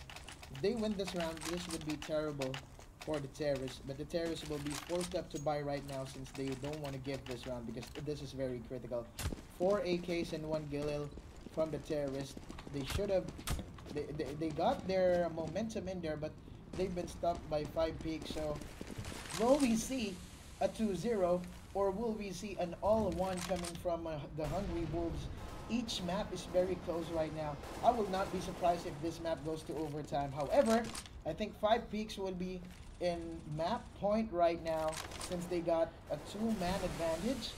If they win this round, this would be terrible for the terrorists. But the terrorists will be forced up to buy right now since they don't want to give this round because this is very critical. 4 AKs and 1 Galil from the terrorists. They should have... They got their momentum in there, but they've been stopped by 5Speaks. So, will we see a 2-0 or will we see an all-1 coming from the Hungry Wolves? Each map is very close right now. I will not be surprised if this map goes to overtime. However, I think 5Speaks will be in map point right now since they got a 2-man advantage.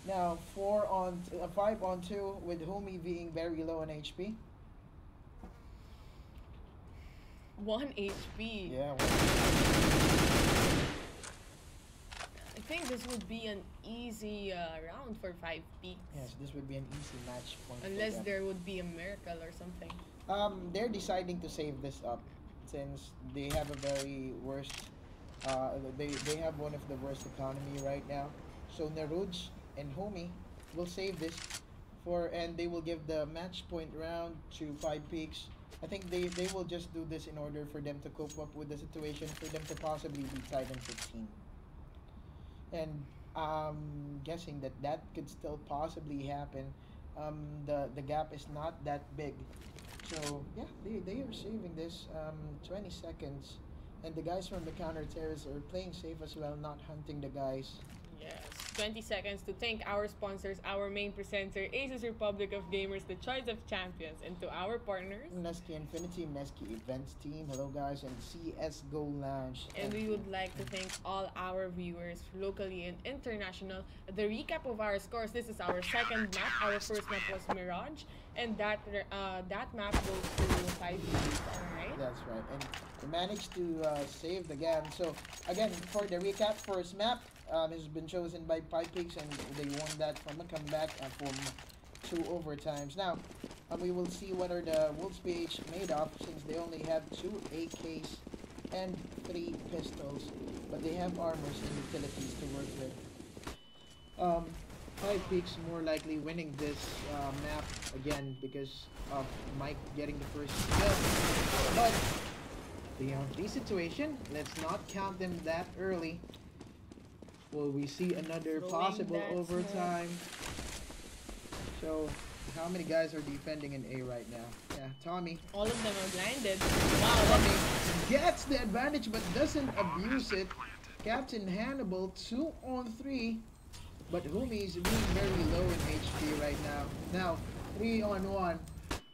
Now 5 on 2 with Humi being very low on HP. 1 HP. Yeah. I think this would be an easy round for 5Speaks. Yes, this would be an easy match point. Unless there would be a miracle or something. They're deciding to save this up since they have a very worst. They have one of the worst economy right now. So Naruj and Homi will save this and they will give the match point round to 5Speaks. I think they will just do this in order for them to cope up with the situation, for them to possibly be tied in 15. And I'm guessing that could still possibly happen. The gap is not that big. So yeah, they are saving this 20 seconds. And the guys from the counter terrorists are playing safe as well, not hunting the guys. Yes, 20 seconds to thank our sponsors, our main presenter, Asus Republic of Gamers, the choice of champions, and to our partners. Mineski Infinity, Mineski Events Team, hello guys, and CSGO Lounge. And we would like to thank all our viewers, locally and international. The recap of our scores, this is our second map. Our first map was Mirage, and that map goes to 5Speaks, alright? That's right, and we managed to save the game. So again, for the recap, first map has been chosen by 5Speaks, and they won that from a comeback from 2 overtimes. Now, we will see what are the Wolves PH made of since they only have 2 AKs and 3 pistols, but they have armors and utilities to work with. 5Speaks more likely winning this map again because of Mike getting the first kill. But the situation, let's not count them that early. Will we see another Throwing possible that overtime? So, how many guys are defending in A right now? Yeah, Tommy. All of them are blinded. Wow, that's Tommy gets the advantage but doesn't abuse it. Captain Hannibal 2 on 3. But Humi is being very low in HP right now. Now, 3 on 1.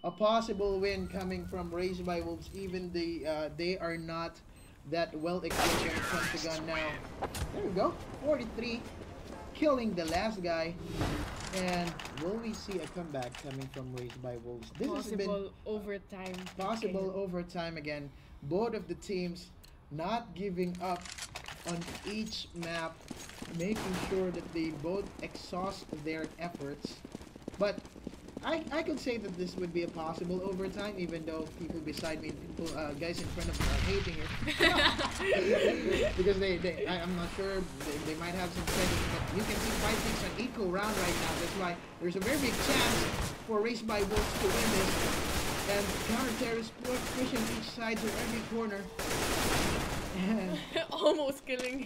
A possible win coming from Raised by Wolves. Even they are not that well equipped when it comes to gun now. There we go. 43. Killing the last guy. And will we see a comeback coming from Raised by Wolves? This has been possible overtime. possible overtime again. Both of the teams not giving up on each map, making sure that they both exhaust their efforts. But I could say that this would be a possible overtime, even though people beside me, guys in front of me are hating it. Because I'm not sure, they might have some settings, but you can see 5-6 an equal round right now. That's why there's a very big chance for Raised by Wolves to win this. And counter-terrorists pushing each side to every corner. And almost killing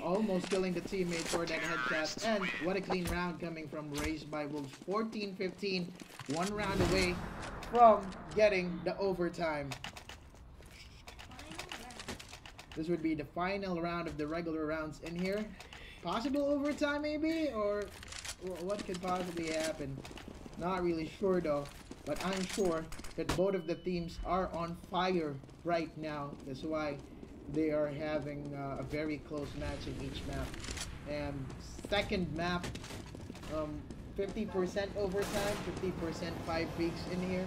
the teammate for that headshot. And what a clean round coming from Raised by Wolves. 14-15, 1 round away from getting the overtime. This would be the final round of the regular rounds in here. Possible overtime maybe? Or what could possibly happen? Not really sure though. But I'm sure that both of the teams are on fire right now. That's why they are having a very close match in each map. And second map, 50% overtime, 50% 5Speaks in here.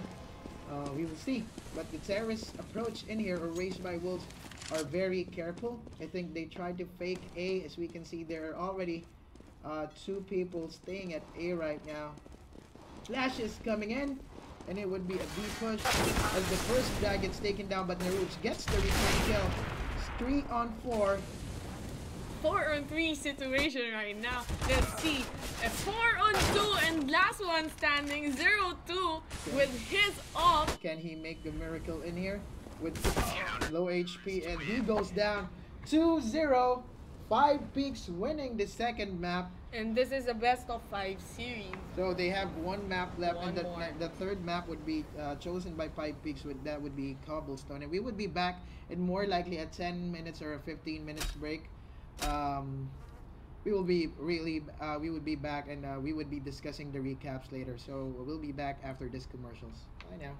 We will see. But the terrorist approach in here, or Raised by Wolves, are very careful. I think they tried to fake A. As we can see, there are already 2 people staying at A right now. Flash is coming in. and it would be a deep push as the first guy gets taken down, but Naruto gets the return kill. It's 3 on 4. 4-on-3 situation right now. Let's see. A 4-on-2 and last one standing 0-2 with his ult. Can he make the miracle in here with low HP? And he goes down 2-0. 5Speaks winning the second map. And this is a best of 5 series. So they have one map left, One and more. the third map would be chosen by 5Speaks. That would be Cobblestone, and we would be back in more likely a 10 minutes or a 15 minutes break. We would be back, and we would be discussing the recaps later. So we'll be back after this commercials. Bye now.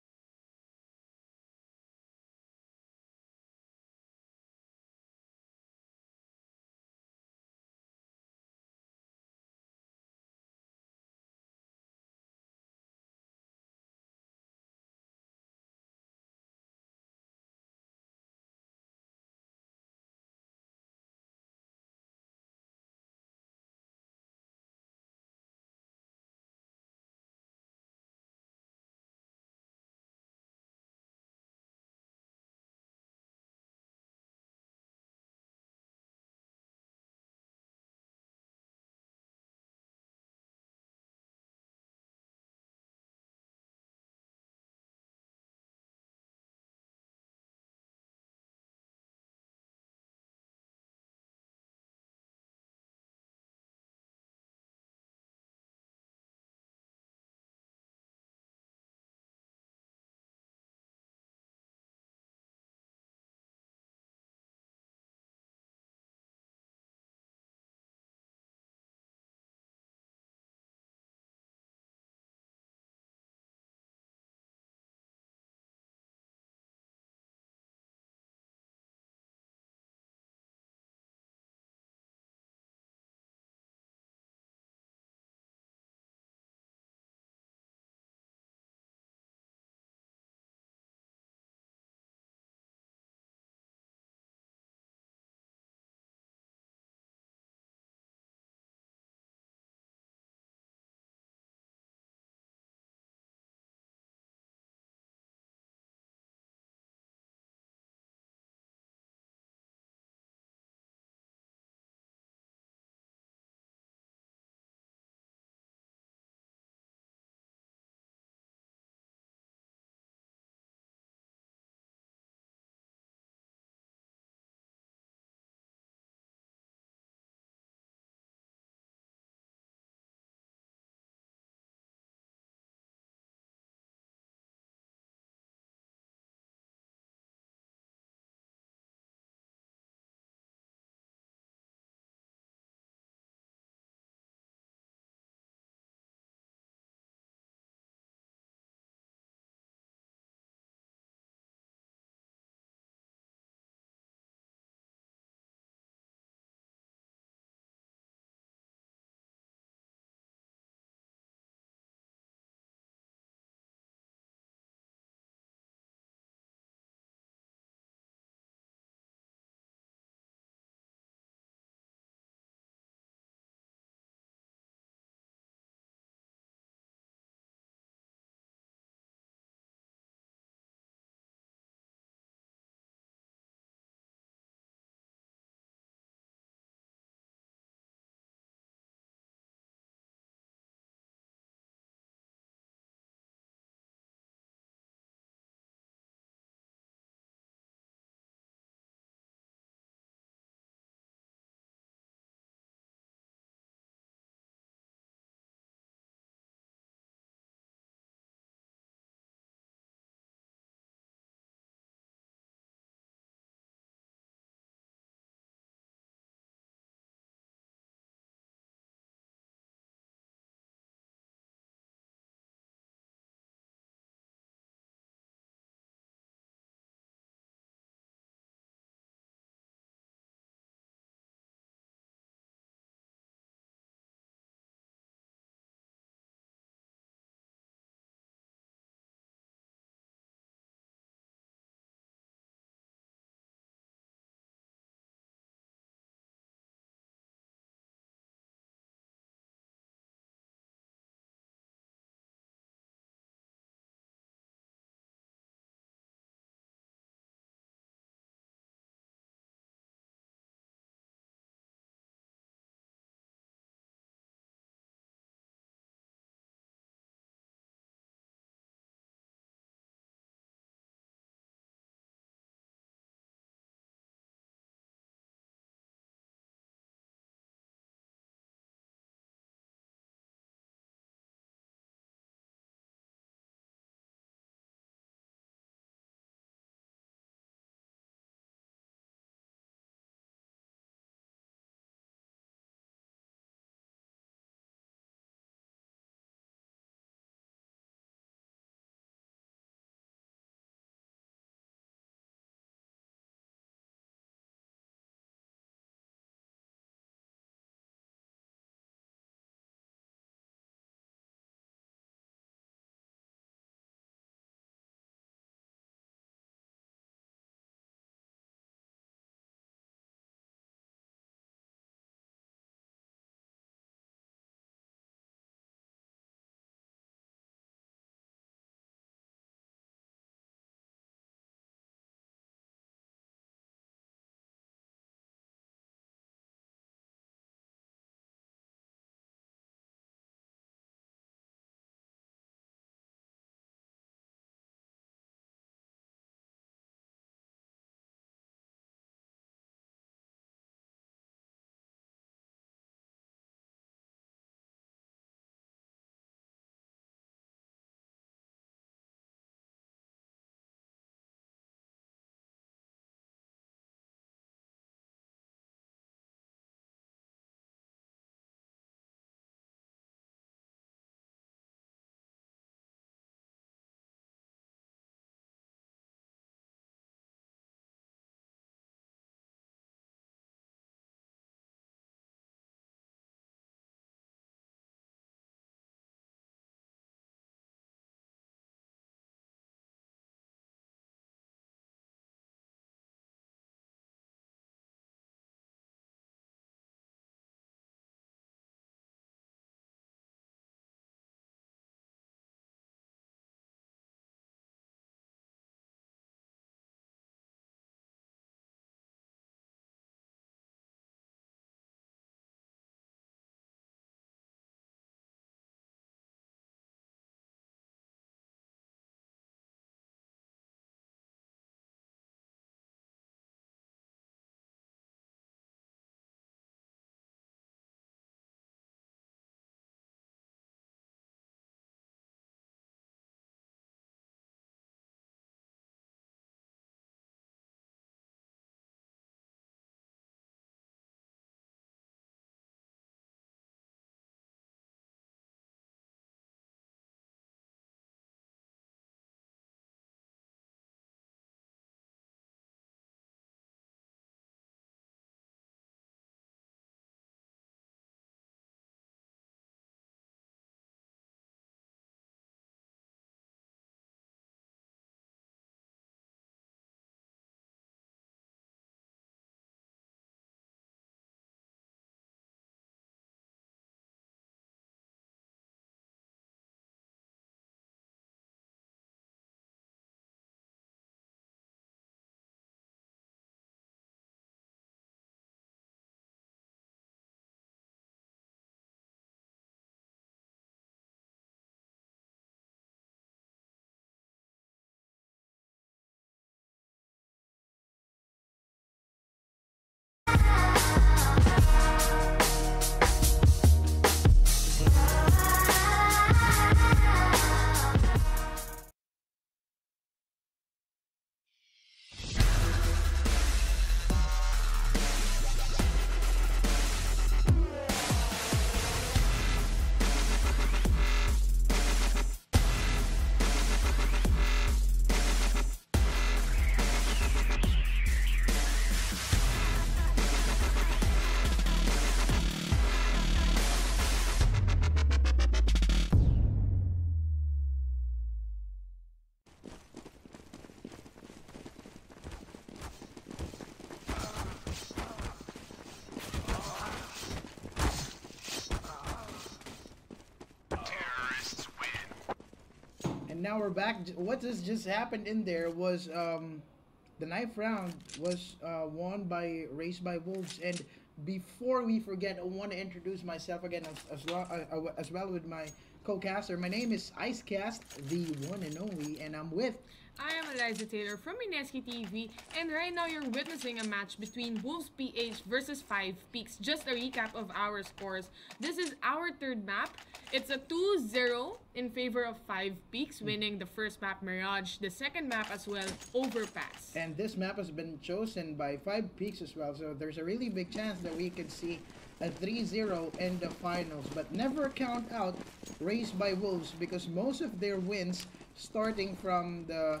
now we're back. What just happened in there was the ninth round was won by Race by Wolves. And before we forget, I want to introduce myself again as well with my co-caster. My name is Icecast, the one and only, and I'm with. I am Eliza Taylor from Mineski TV, and right now you're witnessing a match between Wolves PH versus 5Speaks. Just a recap of our scores. This is our third map. It's a 2-0 in favor of 5Speaks, winning the first map, Mirage, the second map as well, Overpass. And this map has been chosen by 5Speaks as well, so there's a really big chance that we could see a 3-0 in the finals. But never count out Race by Wolves, because most of their wins starting from the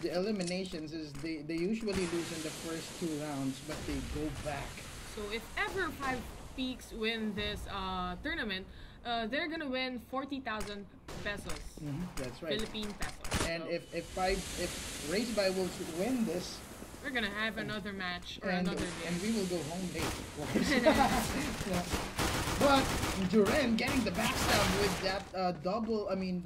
eliminations is they usually lose in the first 2 rounds, but they go back. So if ever 5Speaks win this tournament, they're gonna win 40,000 pesos. That's right. Philippine pesos. And So if Race by Wolves win this, we're gonna have another match or and, another game. and we will go home late, of course. Yeah. But Duran getting the backstab with that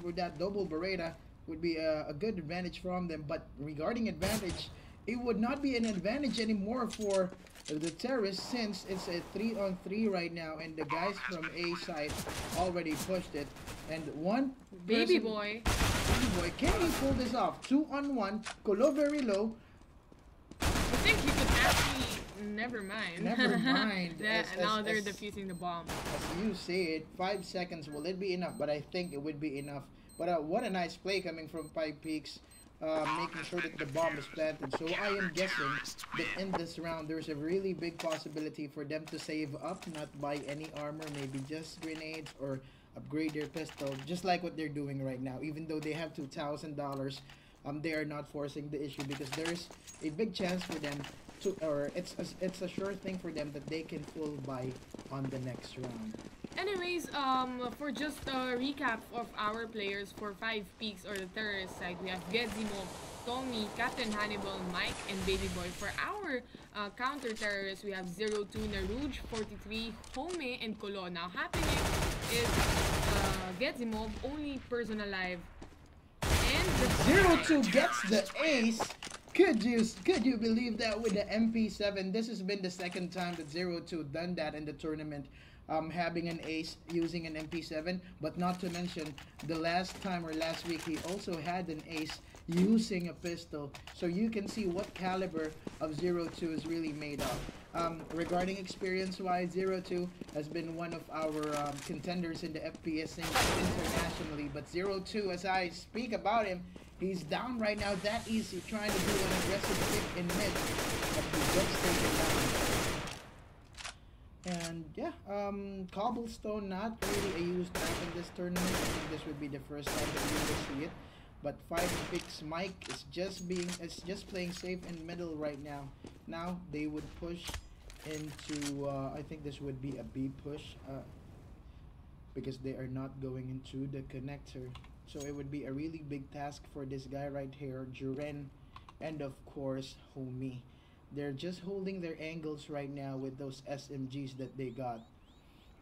with that double Beretta would be a good advantage from them. But regarding advantage, it would not be an advantage anymore for the terrorists, since it's a 3-on-3 right now, and the guys from A side already pushed it. And one Baby person- boy. Baby boy, can he pull this off? 2-on-1, Colo very low. I think you could actually. Never mind. Never mind. Now they're defusing the bomb. As you say it, 5 seconds, will it be enough? But I think it would be enough. But what a nice play coming from 5Speaks, making sure that the bomb is planted. So I am guessing that in this round, there's a really big possibility for them to save up, not buy any armor, maybe just grenades or upgrade their pistol, just like what they're doing right now. Even though they have $2,000, they are not forcing the issue, because there's a big chance for them to, or it's a sure thing for them that they can full buy on the next round. Anyways, for just a recap of our players for 5Speaks or the terrorist side, we have Gedzimo, Tommy, Captain Hannibal, Mike, and Baby Boy. For our counter-terrorists, we have 02, Naruj, 43, Home, and Colo. Now, happening is Gedzimo, only person alive. And the 02 gets the ace. Could you believe that with the MP7? This has been the second time that 02 done that in the tournament, having an ace using an MP7. But not to mention, the last time or last week he also had an ace using a pistol. So you can see what caliber of 02 is really made of. Regarding experience-wise, 02 has been one of our contenders in the FPS scene internationally. But 02, as I speak about him, he's down right now that easy, trying to do an aggressive pick in mid, but he gets taken down. And yeah, Cobblestone, not really a used map in this tournament. I think this would be the first time that we will see it. But 5Speaks Mike is just playing safe in middle right now. Now they would push into I think this would be a B push, because they are not going into the connector. So it would be a really big task for this guy right here, Juren, and of course, Homie. They're just holding their angles right now with those SMGs that they got.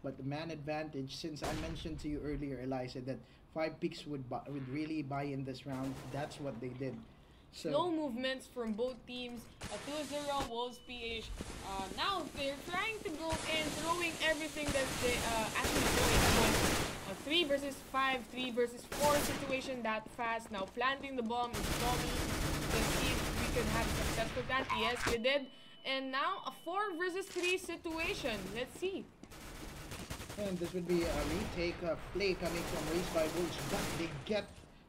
But the man advantage, since I mentioned to you earlier, Eliza, that 5Speaks would really buy in this round, that's what they did. So slow movements from both teams. A 2-0 Wolves PH. Now they're trying to go and throwing everything that they actually going. A 3 versus 5, 3 versus 4 situation that fast. Now planting the bomb is Tommy. Let's see if we can have a successful plant. Yes, we did. And now a 4 versus 3 situation. Let's see. And this would be a retake play coming from Race by Wolves, but they get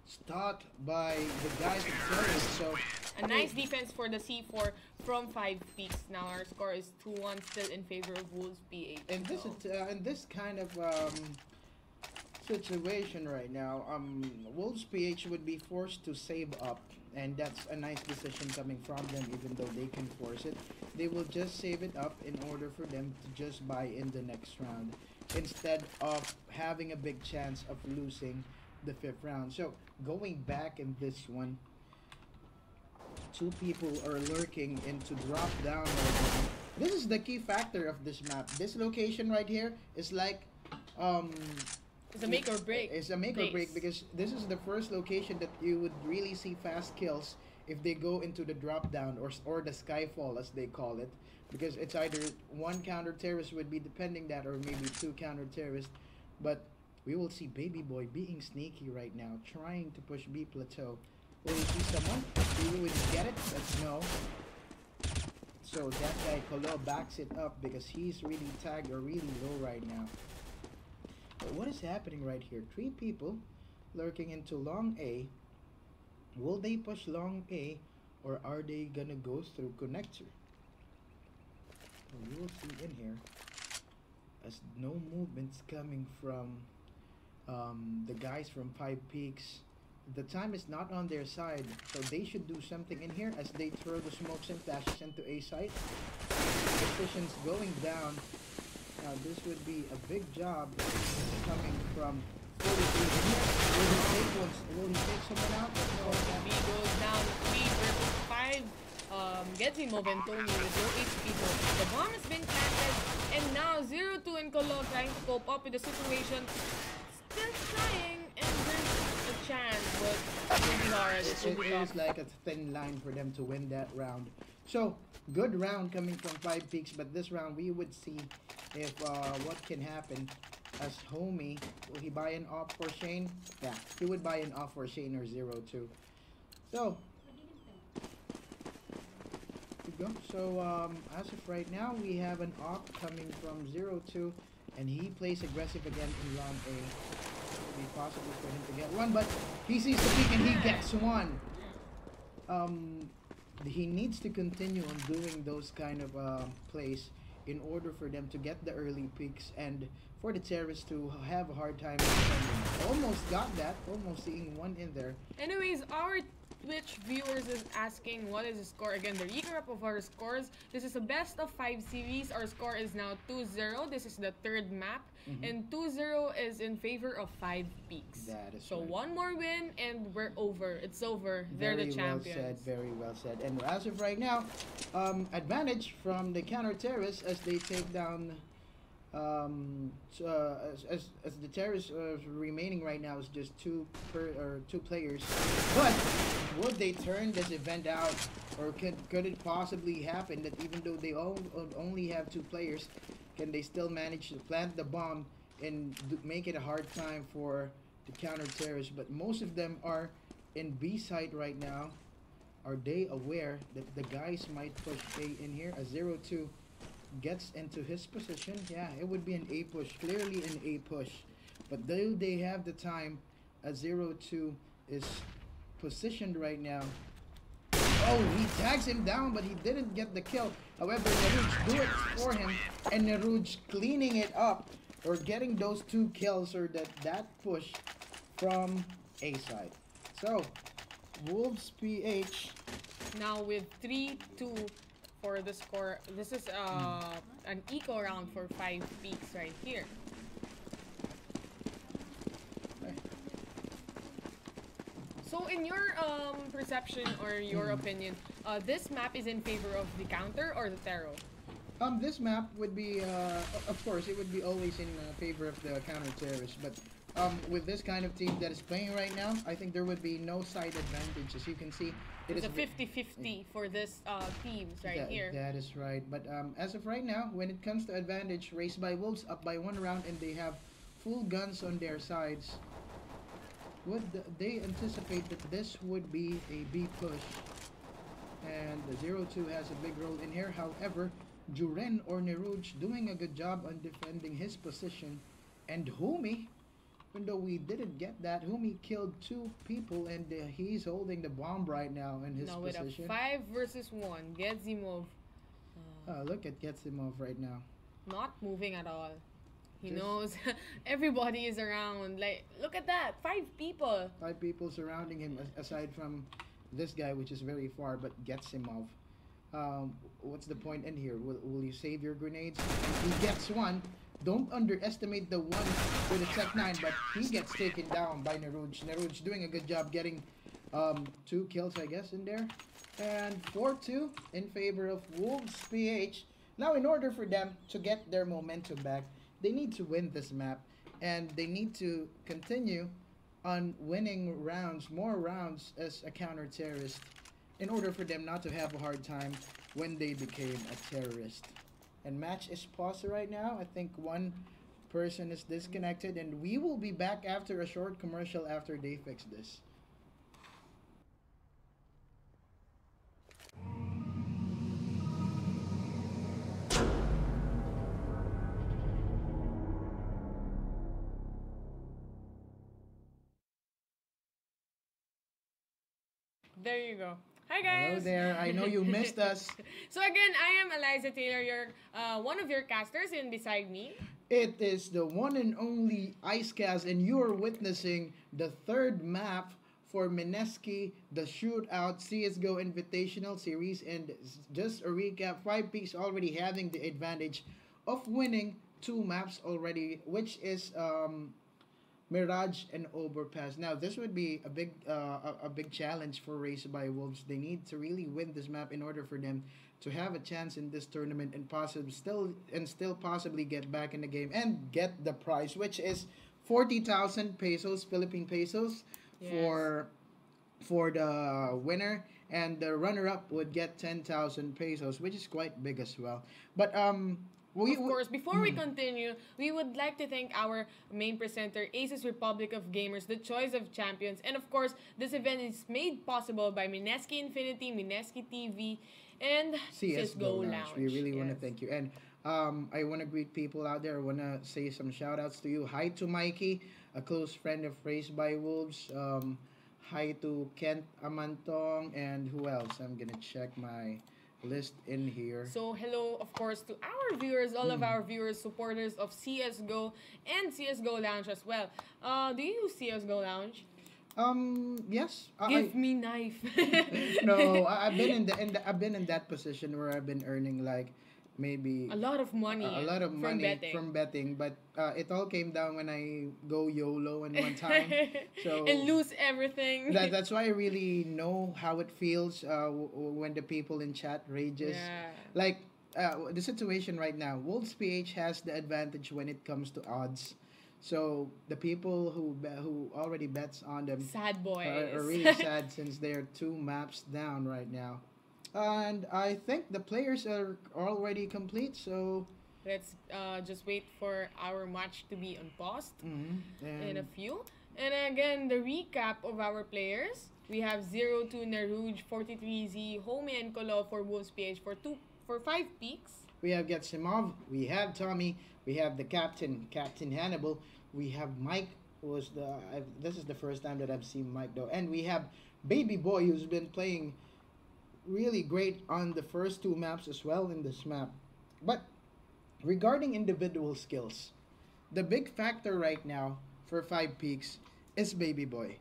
stopped by the guys of Terrorists. So a nice defense for the C4 from 5Speaks. Now our score is 2-1, still in favor of Wolves PH. And this is in this kind of situation right now, Wolves PH would be forced to save up, and that's a nice decision coming from them. Even though they can force it, they will just save it up in order for them to just buy in the next round, instead of having a big chance of losing the 5th round. So going back in this one, 2 people are lurking into drop down right now. This is the key factor of this map. This location right here is like It's a make or break. It's a make or break place. because this is the first location that you would really see fast kills if they go into the drop down or the skyfall as they call it, because it's either one counter terrorist would be depending that or maybe two counter terrorists, but we will see Baby Boy being sneaky right now, trying to push B plateau. Will he see someone? Will he get it? That's no. So that guy Kolo backs it up because he's really tagged or really low right now. But what is happening right here? Three people lurking into long A. Will they push long A or are they gonna go through connector? We will see in here as no movements coming from the guys from 5Speaks. The time is not on their side, so they should do something in here as they throw the smokes and flashes into A site. Positions going down. Now this would be a big job coming from 43 in here. Will he take someone out? No, B goes down 3 versus 5. Gezimov and Tony with low HP. So the bomb has been planted, and now 0-2 and Kolo trying to cope up with the situation. Still trying, and there's a chance, but it will be hard. It will be It is tough. like a thin line for them to win that round. So, good round coming from 5Speaks, but this round we would see if what can happen as Homie. Will he buy an off for Shane? Yeah, he would buy an off for Shane or 0-2. So, we go. So, as of right now, we have an off coming from 0-2, and he plays aggressive again in long A. Be possible for him to get one, but he sees the peak and he gets one. He needs to continue on doing those kind of plays in order for them to get the early peaks and for the terrorists to have a hard time defending. Almost got that, almost seeing one in there. Anyways, our Twitch viewers is asking what is the score again. The recap of our scores. This is a best of 5 series. Our score is now 2-0. This is the third map, and 2-0 is in favor of 5Speaks. That is so right. one more win and we're over. It's over. They're the champions. Well said, very well said. And as of right now, advantage from the counter terrorists as they take down. As the terrorists remaining right now is just two players. But would they turn this event out, or could it possibly happen that even though they only have 2 players, can they still manage to plant the bomb and make it a hard time for the counter terrorists? But most of them are in B site right now. Are they aware that the guys might push A in here? A 0-2 gets into his position. Yeah, it would be an A push, clearly an A push. But though they have the time, a 0-2 is positioned right now. Oh, he tags him down, but he didn't get the kill. However, Neruj do it for him, and Neruj cleaning it up or getting those 2 kills or that push from A side. So, Wolves PH Now with 3-2 for the score. This is an eco round for 5Speaks right here. So in your perception or your opinion, this map is in favor of the counter or the Taro? This map would be, of course, it would be always in favor of the counter-terrorists, but with this kind of team that is playing right now, I think there would be no side advantage. As you can see, It's a 50-50 for this teams right here. That is right. But as of right now, when it comes to advantage, Raised by Wolves up by 1 round, and they have full guns on their sides. Would they anticipate that this would be a B push? And the 0-2 has a big role in here. However, Juren or Neruj doing a good job on defending his position. And Humi, even though we didn't get that, Humi killed 2 people, and he's holding the bomb right now in his Now with position. a 5 versus 1, Gezimov Look at Getsimov right now. not moving at all. He Just- knows everybody is around. Like, look at that, 5 people. 5 people surrounding him, aside from this guy, which is very far, but Getsimov. What's the point in here? Will you save your grenades? He gets one. Don't underestimate the one with a Tech 9, but he gets taken down by Neruj. Neruj doing a good job getting 2 kills, I guess, in there. And 4-2 in favor of Wolves PH. Now, in order for them to get their momentum back, they need to win this map. and they need to continue on winning rounds, more rounds as a counter terrorist, in order for them not to have a hard time when they became a terrorist. And match is paused right now. I think one person is disconnected, and we will be back after a short commercial after they fix this. There you go. Hi Hello guys. there. I know you missed us. So again, I am Eliza Taylor, your one of your casters, and beside me. It is the one and only Icecast, and you are witnessing the third map for Mineski The Shootout CSGO Invitational Series. And just a recap, 5Peaks already having the advantage of winning two maps already, which is Mirage and Overpass. Now, this would be a big challenge for Race by Wolves. They need to really win this map in order for them to have a chance in this tournament and still possibly get back in the game and get the prize, which is 40,000 pesos, Philippine pesos, Yes. for the winner, and the runner-up would get 10,000 pesos, which is quite big as well. But Of course, before we continue, we would like to thank our main presenter, Aces Republic of Gamers, the choice of champions. And of course, this event is made possible by Mineski Infinity, Mineski TV, and CSGO Lounge. We really want to Yes. thank you. And I want to greet people out there. I want to say some shout outs to you. Hi to Mikey, a close friend of Raised by Wolves. Hi to Kent Amantong. And who else? I'm going to check my list in here. So hello, of course, to our viewers, all of our viewers, supporters of CSGO and CSGO Lounge as well. Do you use CSGO Lounge? Yes. Give me knife. No, I've been I've been in that position where I've been earning like maybe A lot of money. a lot of from money betting. from betting, but it all came down when I go YOLO in one time. So and lose everything. that's why I really know how it feels when the people in chat rages. Yeah. Like the situation right now, Wolves PH has the advantage when it comes to odds. So the people who already bets on them Sad boys. are really sad since they're two maps down right now. And I think the players are already complete, so Let's just wait for our match to be unpaused in a and few. And again, the recap of our players. We have 02 Naruj, 43Z, Homie and Kolo for Wolves PH for 5Peaks. we have Getsimov, we have Tommy, we have the Captain Hannibal, we have Mike, who was this is the first time that I've seen Mike though, and we have Baby Boy, who's been playing really great on the first two maps as well in this map. But regarding individual skills, the big factor right now for 5Peaks is Baby Boy.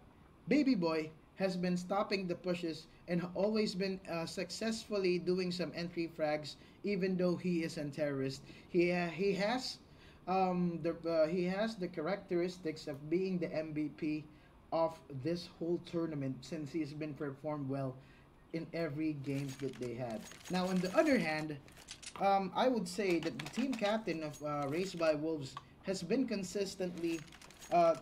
Baby Boy has been stopping the pushes and always been successfully doing some entry frags, even though he is a terrorist. He has the characteristics of being the MVP of this whole tournament since he's been performed well in every games that they had. Now, on the other hand, I would say that the team captain of Race by Wolves has been consistently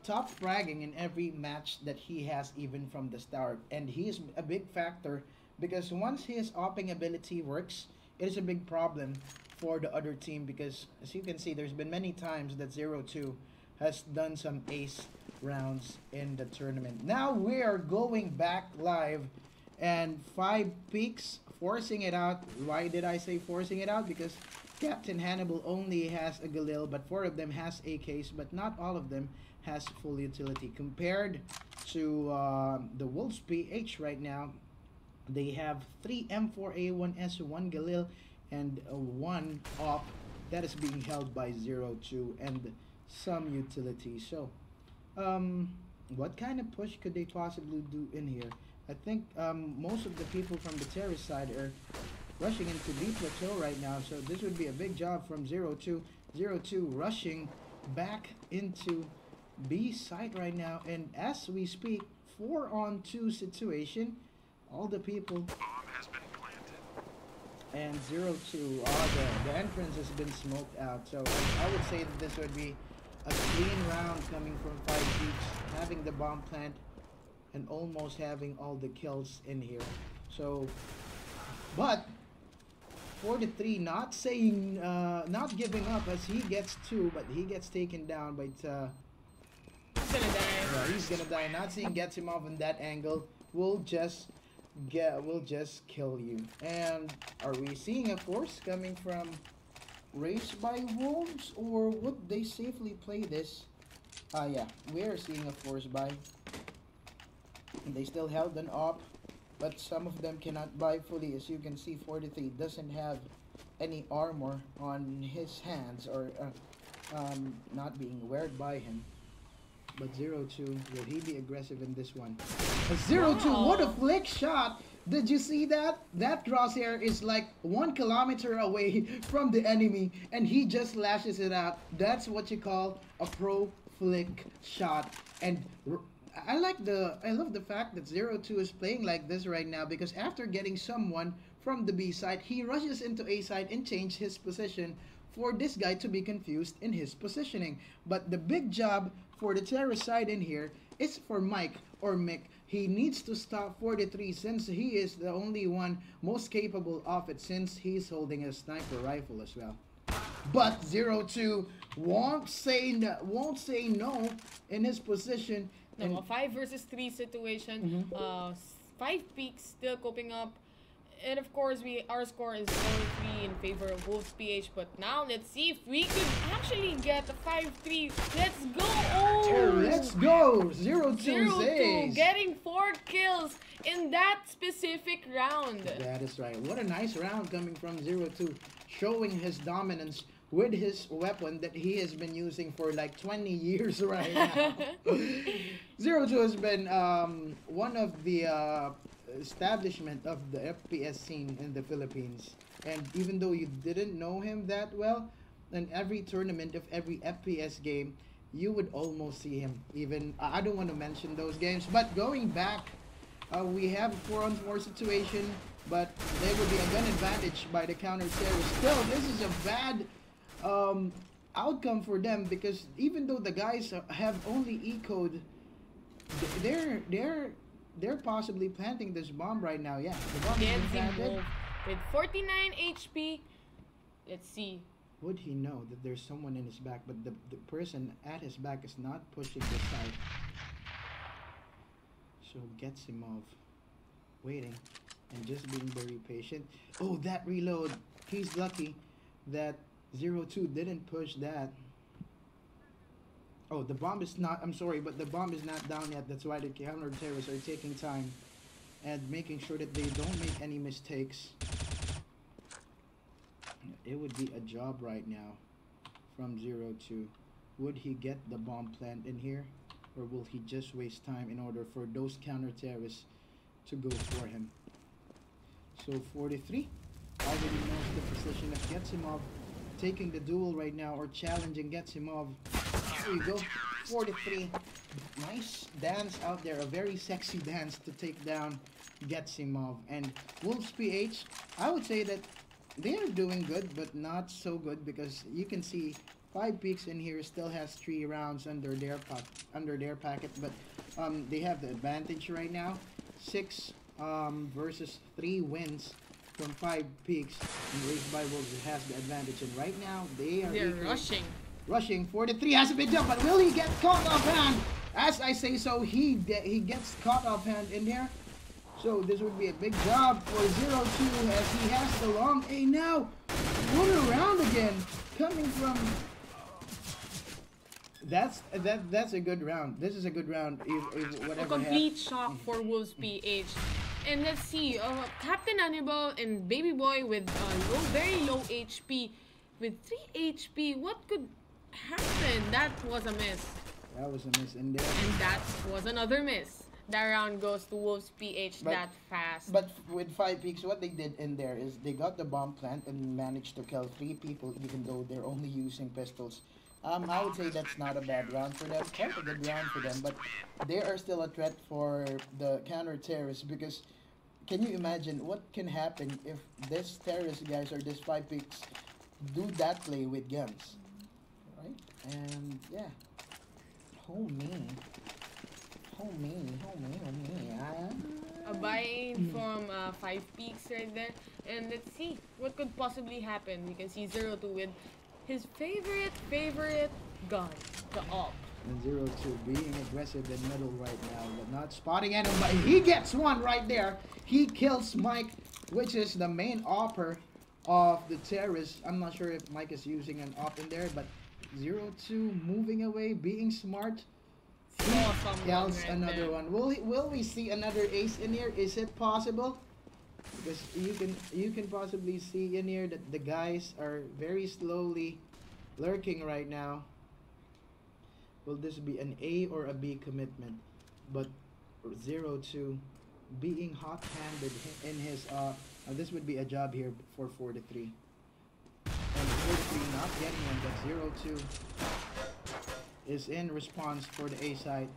top fragging in every match that he has, even from the start. And he is a big factor because once his opping ability works, it is a big problem for the other team because, as you can see, there's been many times that 02 has done some ace rounds in the tournament. Now we are going back live, and 5Peaks forcing it out. Why did I say forcing it out? Because Captain Hannibal only has a Galil, but 4 of them has AKs, but not all of them has full utility. Compared to the Wolves PH right now, they have 3 M4A1S, 1 Galil, and 1 op that is being held by 02 and some utility. So, what kind of push could they possibly do in here? I think most of the people from the terrorist side are rushing into B plateau right now, so this would be a big job from 02. 02 rushing back into B site right now, and as we speak, 4-on-2 situation. All the people Bomb has been planted. and 02. The entrance has been smoked out, so I would say that this would be A clean round coming from 5Speaks, having the bomb plant and almost having all the kills in here. So, but 43 not saying, not giving up as he gets two, but he gets taken down by. He's gonna die. Yeah, he's gonna die. Not seeing gets him off in that angle. Will just kill you. And are we seeing a force coming from Race by Wolves, or would they safely play this? Yeah, we are seeing a force buy. They still held an op, but some of them cannot buy fully. As you can see, 43 doesn't have any armor on his hands, or not being weared by him. But 0-2, will he be aggressive in this one? A 0-2, Wow. what a flick shot! Did you see that? That crosshair is like 1 kilometer away from the enemy, and he just lashes it out. That's what you call a pro flick shot. And I love the fact that 0-2 is playing like this right now, because after getting someone from the B side, he rushes into A side and changes his position for this guy to be confused in his positioning. But the big job for the terrorist side in here is for Mike or Mick. He needs to stop 43 since he is the only one most capable of it, since he's holding a sniper rifle as well. But 0-2 won't say no in his position. No, a 5 versus 3 situation. 5Speaks still coping up. And of course, our score is 4-3 in favor of Wolves PH. But now let's see if we could actually get a 5-3. Let's go! Oh, let's go! 0-2 0-2, says. getting 4 kills in that specific round. That is right. What a nice round coming from 0-2, showing his dominance with his weapon that he has been using for like 20 years right now. 0-2 has been one of the establishment of the FPS scene in the Philippines. And even though you didn't know him that well, in every tournament of every FPS game, you would almost see him. Even I don't want to mention those games, but going back, we have a 4-on-4 situation, but there would be a gun advantage by the counter terrorist. Still, this is a bad outcome for them, because even though the guys have only E-code, they're possibly planting this bomb right now. Yeah, the bomb is being planted. Wolf with 49 HP. Let's see. Would he know that there's someone in his back, but the person at his back is not pushing this side. So gets him off, waiting, and just being very patient. Oh, that reload. He's lucky that 0-2 didn't push that. Oh, the bomb is not, I'm sorry, but the bomb is not down yet. That's why the counter-terrorists are taking time and making sure that they don't make any mistakes. It would be a job right now from 0-2. Would he get the bomb plant in here? Or will he just waste time in order for those counter-terrorists to go for him? So 43 already knows the position of Getsimov, taking the duel right now, or challenging Getsimov. There you go, 43. Nice dance out there, a very sexy dance to take down Getsimov. And Wolves PH, I would say that they are doing good, but not so good, because you can see 5Speaks in here still has 3 rounds under their packet, but they have the advantage right now. 6 versus 3 wins from 5Speaks, and Race by Wolves has the advantage. And right now they're rushing. Rushing. 43 has a big jump, but will he get caught off hand? As I say so, he gets caught off hand in there. So this would be a big job for 0-2 as he has the long A now. What a round again coming from. That's a good round. This is a good round. If whatever A complete shock for Wolves PH. And let's see, Captain Hannibal and Baby Boy with very low HP. With 3 HP, what could happen? That was a miss. That was a miss in there. And that was another miss. That round goes to Wolves PH that fast. But with 5Speaks, what they did in there is they got the bomb plant and managed to kill 3 people, even though they're only using pistols. I would say that's not a bad round for them. Quite a good round for them, but they are still a threat for the counter-terrorists, because can you imagine what can happen if this terrorist guys or this 5Speaks do that play with guns, right? And yeah, homie, homie. A buy-in from 5Speaks right there. And let's see what could possibly happen. We can see 0-2 with his favorite gun, the AWP. And 0-2 being aggressive in middle right now, but not spotting anybody. He gets one right there. He kills Mike, which is the main opper of the terrorist. I'm not sure if Mike is using an op in there, but 0-2 moving away, being smart. Saw someone Kills right another there. one. Will we see another ace in here? Is it possible? Because you can possibly see in here that the guys are very slowly lurking right now. Will this be an A or a B commitment? But 0-2 being hot-handed in his this would be a job here for 4-3. And 4-3 not getting one, but 0-2 is in response for the A side.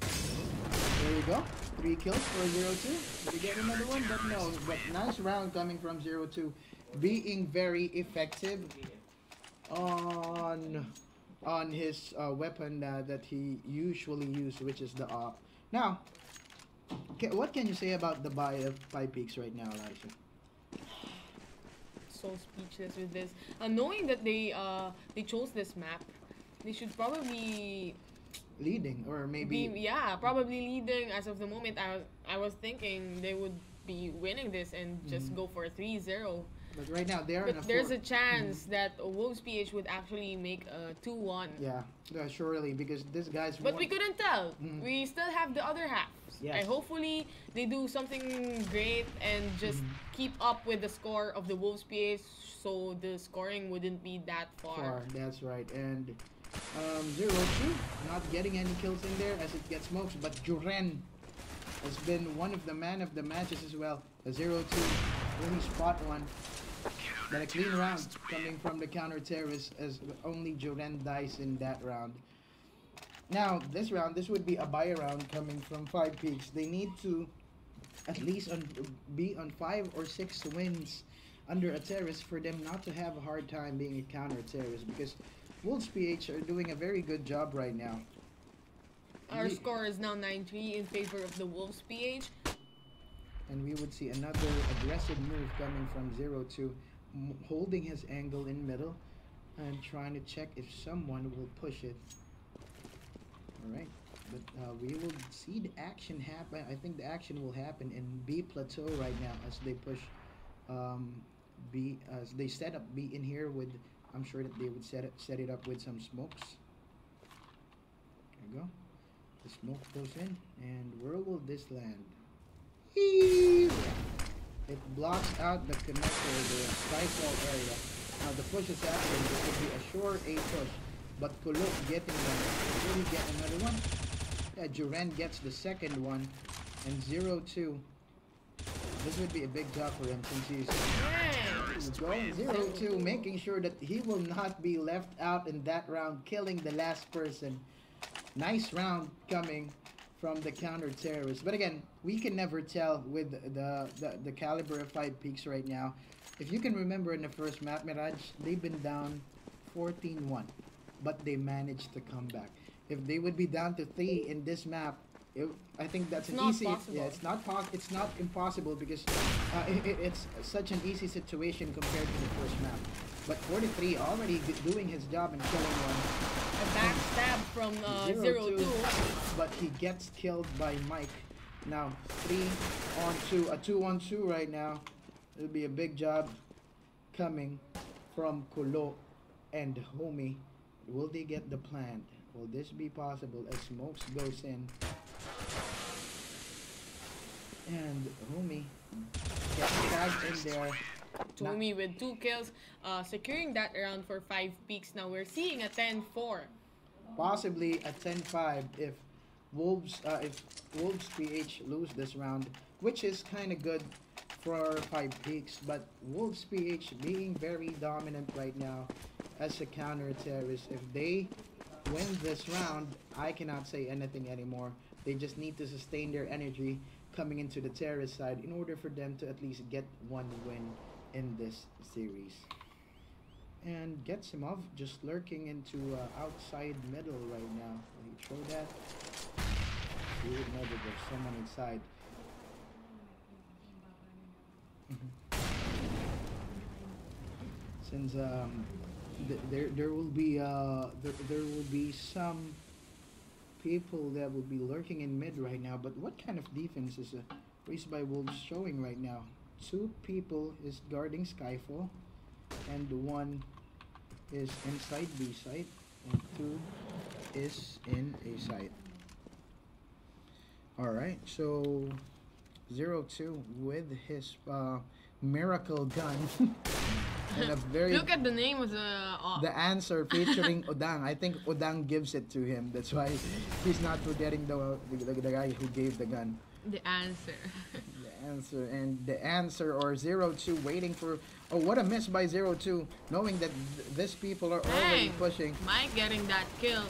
There you go. 3 kills for 0-2. Did we get another one? But no. But nice round coming from 0-2. Being very effective on his weapon that he usually uses, which is the AWP. Now, what can you say about the buy of 5Speaks right now, Elijah? So speechless with this. Knowing that they chose this map, they should probably Leading, or maybe probably leading as of the moment. I was thinking they would be winning this and just go for a 3-0. but right now they are in a But there's four. a chance that Wolves PH would actually make a 2-1. Yeah, surely, because this guy's But we couldn't tell. Mhm. We still have the other half. Yes. And hopefully they do something great and just keep up with the score of the Wolves PH so the scoring wouldn't be that far. That's right. And 0-2 not getting any kills in there as it gets smokes, but Juren has been one of the man of the matches as well. A 0-2 only spot one. But a clean round coming from the counter terrorist as only Juren dies in that round. Now, this round, this would be a buy round coming from 5Speaks. They need to at least be on 5 or 6 wins under a terrorist for them not to have a hard time being a counter terrorist, because Wolves PH are doing a very good job right now. Our score is now 9-3 in favor of the Wolves PH. And we would see another aggressive move coming from 0-2, holding his angle in middle and trying to check if someone will push it. Alright, but we will see the action happen. I think the action will happen in B plateau right now as they push B, as they set up B in here with, I'm sure that they would set it up with some smokes. There you go. The smoke goes in, and where will this land? It blocks out the connector, the skyfall area. Now the push is happening. This would be a sure A push, but Kuluk getting one. Will he get another one? Yeah, Juren gets the second one, and 0-2. This would be a big job for him since he's going 0-2, making sure that he will not be left out in that round, killing the last person. Nice round coming from the counter terrorists. But again, we can never tell with the caliber of 5Speaks right now. If you can remember in the first map, Mirage, they've been down 14-1, but they managed to come back. If they would be down to 3 in this map, I think that's an easy. Possible. Yeah, it's not impossible, because it's such an easy situation compared to the first map. But 43 already doing his job and killing one. A backstab from 0-2. But he gets killed by Mike. Now 3-on-2, a 2-on-2 right now. It'll be a big job coming from Kulo and Homie. Will they get the plant? Will this be possible as Smokes goes in? And Homie gets tagged in there. Tommy with 2 kills, securing that round for 5Speaks. Now we're seeing a 10-4. Possibly a 10-5 if Wolves PH lose this round, which is kind of good for 5Speaks. But Wolves PH being very dominant right now as a counter terrorist. If they win this round, I cannot say anything anymore. They just need to sustain their energy coming into the terrorist side in order for them to at least get one win in this series. and gets him off, just lurking into outside middle right now. Will he throw that? You would know that there's someone inside. Since there will be there will be some people that will be lurking in mid right now. But what kind of defense is Raised by Wolves showing right now? Two people is guarding Skyfall, and one is inside B site, and two is in A site. All right, so 0-2 with his miracle gun. And a very Look at the name of the answer featuring Odang. I think Odang gives it to him. That's why he's not forgetting the guy who gave the gun. the answer. The answer, and the answer, or 0-2 waiting for. Oh, what a miss by 0-2, knowing that these people are already Dang. pushing. Mike getting that kill.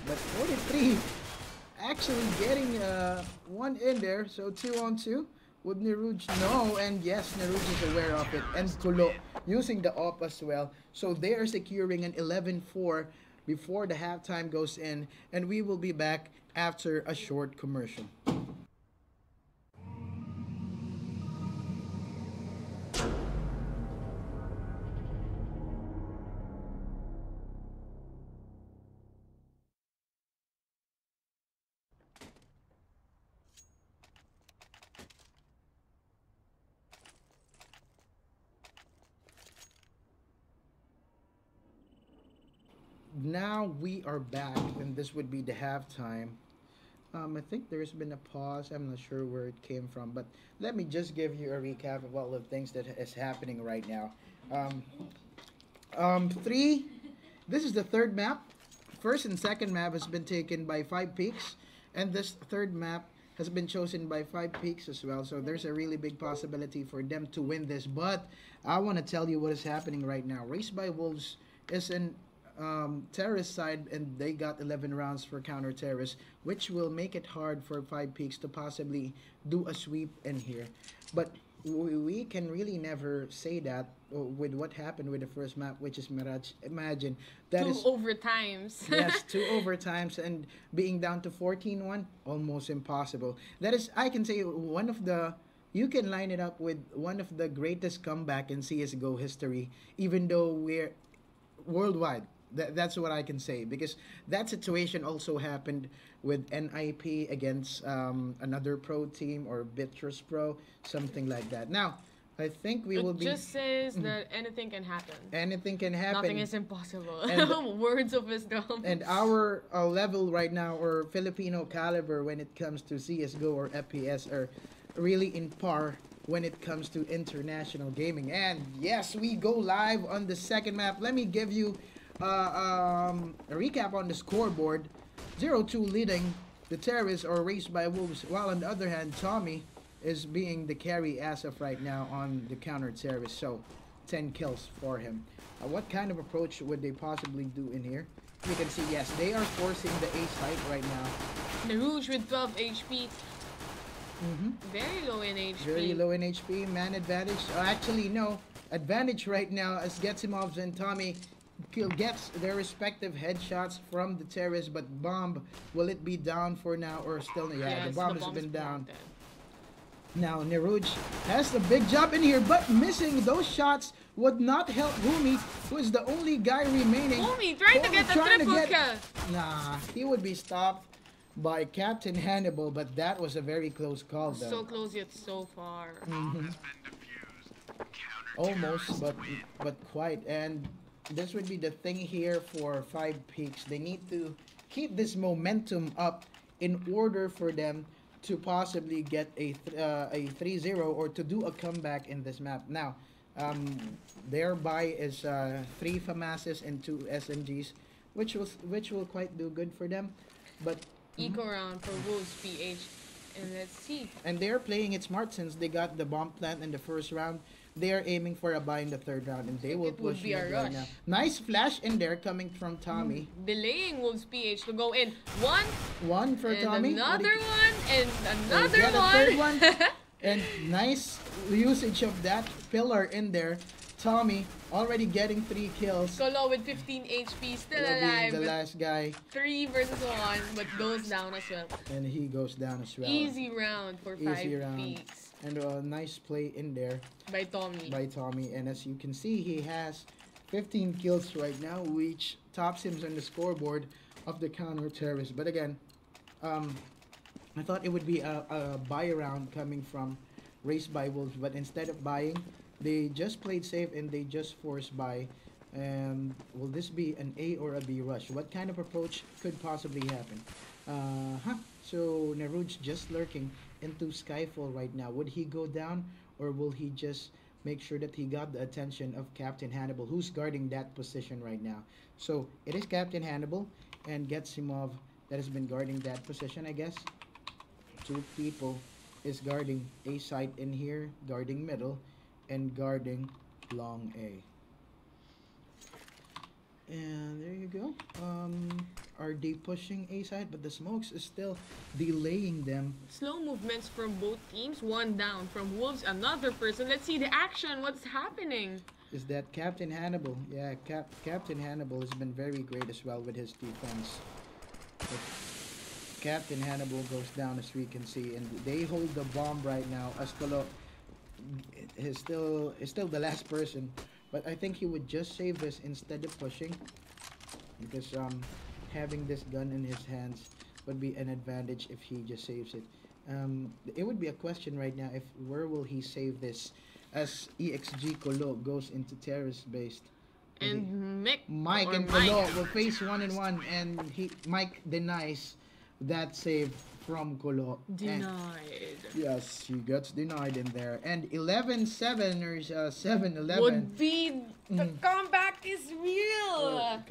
But 43 actually getting one in there, so 2-on-2. Would Neruj know? And yes, Neruj is aware of it. And Kulo using the op as well. So they are securing an 11-4 before the halftime goes in. And we will be back after a short commercial. Now we are back, and this would be the halftime. I think there's been a pause. I'm not sure where it came from, but let me just give you a recap of all the things that is happening right now. Three. This is the third map. First and second map has been taken by 5Speaks, and this third map has been chosen by 5Speaks as well. So there's a really big possibility for them to win this. But I want to tell you what is happening right now. Raised by Wolves is in terrorist side, and they got 11 rounds for counter terrorists, which will make it hard for 5Speaks to possibly do a sweep in here. But we can really never say that with what happened with the first map, which is Mirage. Imagine that Two is overtimes. yes, two overtimes, and being down to 14-1, almost impossible. That is, I can say, one of the. You can line it up with one of the greatest comeback in CS:GO history, even though we're worldwide. That's what I can say, because that situation also happened with NIP against another pro team, or Bitrus Pro, something like that. Now, I think we will It be. just says that anything can happen. Anything can happen. Nothing is impossible. And- Words of wisdom. And our level right now, or Filipino caliber when it comes to CS:GO or FPS, are really in par when it comes to international gaming. And yes, we go live on the second map. Let me give you a recap on the scoreboard. 0-2 leading the terrorists, or Raised by Wolves, while on the other hand, Tommy is being the carry as of right now on the counter terrorist. So 10 kills for him. What kind of approach would they possibly do in here? You can see, yes, they are forcing the A site right now. Neruj with 12 HP. Very low in HP. Very low in HP. Man advantage. Actually, no. Advantage right now as Getsimovs and Tommy gets their respective headshots from the terrorists, but bomb, will it be down for now, or still? Yeah, Yes, the bomb has is been down. planted. Now Neruj has the big job in here, but missing those shots would not help Rumi, who is the only guy remaining. Homie, trying to Homie get the trying to triple get- kill. Nah, he would be stopped by Captain Hannibal, but that was a very close call though. So close yet so far. Mm-hmm. Has been defused. Counter Almost, but quite. And this would be the thing here for 5Speaks. They need to keep this momentum up in order for them to possibly get a 3-0 or to do a comeback in this map. Now, their buy is 3 FAMASes and 2 SMGs, which will quite do good for them. But Eco round for Wolves PH. And let's see. and they're playing it smart since they got the bomb plant in the first round. They are aiming for a buy in the third round, and they will It would push be a mid right rush. now. Nice flash in there coming from Tommy. Delaying Wolves PH to go in. One, One for and Tommy. another one, and They another get a third one. one. And nice usage of that pillar in there Tommy already getting 3 kills. Solo with 15 HP, still Being alive. the last guy, 3 versus 1, but goes down as well. and he goes down as well. Easy round for 5 Easy round. peaks And a nice play in there by Tommy. by Tommy. And as you can see, he has 15 kills right now, which tops him on the scoreboard of the counter-terrorist. But again, I thought it would be a buy round coming from Race by Wolves, but instead of buying, they just played safe and they just forced buy. And will this be an A or a B rush? What kind of approach could possibly happen? So Neruj just lurking into Skyfall right now. Would he go down, or will he just make sure that he got the attention of Captain Hannibal, who's guarding that position right now? So it is Captain Hannibal and Getsimov that has been guarding that position, I guess. 2 people is guarding A site in here, guarding middle, and guarding long A. And there you go. Are they pushing A side? But the smokes is still delaying them. Slow movements from both teams. 1 down from Wolves. Another person. Let's see the action. What's happening? Is that Captain Hannibal? Yeah, Captain Hannibal has been very great as well with his defense. But Captain Hannibal goes down, as we can see, and they hold the bomb right now. Ascolo is still the last person, but I think he would just save this instead of pushing, because having this gun in his hands would be an advantage if he just saves it. It would be a question right now if where will he save this, as EXG Colo goes into terrorist based. And Mike and Colo will face 1-1, and Mike denies that save from Colo. Denied. Yes, he gets denied in there. And 11-7 or 7-11. Would be the comeback is real.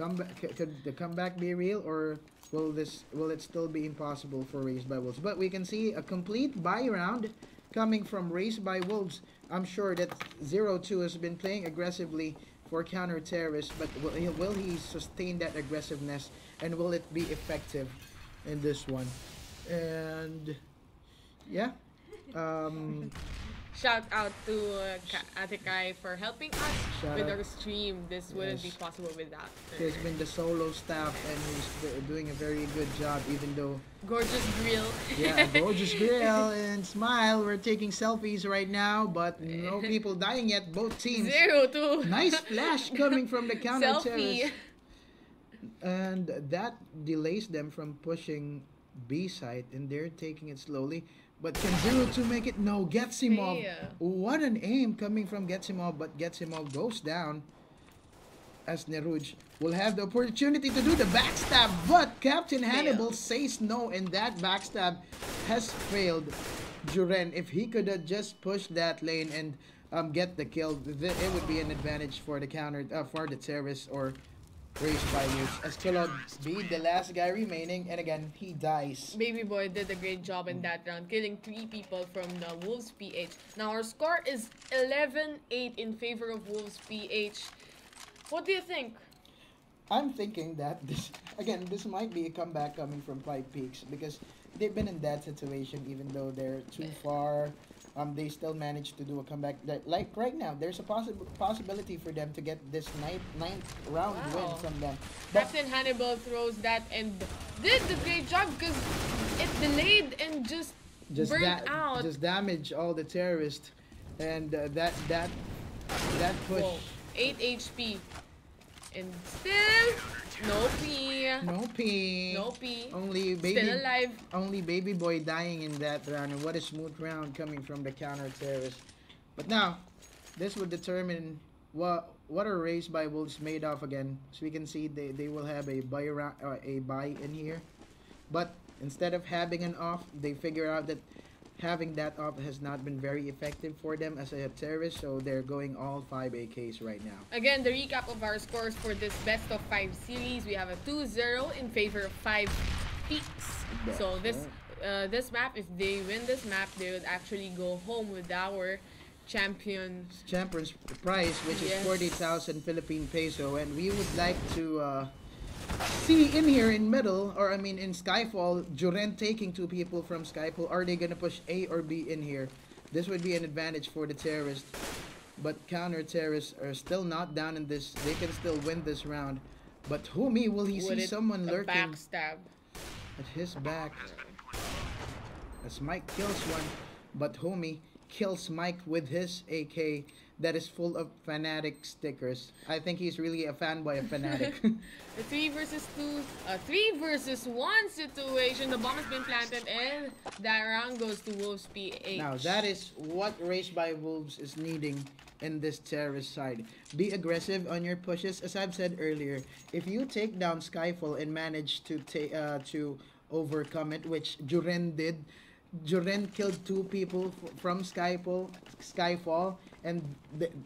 Could the comeback be real, or will it still be impossible for Race by Wolves? But we can see a complete buy round coming from Race by Wolves. I'm sure that 0-2 has been playing aggressively for counter-terrorists, but will he sustain that aggressiveness, and will it be effective in this one? And yeah, Shout out to Ate Kai for helping us with our stream. This wouldn't be possible without her. He's been the solo staff, and he's doing a very good job, even though Gorgeous grill. yeah, gorgeous grill and smile. We're taking selfies right now, but no people dying yet. Both teams. 0-2. Nice flash coming from the counter Selfie. terrorist, and that delays them from pushing B side, and they're taking it slowly. But can 0-2 make it? No, Getsimov. Yeah. What an aim coming from Getsimov, but Getsimov goes down, as Neruj will have the opportunity to do the backstab, but Captain Hannibal says no, and that backstab has failed. Juren, if he could have just pushed that lane and get the kill, it would be an advantage for the counter, for the terrorists, or Race by Wolves, as Kilod be the last guy remaining, and again, he dies. Baby Boy did a great job in that round, killing 3 people from the Wolves PH. Now our score is 11-8 in favor of Wolves PH. What do you think? I'm thinking that this might be a comeback coming from 5Speaks, because they've been in that situation even though they're too far. They still managed to do a comeback. Like right now, there's a possibility for them to get this ninth round win from them. But Captain Hannibal throws that and did the great job because it delayed and just burnt out. Just damage all the terrorists, and that push. Whoa, 8 HP. And still, no P. No P. No P. Only baby. Still alive. Only Baby Boy dying in that round, and what a smooth round coming from the counter terrorist. But now, this would determine what are Race by Wolves made of again. So we can see they will have a buy in here, but instead of having an off, they figure out that having that off has not been very effective for them as a terrorist, so they're going all 5 AKs right now. Again, the recap of our scores for this best of 5 series. We have a 2-0 in favor of 5Speaks. So this map, if they win this map, they would actually go home with our champion's prize, which is 40,000 Philippine peso, and we would like to see in here in middle, or I mean in Skyfall, Juren taking 2 people from Skyfall. Are they gonna push A or B in here? This would be an advantage for the terrorists. but counter terrorists are still not down in this. They can still win this round. But Humi, will he Would see it someone a lurking backstab? at his back? As Mike kills one, but Homie kills Mike with his AK that is full of fanatic stickers. I think he's really a fanboy of fanatic. A 3 versus 2, a 3 versus 1 situation. The bomb has been planted and that round goes to Wolves PH. Now that is what Race by Wolves is needing in this terrorist side. Be aggressive on your pushes. As I've said earlier, if you take down Skyfall and manage to overcome it, which Juren did. Juren killed 2 people from Skyfall, and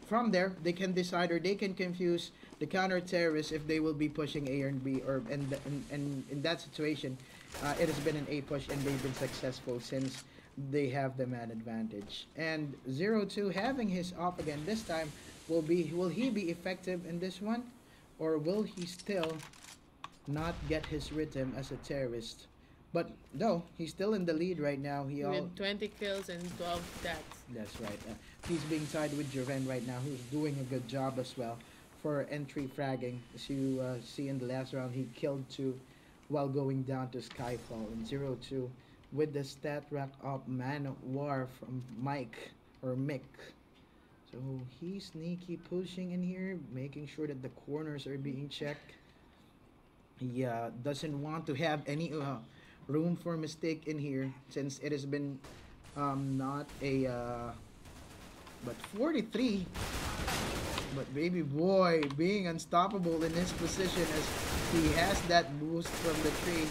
from there they can decide, or they can confuse the counter terrorists if they will be pushing A and B, or and in that situation, it has been an A push and they've been successful since they have the man advantage. And 0-2 having his off again this time, will he be effective in this one, or will he still not get his rhythm as a terrorist? But no, he's still in the lead right now. With 20 kills and 12 deaths. That's right. He's being tied with Juren right now, who's doing a good job as well for entry fragging. As you see in the last round, he killed 2 while going down to Skyfall. And 0-2 with the stat rack up Man of War from Mike or Mick. So he's sneaky pushing in here, making sure that the corners are being checked. He doesn't want to have any room for mistake in here, since it has been not a but 43, but baby boy being unstoppable in his position as he has that boost from the tree.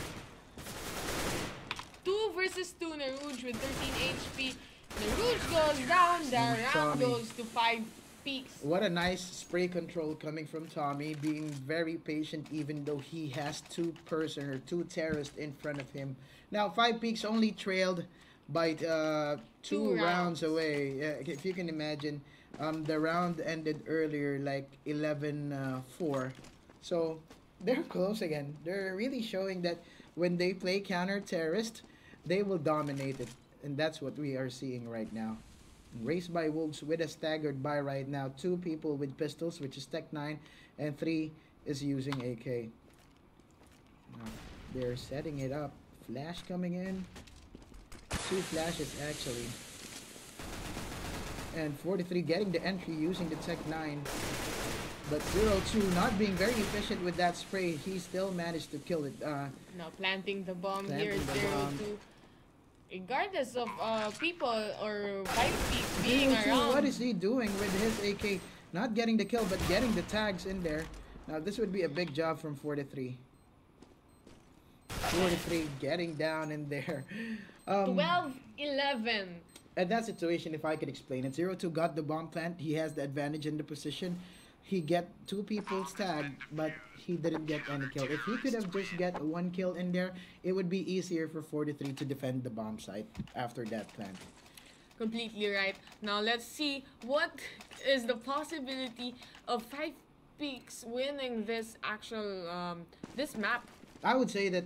2 versus 2 Naruj with 13 HP. Naruj goes down, the round goes to 5 Speaks. What a nice spray control coming from Tommy, being very patient even though he has 2 terrorists in front of him. Now 5Speaks only trailed by 2 rounds away. If you can imagine, the round ended earlier, like 11-4. So they're close again. They're really showing that when they play counter terrorist, they will dominate it, and that's what we are seeing right now. Race by Wolves with a staggered buy right now. 2 people with pistols, which is Tech 9, and 3 is using AK. Now, they're setting it up. Flash coming in. 2 flashes actually. And 43 getting the entry using the Tech 9. But 0-2 not being very efficient with that spray. He still managed to kill it. Now planting the bomb here, 0-2. Regardless of people or 5Speaks being around. What is he doing with his AK? Not getting the kill, but getting the tags in there. Now this would be a big job from 43. 43 getting down in there. 12-11. At that situation, if I could explain it, 0-2 got the bomb plant. He has the advantage in the position. He get 2 people's tag, but he didn't get any kill. If he could have just get 1 kill in there, it would be easier for 43 to defend the bomb site after that plant. Completely right. Now let's see what is the possibility of 5Speaks winning this actual this map. I would say that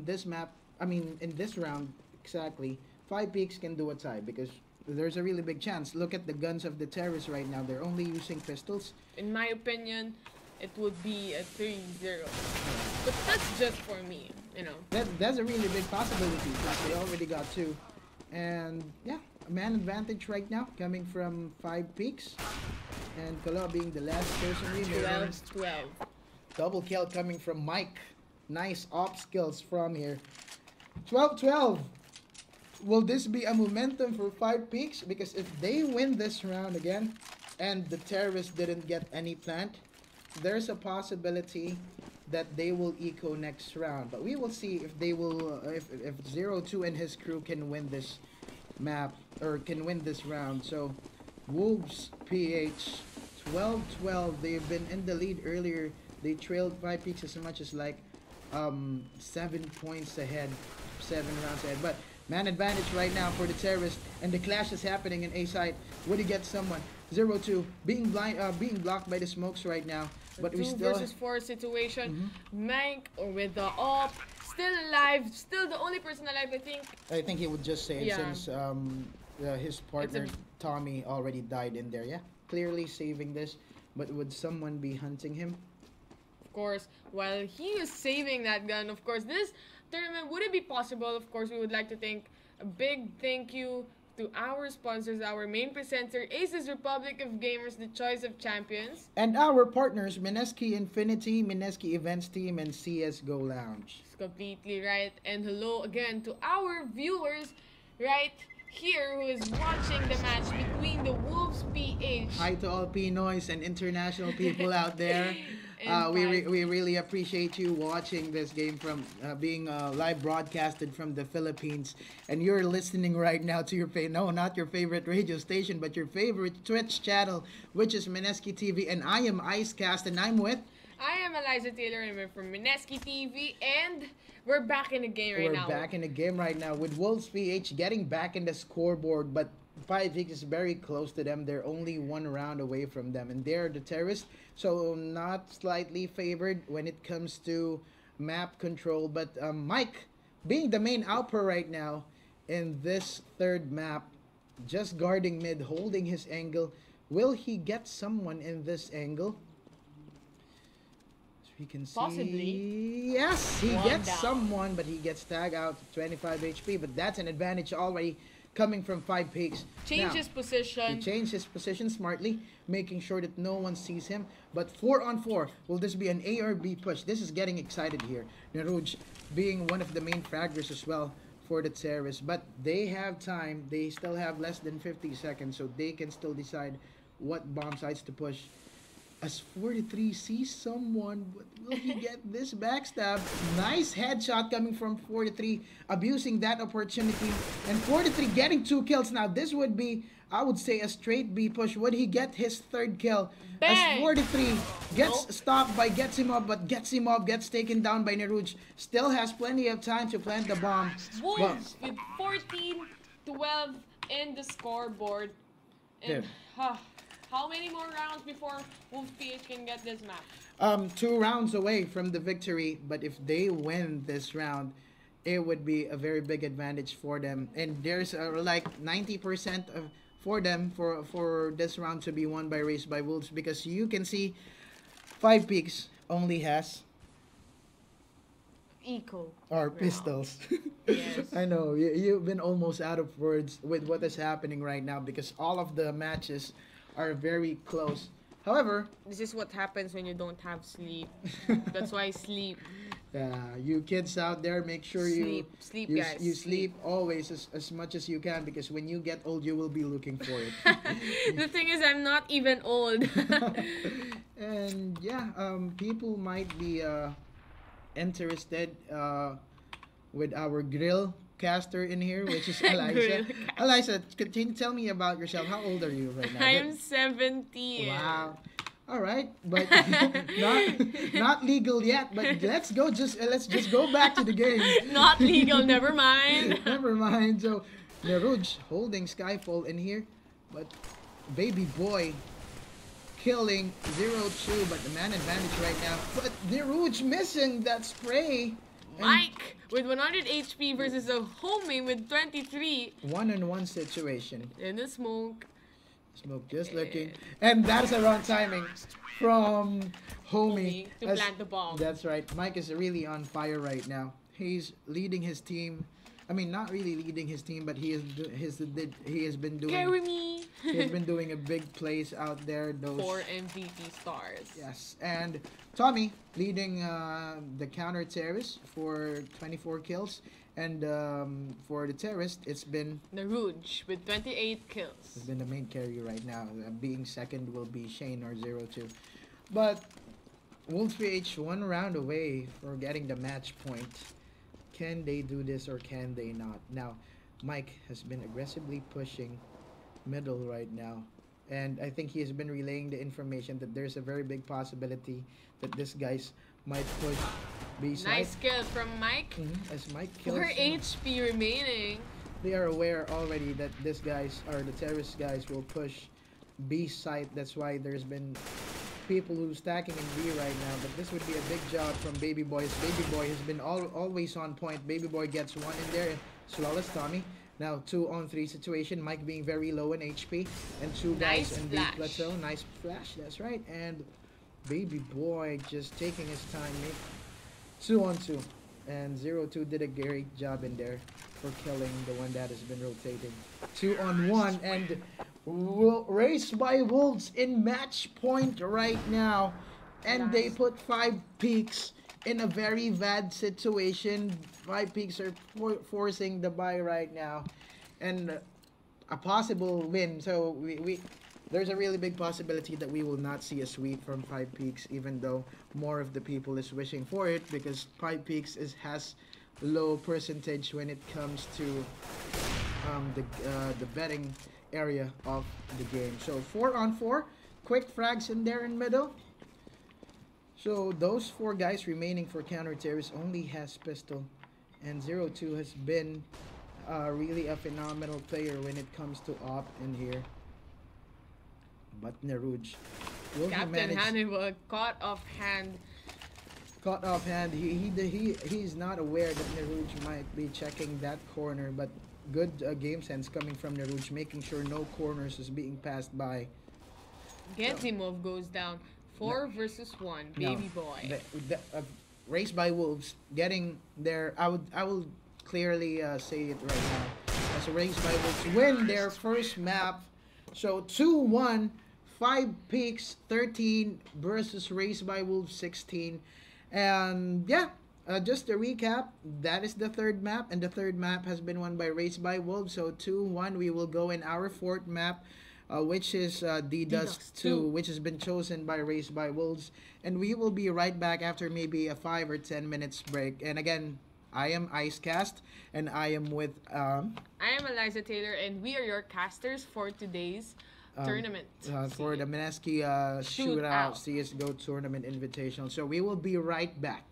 this map, in this round exactly, 5Speaks can do a tie because there's a really big chance. Look at the guns of the terrorists right now. They're only using pistols. In my opinion, it would be a 3-0. But that's just for me, you know. That's a really big possibility because they already got 2. And yeah, a man advantage right now coming from 5Speaks. And Kala being the last person remaining. 12-12. Double kill coming from Mike. Nice op skills from here. 12-12. Will this be a momentum for 5Speaks? Because if they win this round again, and the terrorists didn't get any plant, there's a possibility that they will eco next round. But we will see if they will, if 0-2 and his crew can win this map, or can win this round. So, Wolves PH 12-12. They've been in the lead earlier. They trailed 5Speaks as much as like 7 points ahead, 7 rounds ahead. But man advantage right now for the terrorists, and the clash is happening in A side. Would he get someone? 0-2 being blocked by the smokes right now. But we still 2 versus 4 situation. Mank with the op, still alive, still the only person alive. I think he would just say it Yeah. since his partner Tommy already died in there. Yeah. clearly saving this, but would someone be hunting him? Of course, while he is saving that gun, of course, this tournament would it be possible? Of course, we would like to thank a big thank you to our sponsors, our main presenter, Aces Republic of Gamers, the choice of champions. And our partners, Mineski Infinity, Mineski Events Team, and CSGO Lounge. It's completely right. And hello again to our viewers right here who is watching the match between the Wolves PH. Hi to all Pinoys and international people out there. And We really appreciate you watching this game from being live broadcasted from the Philippines, and you're listening right now to your not your favorite radio station, but your favorite Twitch channel, which is Mineski TV, and I am Icecast, and I'm with. I am Eliza Taylor, and we're from Mineski TV, and we're back in the game right now. We're back in the game right now with Wolves PH getting back in the scoreboard, but 5Speaks is very close to them. They're only one round away from them, and they're the terrorists, so not slightly favored when it comes to map control. But Mike, being the main outper right now in this third map, just guarding mid, holding his angle. Will he get someone in this angle? As we can see, Possibly. yes, he One gets down. someone, but he gets tagged out to 25 HP. But that's an advantage already coming from 5Speaks. Change Now, his position. he changed his position smartly, making sure that no one sees him. But 4-on-4, will this be an A or B push? This is getting excited here. Naruj being one of the main fraggers as well for the terrorists. But they have time. They still have less than 50 seconds, so they can still decide what bomb sites to push. As 43 sees someone, but will he get this backstab? Nice headshot coming from 43, abusing that opportunity. And 43 getting 2 kills. Now this would be, I would say, a straight B push. Would he get his third kill? Bang! As 43 gets Nope. stopped by Gets Him Up, but Gets Him Up gets taken down by Naruj. Still has plenty of time to plant the bomb. Wolves with 14-12 in the scoreboard. And how many more rounds before Wolves PH can get this map? 2 rounds away from the victory, but if they win this round, it would be a very big advantage for them. And there's like 90% of for them for this round to be won by Race by Wolves, because you can see 5Speaks only has Eco. or round. pistols. Yes. I know you've been almost out of words with what is happening right now, because all of the matches are very close. However, This is what happens when you don't have sleep. That's why sleep. you kids out there, make sure Sleep, you guys. sleep always as much as you can, because when you get old, you will be looking for it. The thing is, I'm not even old. And yeah, people might be interested with our grill caster in here, which is Eliza. Grill Eliza, can you tell me about yourself? How old are you right now? I'm 17. Wow. All right, but not legal yet. But let's just go back to the game. Not legal, never mind. Never mind. So Naruj holding Skyfall in here, but Baby Boy killing 0-2, but the man advantage right now. But Naruj missing that spray. And Mike with 100 HP versus a homie with 23 1-on-1 situation. in the smoke. Smoke just looking, and that's the wrong timing from Homie To as- plant the bomb. That's right. Mike is really on fire right now. He's leading his team. I mean, not really leading his team, but he has been doing Carry me. he has been doing a big plays out there. Those 4 MVP stars. yes, and Tommy leading the counter terrorist for 24 kills, and for the terrorist, it's been Naruj with 28 kills. the main carrier right now. Being second will be Shane or 0-2. But Wolves PH 1 round away for getting the match point. Can they do this or can they not? Now, Mike has been aggressively pushing middle right now. And I think he has been relaying the information that there's a very big possibility that this guys might push B side. Nice kill from Mike. As Mike kills 4 him. HP remaining. They are aware already that this guys or the terrorist guys will push B site. That's why there's been people who's stacking in B right now. But this would be a big job from Baby Boy. Baby Boy has been always on point. Baby Boy gets one in there as well as Tommy. Now 2-on-3 situation. Mike being very low in HP, and two guys Nice in the flash. plateau. Nice flash. That's right. And baby boy just taking his time. 2-on-2. And 0-2 did a great job in there for killing the one that has been rotating. 2-on-1 and race by Wolves in match point right now. And they Nice. put 5 Peaks in a very bad situation. 5 Peaks are forcing the buy right now. And a possible win. So we there's a really big possibility that we will not see a sweep from 5 Peaks, even though more of the people is wishing for it, because 5 Peaks has low percentage when it comes to the betting area of the game. So 4-on-4, quick frags in there in middle. So those 4 guys remaining for counter terrorists only has pistol, and 0-2 has been really a phenomenal player when it comes to op in here. But Naruj will he Captain manage Hannibal caught offhand. caught offhand. He's not aware that Naruj might be checking that corner, but good game sense coming from Naruj, making sure no corners is being passed by. Genzimov goes down. 4 versus 1, baby No, boy. Race by Wolves getting there. I will clearly say it right now. As Race by Wolves win their first map. So 2-1, 5 Peaks 13 versus Race by Wolves 16. And yeah, just to recap, that is the third map, and the third map has been won by Race by Wolves. So 2-1, we will go in our fourth map, which is D-Dust 2, which has been chosen by Race by Wolves. And we will be right back after maybe a 5 or 10 minutes break. And again, I am Icecast, and I am with I am Eliza Taylor, and we are your casters for today's tournament. for the Mineski Shootout CSGO Tournament Invitational. So we will be right back.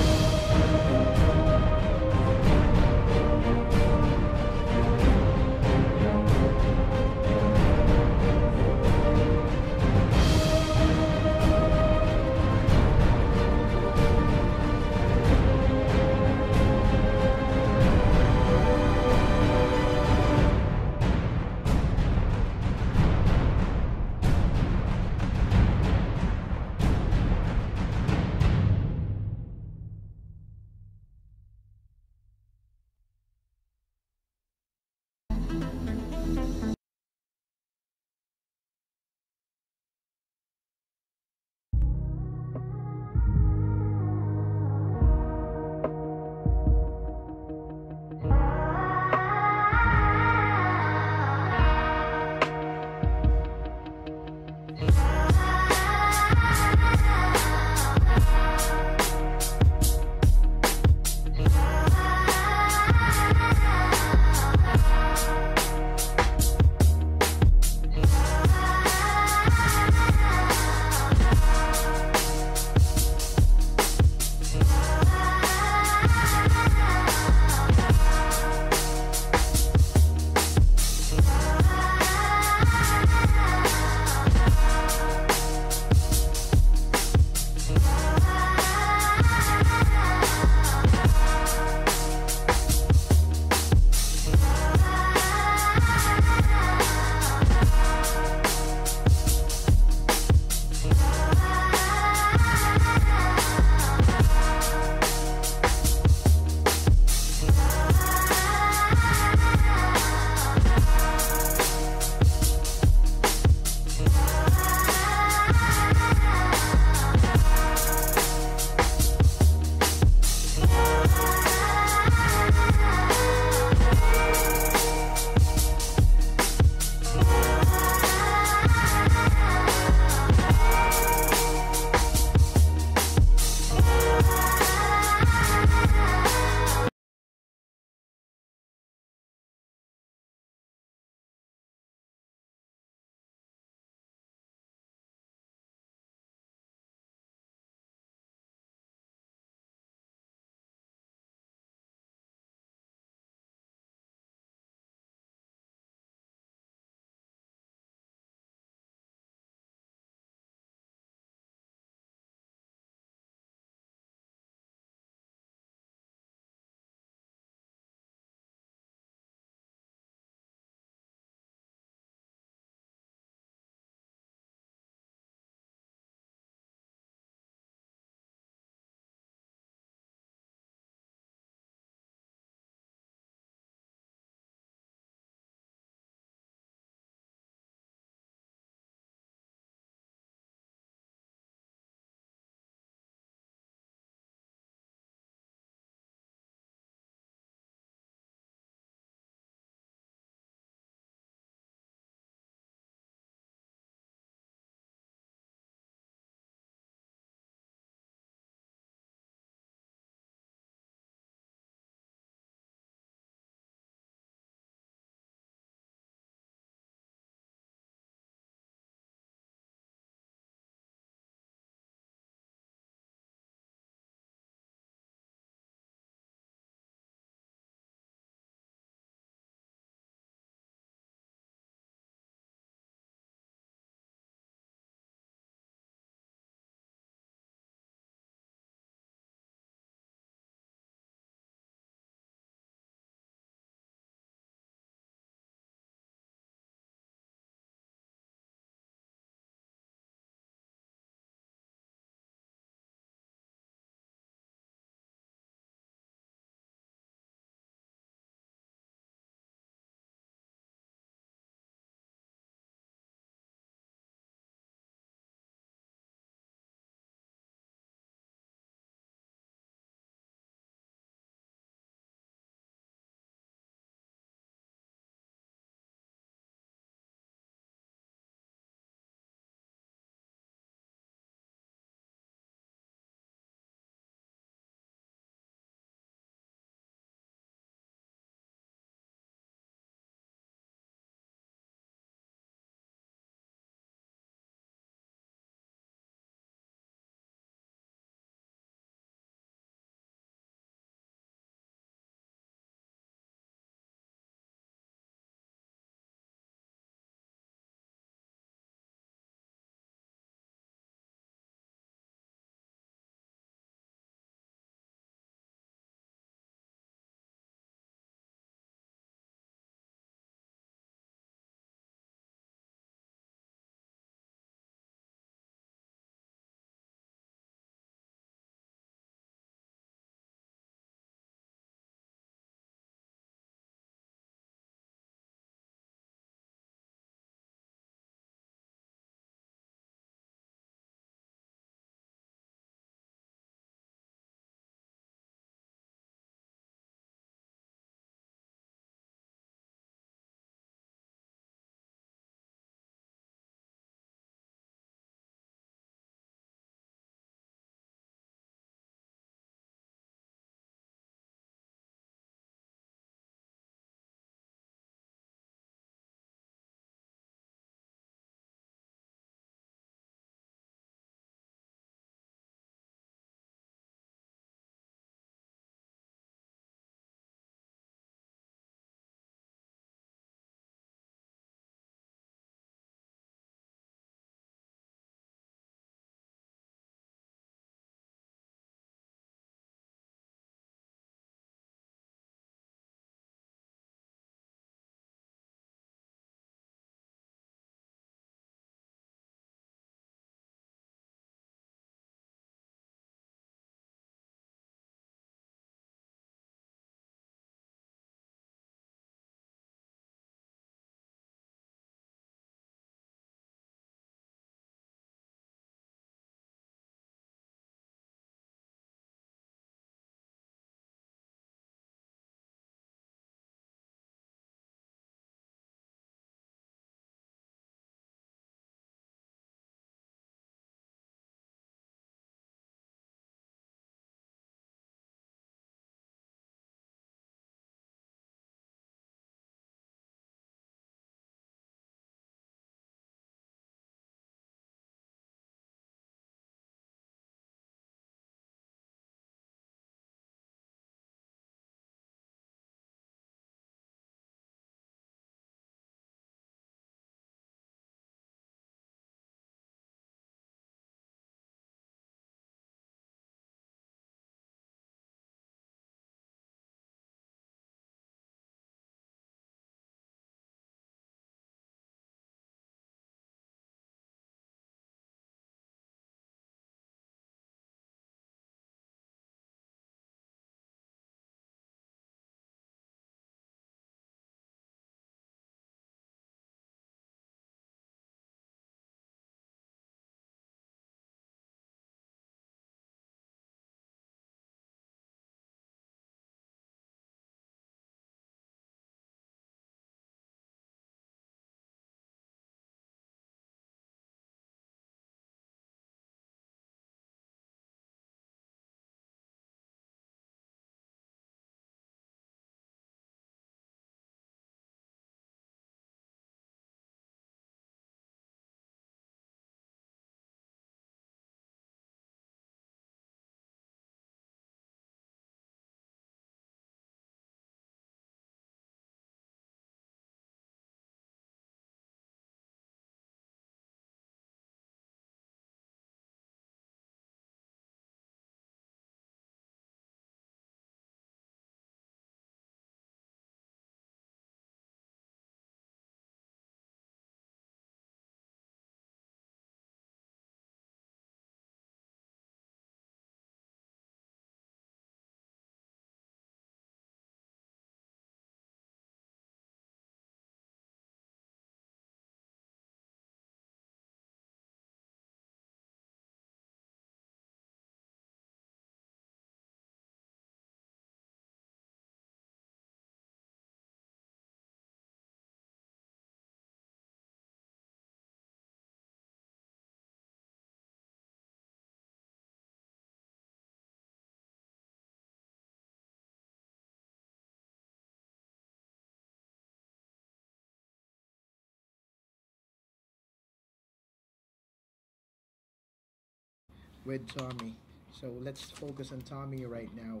with Tommy. So let's focus on Tommy right now.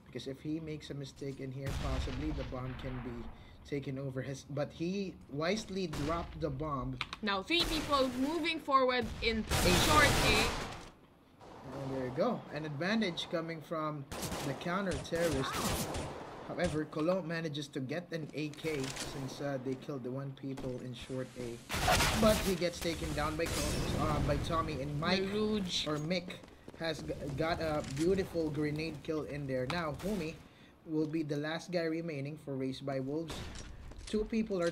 Because if he makes a mistake in here, possibly the bomb can be taken over his. But he wisely dropped the bomb. Now, 3 people moving forward in A. short A. And there you go. An advantage coming from the counter-terrorist. However, Colo manages to get an AK since they killed the 1 people in short A. But he gets taken down by Tommy, and Mike Rouge. or Mick has got a beautiful grenade kill in there. Now, Homie will be the last guy remaining for Race by Wolves. 2 people are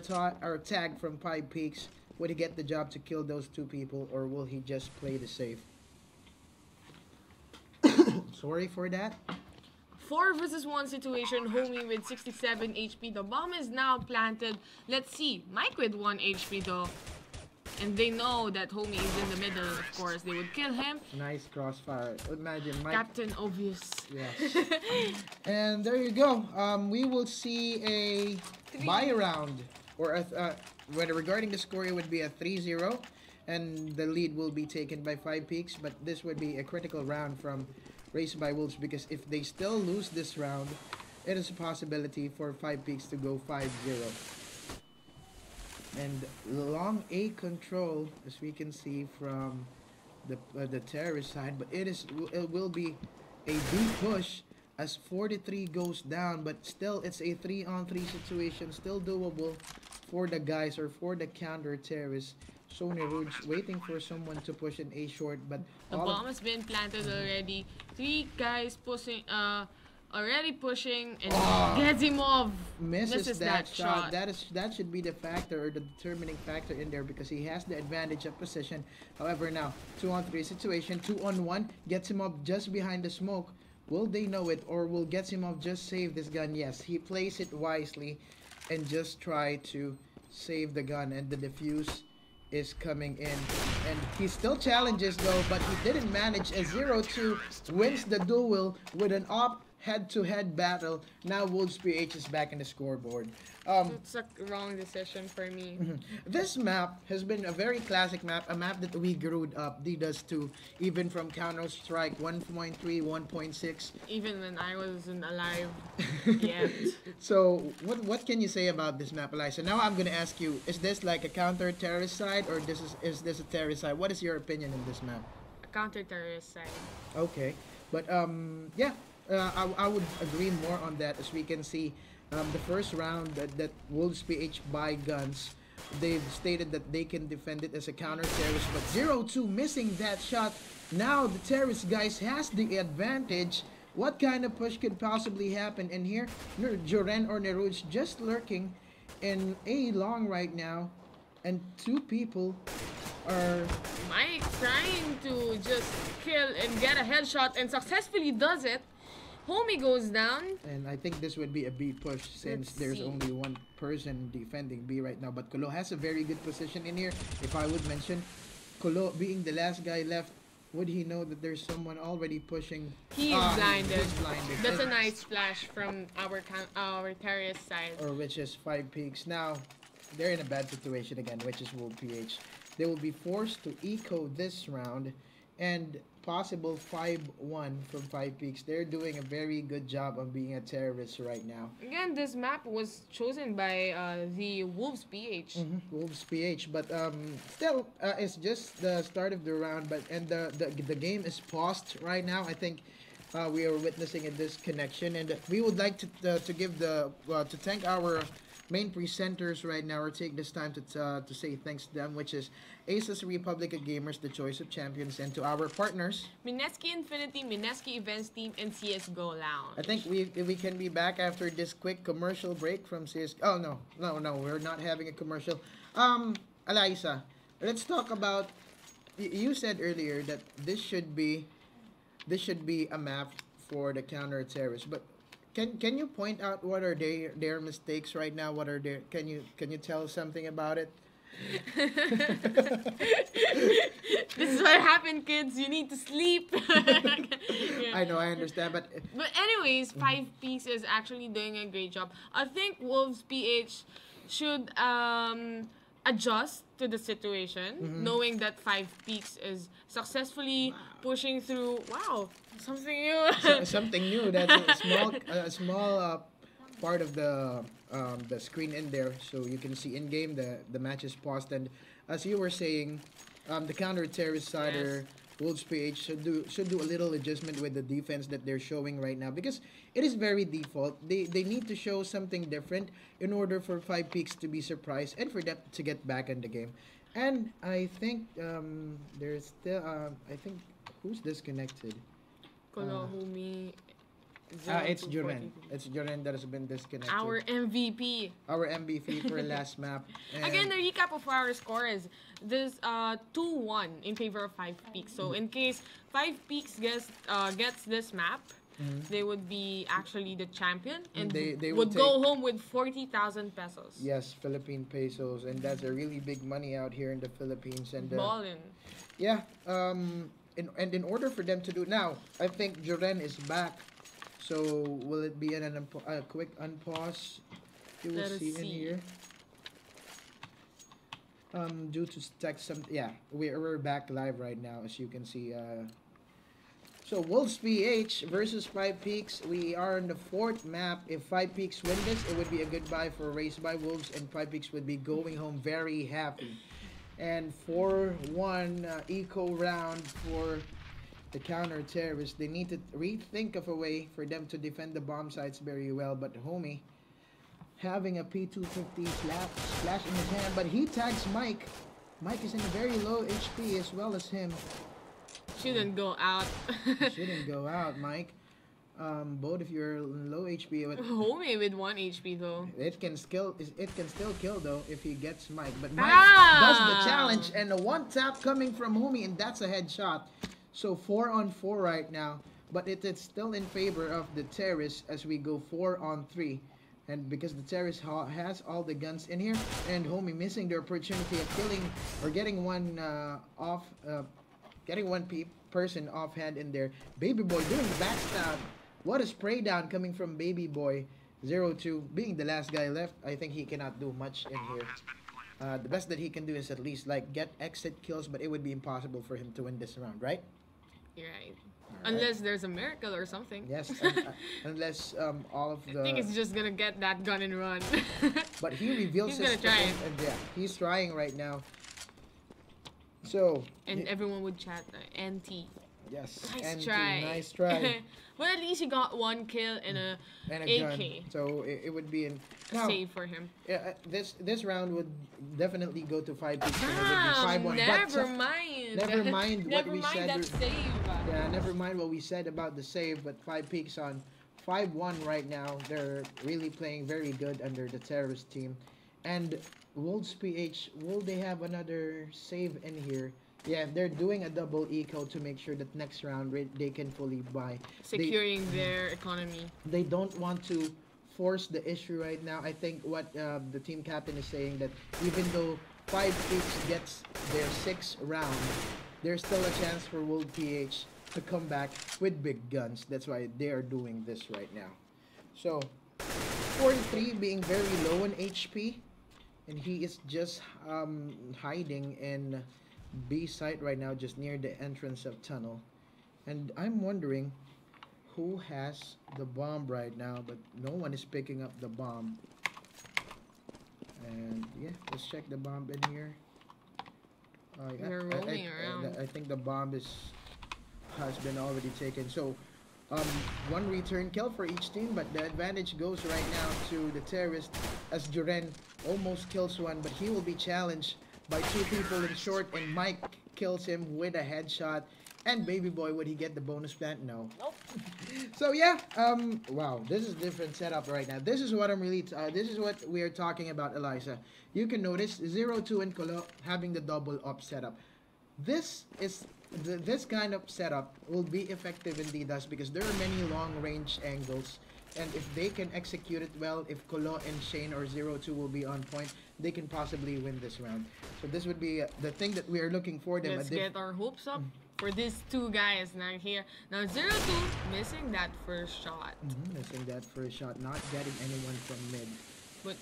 tagged from 5Speaks. Would he get the job to kill those 2 people, or will he just play the safe? Sorry for that. 4 versus 1 situation, Homie with 67 HP. The bomb is now planted. Let's see. Mike with 1 HP though. And they know that Homie is in the middle, of course. They would kill him. Nice crossfire. Imagine Mike. Captain Obvious. Yes. And there you go. We will see a buy round. Or regarding the score, it would be a 3-0. And the lead will be taken by 5Speaks. But this would be a critical round from Race by Wolves, because if they still lose this round, it is a possibility for 5Speaks to go 5-0. And long A control, as we can see from the terrorist side, but it will be a B push as 43 goes down, but still it's a 3-on-3 situation, still doable for the guys or for the counter terrorists. Sony Rouge waiting for someone to push an A short, but The bomb has been planted already. 3 guys pushing, already pushing, and Gezimov misses that shot. That should be the factor or the determining factor in there, because he has the advantage of position. However, now 2-on-3 situation, 2-on-1, Gezimov just behind the smoke. Will they know it, or will Gezimov just save this gun? Yes, he plays it wisely and just try to save the gun, and the defuse is coming in, and he still challenges though, but he didn't manage. A 0-2 wins the duel with an head-to-head battle. Now Wolves PH is back in the scoreboard. It's a wrong decision for me. This map has been a very classic map, a map that we grew up, Didas too, even from Counter-Strike 1.3, 1.6. Even when I wasn't alive yet. So, what can you say about this map, Eliza? Now I'm gonna ask you, is this like a counter-terrorist side, or is this a terrorist side? What is your opinion in this map? A counter-terrorist side. Okay, but yeah, I would agree more on that, as we can see. The first round that Wolves PH buy guns, they've stated that they can defend it as a counter-terrorist, but 0-2 missing that shot. Now the terrorist guys has the advantage. What kind of push could possibly happen in here? Joren or Neruj just lurking in A long right now, and 2 people are... Mike trying to just kill and get a headshot, and successfully does it. Homie goes down. And I think this would be a B push, since there's only 1 person defending B right now. But Colo has a very good position in here. If I would mention, Colo being the last guy left, would he know that there's someone already pushing? He is blinded. He's blinded. That's a nice flash from our terrorist side. Or which is 5Speaks. Now, they're in a bad situation again, which is Wolves PH. They will be forced to eco this round, and possible 5-1 from 5Speaks. They're doing a very good job of being a terrorist right now. Again, this map was chosen by the Wolves PH. Wolves PH, but still, it's just the start of the round. But the game is paused right now. I think we are witnessing a disconnection, and we would like to give to thank our main presenters right now, or take this time to say thanks to them, which is Asus Republic of Gamers, the choice of champions, and to our partners, Mineski Infinity, Mineski Events Team, and CSGO Lounge. I think we can be back after this quick commercial break from CS. Oh no, we're not having a commercial. Eliza, let's talk about. You said earlier that this should be a map for the counter terrorists, but can you point out what are their mistakes right now? What are their can you tell something about it? This is what happened, kids. You need to sleep. Yeah. I know, I understand, but anyways, 5Speaks is actually doing a great job. I think Wolves PH should adjust to the situation, knowing that 5Speaks is successfully pushing through. Wow, something new. Something new. That's a small part of the screen in there, so you can see in game the match is paused. And as you were saying, the counter terrorist sider. Wolves PH should do a little adjustment with the defense that they're showing right now, because it is very default. They need to show something different in order for 5Peaks to be surprised and for them to get back in the game. And I think there's still I think who's disconnected? Kolohumi. It's Joren. It's Joren that has been disconnected. Our MVP. Our MVP for last map. And Again, the recap of our score is this 2-1 in favor of 5Peaks. So in case 5Peaks gets this map, they would be actually the champion and they would take, go home with 40,000 pesos. Yes, Philippine pesos, and that's a really big money out here in the Philippines. And Ballin'. yeah, in order for them to do now, I think Joren is back. So will it be a quick unpause? You will Let us see in see. here. Due to text we're back live right now, as you can see. So Wolves PH versus 5Peaks. We are on the fourth map. If 5Peaks win this, it would be a goodbye for Race by Wolves, and 5Peaks would be going home very happy. And 4-1 eco round for the counter terrorists. They need to rethink of a way for them to defend the bomb sites very well. But Homie having a P250 splash in his hand, but he tags Mike. Mike is in a very low HP as well as him. Shouldn't go out. Shouldn't go out, Mike. Both if you're low HP, but Homie with 1 HP though. it can still kill though if he gets Mike. But Mike Ah! does the challenge, and a one tap coming from Homie, and that's a headshot. So 4-on-4 right now, but it is still in favor of the terrorists as we go 4-on-3. And because the terrorist has all the guns in here, and Homie missing the opportunity of killing or getting one person offhand in there. Baby Boy doing the backstab. What a spray down coming from Baby Boy. 0-2 being the last guy left. I think he cannot do much in here. The best that he can do is at least like get exit kills, but it would be impossible for him to win this round, right? You're right. Alright. Unless there's a miracle or something. Yes, unless all of the. I think it's just gonna get that gun and run. But he reveals He's his gonna try strength, and yeah, he's trying right now. So. And everyone would chat NT. Yes. Nice NT, try. Nice try. But at least he got 1 kill and a AK. Gun. So it would be in. A Now, save for him. yeah, this round would definitely go to 5-6. Never mind. Never mind what Never we mind said. that save. Yeah, never mind what we said about the save, but 5Peaks on 5-1 right now. They're really playing very good under the terrorist team. And Wolves PH, will they have another save in here? Yeah, they're doing a double eco to make sure that next round they can fully buy. Securing their economy. They don't want to force the issue right now. I think what the team captain is saying, that even though 5Peaks gets their 6th round, there's still a chance for Wolves PH to come back with big guns. That's why they are doing this right now. So 43 being very low in HP, and he is just hiding in B site right now, just near the entrance of tunnel. And I'm wondering who has the bomb right now, but no one is picking up the bomb. And yeah, let's check the bomb in here. They're rolling around. I think the bomb has been already taken. So one return kill for each team, but the advantage goes right now to the terrorist, as Joren almost kills one, but he will be challenged by 2 people in short, and Mike kills him with a headshot. And Baby Boy, would he get the bonus plant? No. Nope. So yeah, wow, this is different setup right now. This is what I'm really, this is what we are talking about, Eliza. You can notice 0-2 and Colo having the double up setup. This kind of setup will be effective in DDoS because there are many long range angles. And if they can execute it well, if Colo and Shane or 0-2 will be on point, they can possibly win this round. So this would be the thing that we are looking for them. Let's get our hopes up for these 2 guys now here. Now 0-2 missing that first shot. Missing that first shot, not getting anyone from mid. But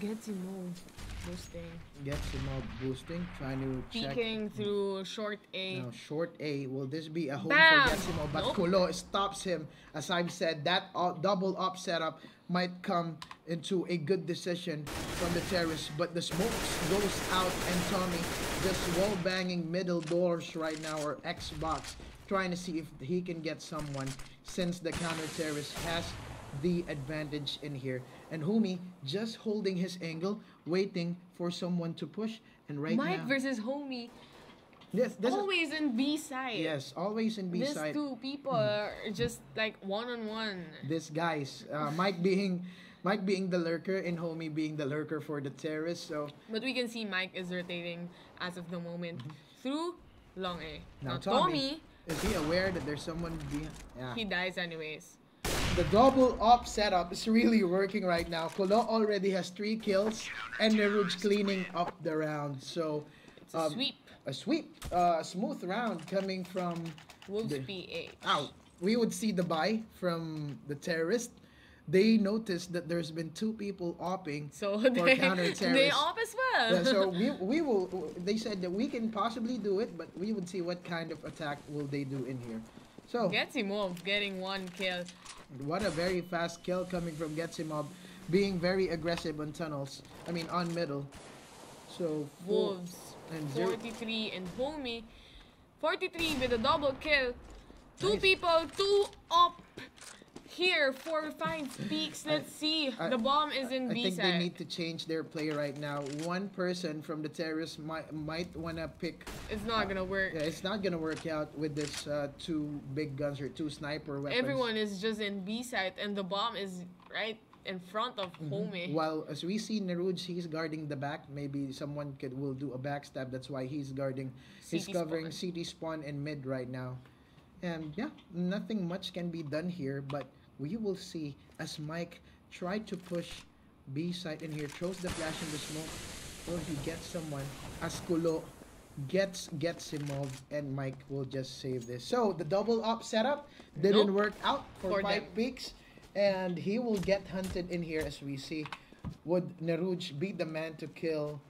Gets him move. Boosting. Gets him up boosting, trying to check. Peeking through short A. Now, short A, will this be a home Bam! for Getsimo? But Nope. Kolo stops him. As I've said, that double up setup might come into a good decision from the terrace. But the smoke goes out and Tommy just wall banging middle doors right now, or Xbox, trying to see if he can get someone since the counter terrace has the advantage in here. And Humi just holding his angle, waiting for someone to push. And right Mike now, versus Homie. yes, this is, Always in B side. yes, always in B These side. two people are just like one-on-one. This guys, Mike being the lurker and Homie being the lurker for the terrace. So But we can see Mike is rotating as of the moment through long A. now Now Tommy, is he aware that there's someone behind? Yeah. he dies anyways. The double up setup is really working right now. Kolo already has 3 kills and Neruj cleaning up the round. So It's a sweep. a sweep, a smooth round coming from Wolves the, PH. we would see the buy from the terrorist. They noticed that there's been 2 people opping So for they, counter they terrorist. op as well. Yeah, so we will. They said that we can possibly do it, but we would see what kind of attack will they do in here. So Getsimov getting 1 kill. what a very fast kill coming from Getsimov, being very aggressive on tunnels. I mean on middle. So Wolves and 0. 43 and Homie 43 with a double kill. 2 Nice. people, 2 up here for 5Speaks. Let's see. The bomb is in I B think they side. need to change their play right now. One person from the terrorists might wanna pick. It's not gonna work. Yeah, it's not gonna work out with this 2 big guns or 2 sniper weapons. Everyone is just in B side and the bomb is right in front of Homie. While as we see Neruj, he's guarding the back. Maybe someone will do a backstab. That's why he's guarding. He's CT covering spawn. CT spawn and mid right now. And yeah, nothing much can be done here. But we will see as Mike tried to push B side in here, throws the flash in the smoke. Will he get someone? As Kulo gets Getsimov, and Mike will just save this. So the double up setup didn't Nope. work out for For 5 them. peaks. And he will get hunted in here as we see. Would Neruj be the man to kill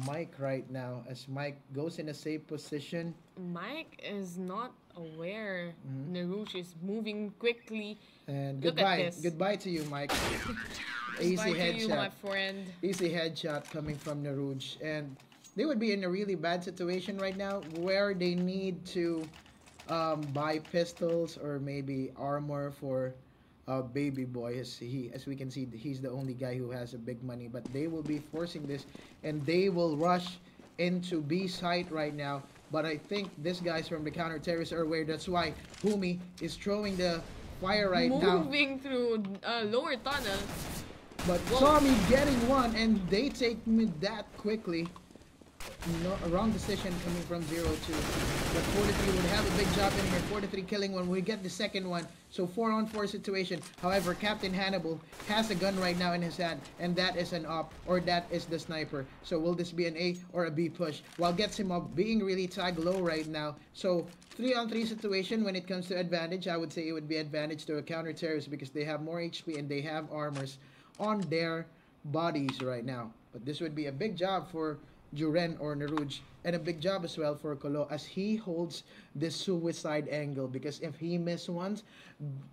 Mike right now as Mike goes in a safe position? Mike is not aware Narush is moving quickly. And Look at this. goodbye to you, Mike. Easy Bye to you, my headshot. friend. Easy headshot coming from Neruj. And they would be in a really bad situation right now where they need to buy pistols or maybe armor for baby boy. As we can see, he's the only guy who has a big money. But they will be forcing this, and they will rush into B site right now. But I think this guys from the counter terrorists are aware. That's why Humi is throwing the fire right now. Moving through lower tunnel. But Tommy getting one, and they take me that quickly. No, a wrong decision coming from 0-2. But 43 would have a big job in here. 43 killing one. We get the second one. So 4-on-4 situation. However, Captain Hannibal has a gun right now in his hand. And that is an op. Or that is the sniper. So will this be an A or a B push? While gets him up being really tag low right now. So 3-on-3 situation when it comes to advantage. I would say it would be advantage to a counter terrorist because they have more HP and they have armors on their bodies right now. But this would be a big job for Juren or Neruj, and a big job as well for Kolo as he holds this suicide angle, because if he miss once,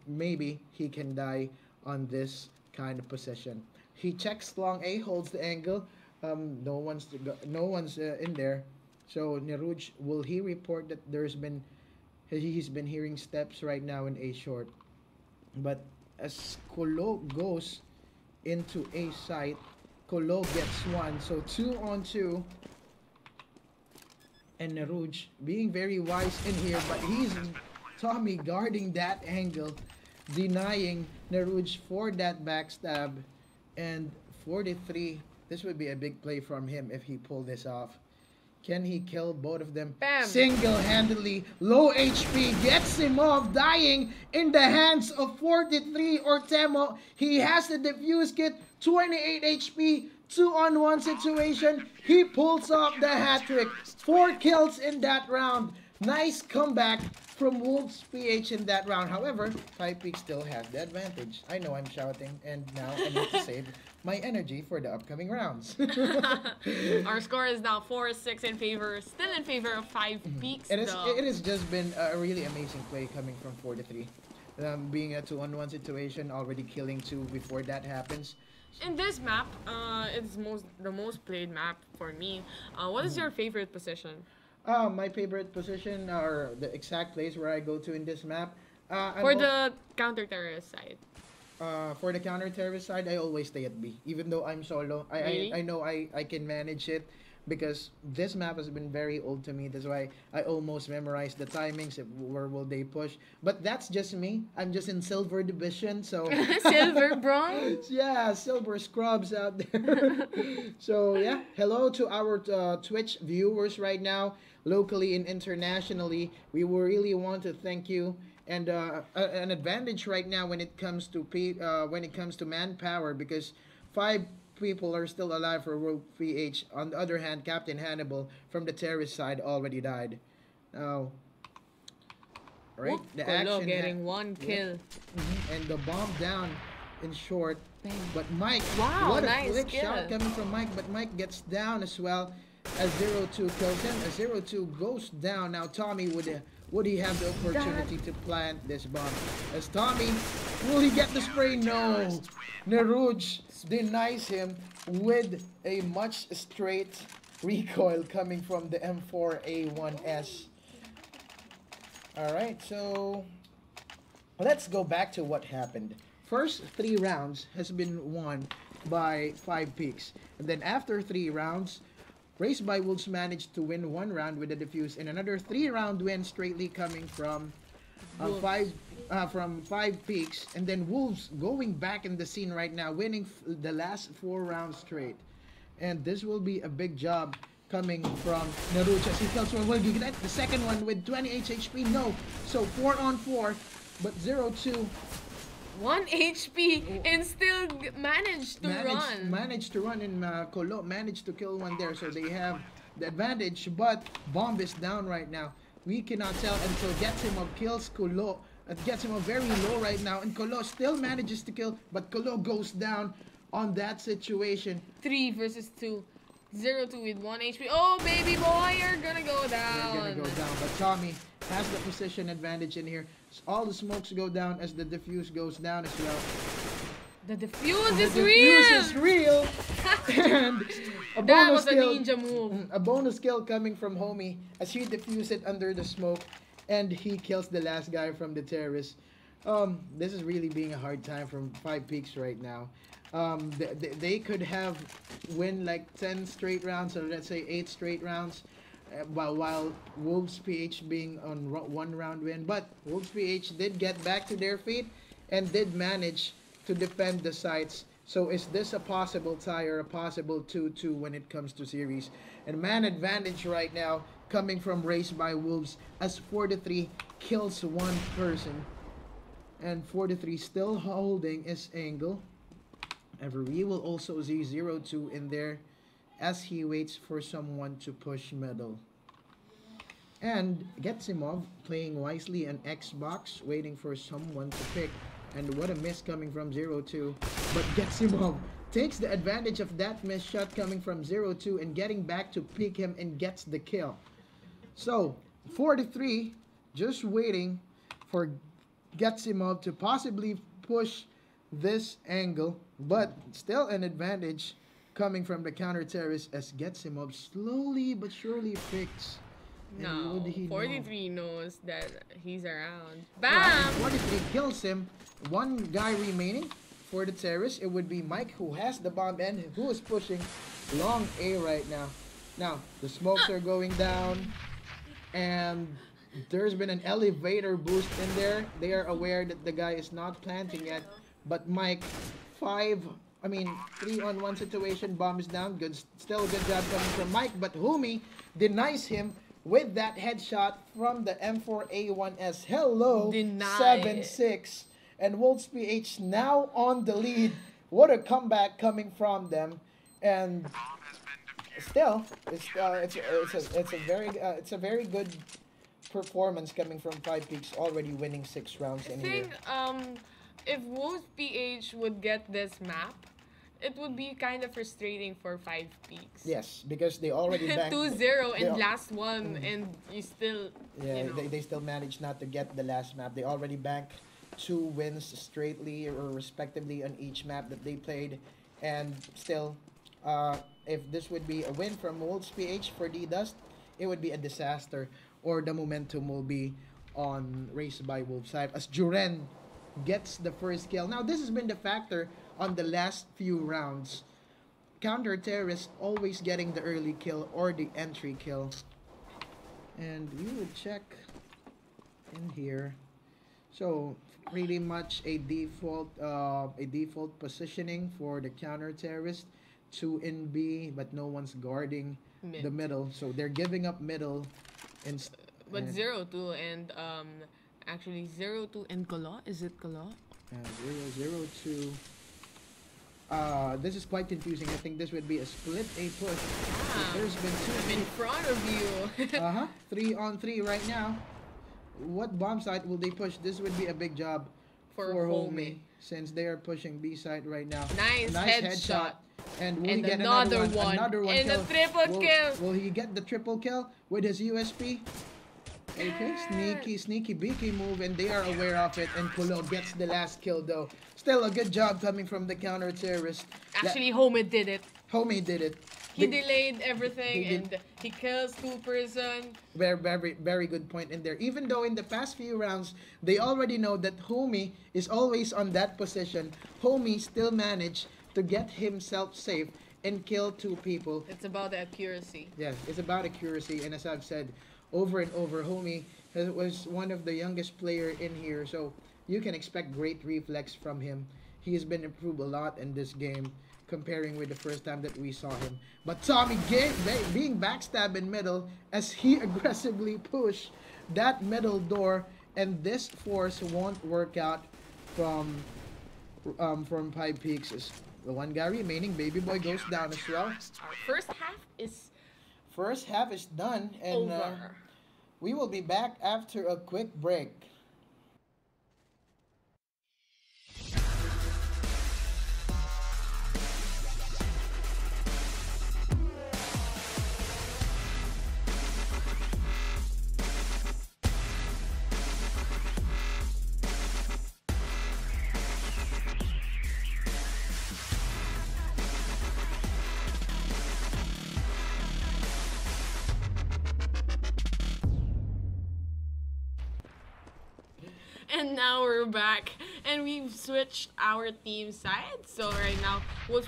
maybe he can die on this kind of position. He checks long A, holds the angle. No one's in there. So Neruj, will he report that he's been hearing steps right now in A short? But as Kolo goes into A site, Kolo gets one, so 2-on-2. And Neruj being very wise in here, but he's Tommy guarding that angle, denying Neruj for that backstab. And 43, this would be a big play from him if he pulled this off. Can he kill both of them? Bam! Single-handedly, low HP, gets him off, dying in the hands of 43 or Temo. He has the defuse kit, 28 HP, 2-on-1 situation. He pulls off the hat-trick. 4 kills in that round. Nice comeback from Wolves PH in that round. However, 5Peaks still has the advantage. I know I'm shouting, and now I need to save my energy for the upcoming rounds. Our score is now 4-6 in favor, still in favor of 5 Peaks. It has just been a really amazing play coming from 4 to 3. Being a 2-on-1 situation, already killing 2 before that happens. In this map, it's the most played map for me. What is your favorite position? My favorite position, or the exact place where I go to in this map. For the counter-terrorist side. For the counter-terrorist side, I always stay at B. Even though I'm solo, Really? I know I can manage it because this map has been very old to me. That's why I almost memorized the timings, where will they push. But that's just me. I'm just in silver division, so... Silver, bronze? Yeah, silver scrubs out there. So, yeah. Hello to our Twitch viewers right now, locally and internationally. We will really want to thank you. And an advantage right now when it comes to manpower, because 5 people are still alive for World PH. On the other hand, Captain Hannibal from the terrorist side already died. Now, right, the Colo action getting one kill. and the bomb down in short. Bang. But Mike, Wow, what a nice quick kill. shot coming from Mike, but Mike gets down as well as 0-2 kills him. As 0-2 goes down, now Tommy would he have the opportunity to plant this bomb? As Tommy, will he get the spray? No. Naruj denies him with a much straight recoil coming from the M4A1S. Alright, so let's go back to what happened. First 3 rounds has been won by 5Peaks. And then after 3 rounds, Race by Wolves managed to win 1 round with a defuse, and another 3-round win straightly coming from 5Peaks. And then Wolves going back in the scene right now, winning the last 4 rounds straight. And this will be a big job coming from Naruto as he kills one. Will he get the second one with 28 HP? No. So 4-on-4, but 0-2 1 HP and still managed to run. Managed to run, and Colo managed to kill one there, so they have the advantage. But Bomb is down right now. We cannot tell until Getsimov kills Colo. Getsimov very low right now, and Colo still manages to kill, but Colo goes down on that situation. 3 versus 2. 0-2 with 1 HP. Oh, baby boy, you're gonna go down. They're gonna go down, but Tommy has the position advantage in here. All the smokes go down as the defuse goes down as well. The defuse is The real. defuse is real. And a That bonus was a kill. ninja move. A bonus kill coming from Homie as he defused it under the smoke, and he kills the last guy from the terrorist. This is really being a hard time from 5Peaks right now. They could have win like 10 straight rounds, or let's say 8 straight rounds, while Wolves PH being on 1 round win. But Wolves PH did get back to their feet and did manage to defend the sites. So is this a possible tie or a possible 2-2 when it comes to series? And man advantage right now coming from Race by Wolves as 4-3 kills 1 person. And 4-3 still holding his angle. However, we will also see 0-2 in there as he waits for someone to push middle. And Getsimov playing wisely an Xbox, waiting for someone to pick. And what a miss coming from 0-2. But Getsimov takes the advantage of that miss shot coming from 0-2 and getting back to pick him and gets the kill. So, 4-3, just waiting for Getsimov to possibly push this angle, but still an advantage coming from the counter-terrorist as Getsimov slowly but surely picks. And No, would he know? 43 knows that he's around. Well, Bam! 43 kills him. 1 guy remaining for the terrorist. It would be Mike, who has the bomb and who is pushing long A right now. Now, the smokes are going down, and there's been an elevator boost in there. They are aware that the guy is not planting yet, but Mike, 3-on-1 situation, bomb is down. Good, still a good job coming from Mike, but Humi denies him with that headshot from the M4A1S. Hello, Deny. 7-6. And Wolves PH now on the lead. What a comeback coming from them. And still, it's a very good performance coming from 5 Peaks, already winning 6 rounds I in here. think if Wolves PH would get this map, it would be kind of frustrating for 5 Peaks. Yes, because they already banked. 2-0 they and al- last one, and you still, Yeah, you know. they still managed not to get the last map. They already banked 2 wins straightly or respectively on each map that they played, and still, if this would be a win from Wolves PH for D Dust, it would be a disaster, or the momentum will be on Race by Wolves side as Juren gets the first kill. Now this has been the factor on the last few rounds. Counter terrorists always getting the early kill or the entry kill. And we would check in here. So pretty much a default positioning for the counter terrorist. 2 in B, but no one's guarding Mid. the middle. So they're giving up middle. But and, 0-2 and actually 0-2 and Kolo? Is it Kolo? 0-0-2. This is quite confusing. I think this would be a split A push. Ah, There's been I'm in two. front of you. 3-on-3 right now. What bomb site will they push? This would be a big job For for Homie. Homie, since they are pushing B site right now. Nice headshot. And will And he get another another one. Another one And a kill. triple kill. Will he get the triple kill with his USP? Okay, sneaky beaky move, and they are aware of it. And Kulo gets the last kill though. Still a good job coming from the counter terrorist. Actually, Homie did it. Homie did it. He delayed everything He and did. he kills 2-person. Very good point in there. Even though in the past few rounds, they already know that Homie is always on that position, Homie still managed to get himself safe and kill 2 people. It's about the accuracy. Yes, it's about accuracy, and as I've said over and over, Homie was one of the youngest player in here, so you can expect great reflex from him. He has been improved a lot in this game, comparing with the first time that we saw him. But Tommy being backstabbed in middle as he aggressively pushed that middle door, and this force won't work out from 5 Peaks. Is the one guy remaining. Baby boy goes down as well. Our first half is First half is done, and over. we will be back after a quick break. And now we're back, and we've switched our team sides. So right now, Wolves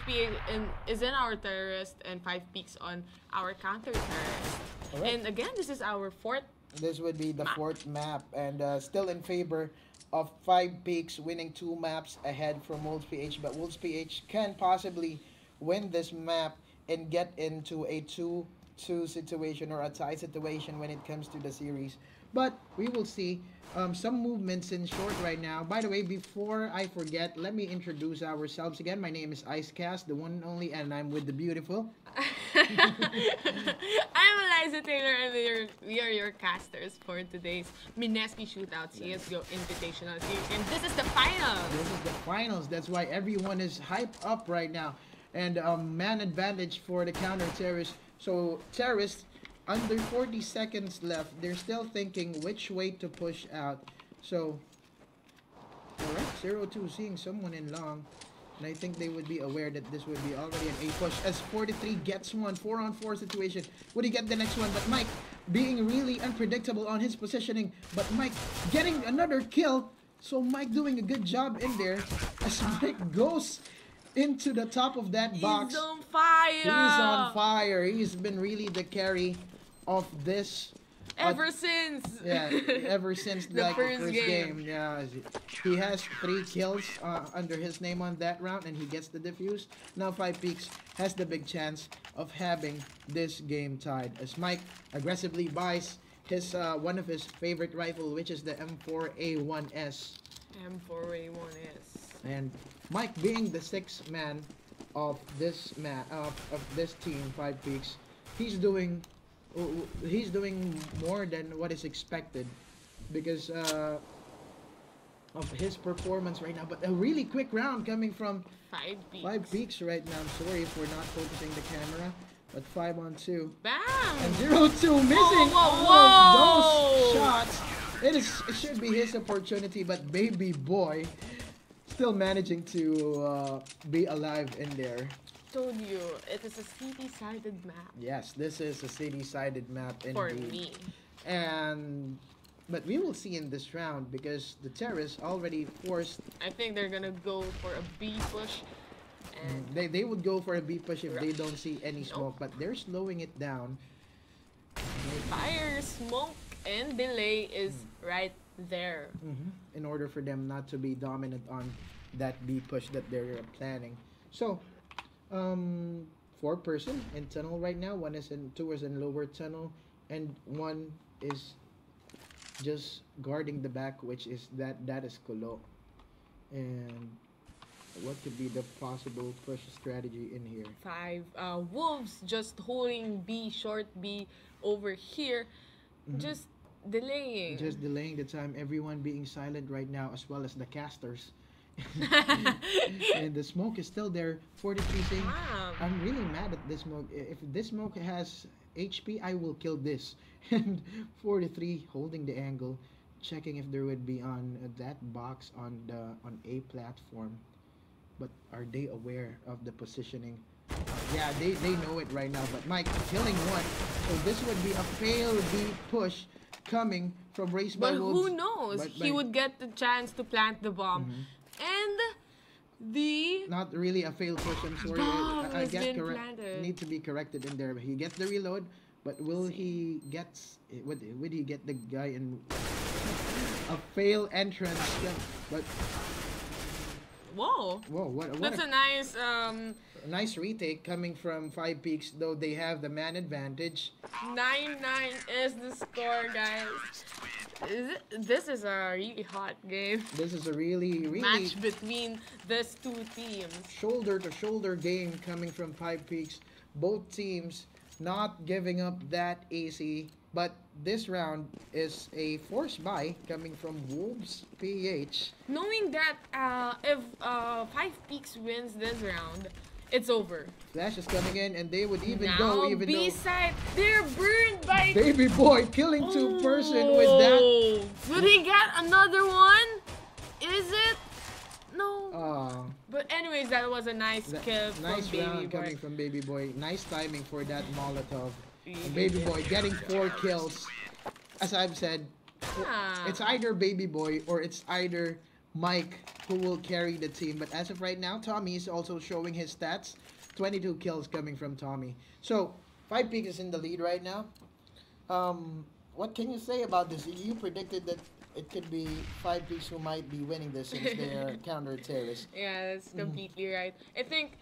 is in our terrorist, and 5 Peaks on our counter terrorist. Correct. And again, this is our fourth. This would be the Map. fourth map, and still in favor of 5 Peaks, winning 2 maps ahead from Wolves PH. But Wolves PH can possibly win this map and get into a 2-2 situation or a tie situation when it comes to the series. But we will see some movements in short right now. By the way, before I forget, let me introduce ourselves again. My name is Icecast, the one and only, and I'm with the beautiful. I'm Eliza Taylor, and we are your casters for today's Mineski Shootout CSGO Invitational Series. And this is the final. This is the finals. That's why everyone is hyped up right now. And man advantage for the counter terrorists. So terrorists, under 40 seconds left, they're still thinking which way to push out. So, alright, 0-2 seeing someone in long. And I think they would be aware that this would be already an A push as 43 gets one, 4-on-4 situation. Would he get the next one? But Mike being really unpredictable on his positioning. But Mike getting another kill. So Mike doing a good job in there as Mike goes into the top of that box. He's on fire. He's on fire. He's been really the carry of this. Ever since. Yeah, ever since The like first the first game. game. Yeah, he has 3 kills under his name on that round, and he gets the defuse. Now 5 Peaks has the big chance of having this game tied as Mike aggressively buys his one of his favorite rifle, which is the M4A1S. M4A1S. And Mike being the 6th man of this team, 5 Peaks, he's doing he's doing more than what is expected because of his performance right now. But a really quick round coming from 5 5 peaks right now. I'm sorry if we're not focusing the camera, but 5-on-2. Bam! And 0-2 missing Whoa, all of whoa. those shots. It should be his opportunity, but baby boy still managing to be alive in there. Told you, it is a city-sided map. Yes, this is a city-sided map indeed. For me. But we will see in this round because the terrorists already forced. I think they're gonna go for a B push. And They would go for a B push if they don't see any smoke, but they're slowing it down. fire, smoke, and delay is right there. In order for them not to be dominant on that B push that they're planning. So, 4-person in tunnel right now. Two is in lower tunnel, and 1 is just guarding the back, which is that is Kolo. And what could be the possible push strategy in here? 5 Wolves just holding B, short B over here, just delaying. Just delaying the time. Everyone being silent right now, as well as the casters. And the smoke is still there. 43 saying, I'm really mad at this smoke. If this smoke has HP, I will kill this. And 43 holding the angle, checking if there would be on that box on A platform. But are they aware of the positioning? Yeah, they know it right now. But Mike killing 1, so this would be a failed B push coming from Race by But Wolves. who knows? But He would get the chance to plant the bomb. And the not really a failed push. I'm sorry. bomb I has get been correct. planted. Need to be corrected in there. He gets the reload, but will he gets? Would he get the guy in a fail entrance? But whoa. what That's a nice nice retake coming from 5 peaks. Though they have the man advantage. 9-9 is the score, guys. This is a really hot game. This is a really Match between these two teams. shoulder to shoulder game coming from 5 peaks. Both teams not giving up that AC, but this round is a forced buy coming from Wolves PH. Knowing that if 5 Peaks wins this round, it's over. Flash is coming in, and they would even Now go even B though side, they're burned by baby boy killing 2-person with that. Will he get another one? Is it? No. But anyways, that was a nice kill Nice from Baby round Boy. coming from baby boy. Nice timing for that Molotov. And baby boy getting 4 kills. As I've said, Ah. it's either baby boy or it's either Mike who will carry the team. But as of right now, Tommy is also showing his stats. 22 kills coming from Tommy. So 5 Peaks is in the lead right now. What can you say about this? You predicted that it could be 5 Peaks who might be winning this since they're counter terrorists. Yeah, that's completely right. I think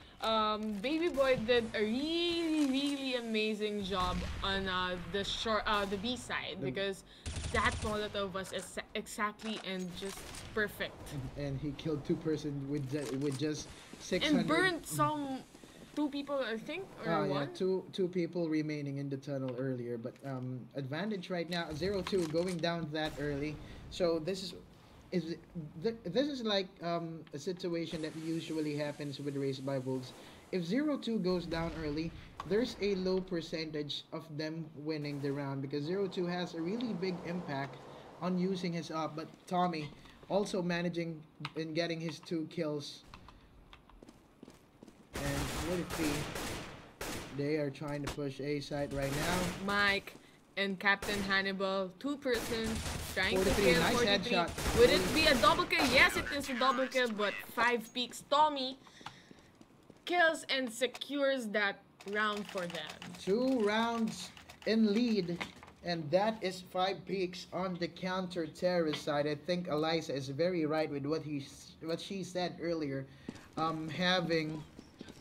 Baby Boy did a really amazing job on the B side because that Molotov was exactly and just perfect. And he killed 2-person with just 600. And burnt some 2 people, I think, or Yeah, one. two people remaining in the tunnel earlier, but advantage right now 0-2 going down that early. So this is like a situation that usually happens with Race by Wolves. If 0-2 goes down early, there's a low percentage of them winning the round because 0-2 has a really big impact on using his up. But Tommy also managing and getting his 2 kills. And 43, they are trying to push A side right now. Mike and Captain Hannibal, 2-person, trying to 43, kill nice 43. headshot. Would it be a double kill? Yes, it is a double kill, but 5 Peaks. Tommy kills and secures that round for them. 2 rounds in lead, and that is 5 Peaks on the counter-terrorist side. I think Eliza is very right with what she said earlier, having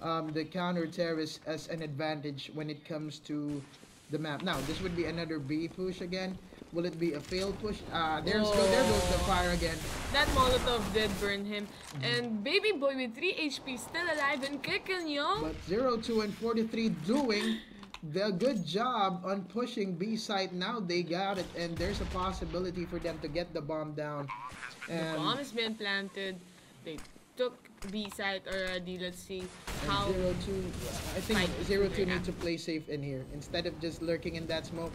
the counter-terrorist as an advantage when it comes to the map. Now, this would be another B push again. Will it be a failed push? There goes the fire again. That Molotov did burn him. And Baby Boy with 3 HP still alive and kicking, yo. But 0-2 and 43 doing the good job on pushing B site. Now they got it, and there's a possibility for them to get the bomb down. The bomb And, has been planted. They took B side already. Let's see and how. 0-2, I think Fight 0-2 figure need to play safe in here. Instead of just lurking in that smoke,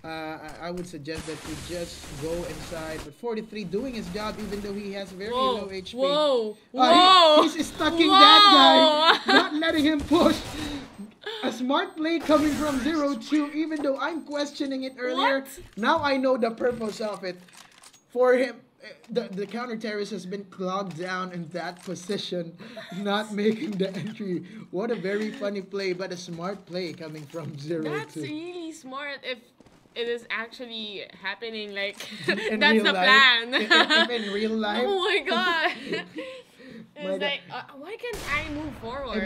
I would suggest that you just go inside. But 43 doing his job even though he has very Whoa, low HP. whoa, whoa! He's stucking that guy, not letting him push. A smart play coming from 0-2, even though I'm questioning it earlier. What? Now I know the purpose of it. For him, the counter terrorist has been clogged down in that position, not making the entry. What a very funny play, but a smart play coming from 0-2. That's really smart if it is actually happening. Like In that's real the life. plan. If in real life. Oh my god! My It's like, why can't I move forward?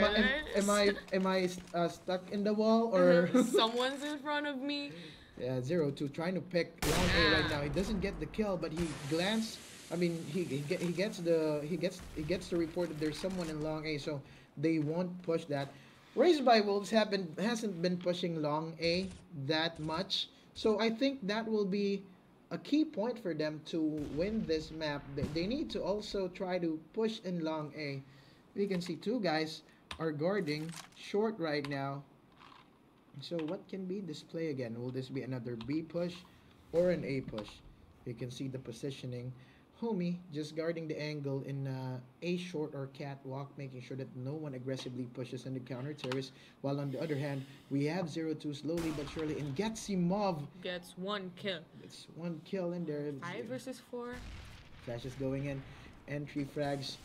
Am I stuck in the wall or? Someone's in front of me? Yeah, 0-2 trying to pick long A right now. He doesn't get the kill, but he glanced. I mean, he gets the report that there's someone in long A, so they won't push that. Raised by Wolves hasn't been pushing long A that much, so I think that will be a key point for them to win this map. They need to also try to push in long A. We can see two guys are guarding short right now. So what can be this play again? Will this be another B push or an A push? You can see the positioning. Homie just guarding the angle in A short or catwalk, making sure that no one aggressively pushes on the counter terrace. While on the other hand, we have 0-2 slowly but surely, and Getsimov Gets one kill. it's one kill in there. 5 versus 4. Flash is going in. Entry frags.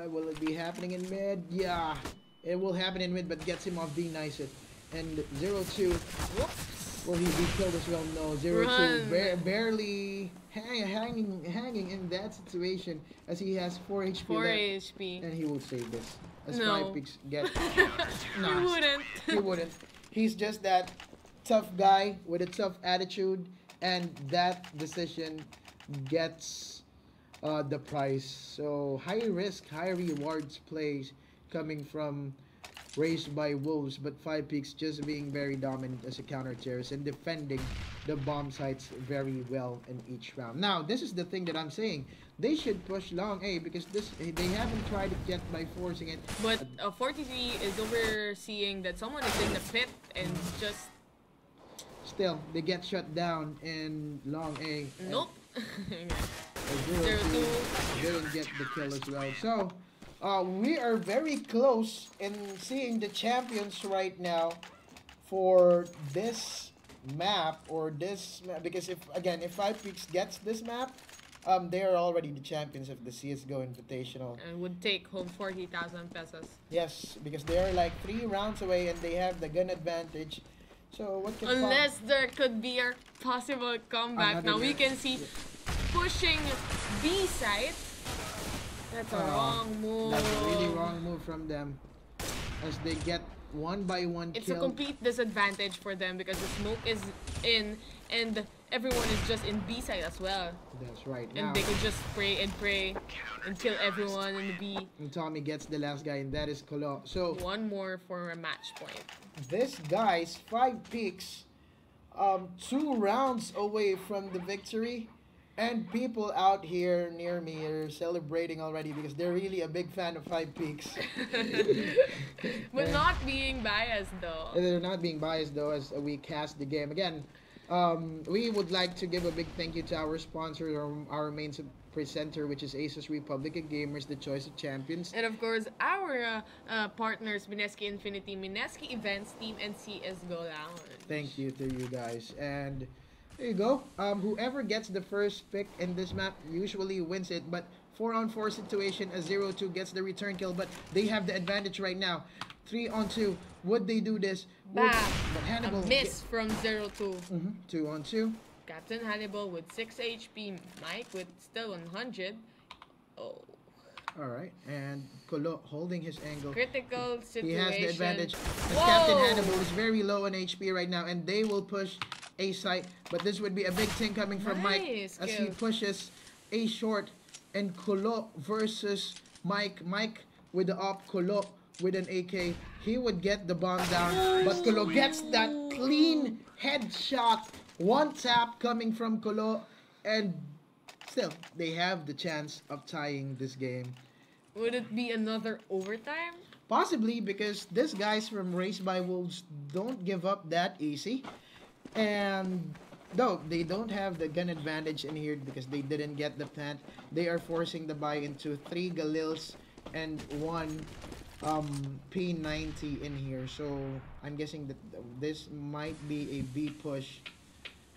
Will it be happening in mid? Yeah, it will happen in mid, but Getsimov denies it. And 0-2. Whoops. Will he be killed as well? No. 0-2 Run. barely hanging in that situation as he has 4 HP 4 left. HP. And he will save this. As No. 5Speaks get. You wouldn't. He wouldn't. He's just that tough guy with a tough attitude, and that decision gets the prize. So high risk, high rewards plays coming from Raised by Wolves, but 5Peaks just being very dominant as a counter terrorist and defending the bomb sites very well in each round. Now, this is the thing that I'm saying. They should push long A because they haven't tried it yet by forcing it. But 43 is overseeing that someone is in the pit and just Still, they get shut down in long A. nope. 0-2 didn't get the kill as well. So, we are very close in seeing the champions right now for this map because if 5Peaks gets this map, they are already the champions of the CS:GO Invitational. And would take home 40,000 pesos. Yes, because they are like 3 rounds away and they have the gun advantage. So what can Unless there could be a possible comeback. Another Now we match. can see pushing B side. That's a wrong move. That's a really wrong move from them as they get one by one It's a kill. complete disadvantage for them because the smoke is in and everyone is just in B side as well. That's right. And Now, they could just pray and kill everyone in the B. and Tommy gets the last guy, and that is Colo. So One more for a match point. this guy's 5Peaks, 2 rounds away from the victory, and people out here near me are celebrating already because they're really a big fan of 5Peaks. But not being biased though. They're not being biased though as we cast the game again. We would like to give a big thank you to our sponsor, our main presenter, which is Asus Republic of Gamers, the choice of champions. And of course, our partners, Mineski Infinity, Mineski Events Team, and CS:GO Lounge. Thank you to you guys. And there you go. Whoever gets the first pick in this map usually wins it. But 4-on-4 situation, a 0-2 gets the return kill. But they have the advantage right now. 3-on-2. Would they do this? Bam! But Hannibal A miss from 0-2. 2-on-2. Captain Hannibal with 6 HP. Mike with still 100. Oh. Alright. And Colo holding his angle. Critical situation. He has the advantage. As Whoa! Captain Hannibal is very low on HP right now, and they will push A site. But this would be a big thing coming from Mike Nice as he kill. pushes A short, and Colo versus Mike. Mike with the op, Colo with an AK, he would get the bomb down. But Kolo gets that clean headshot. One tap coming from Kolo. And still, they have the chance of tying this game. Would it be another overtime? Possibly because these guys from Raised by Wolves don't give up that easy. And though they don't have the gun advantage in here because they didn't get the plant, they are forcing the buy into 3 Galils and 1 P90 in here. So I'm guessing that this might be a B push.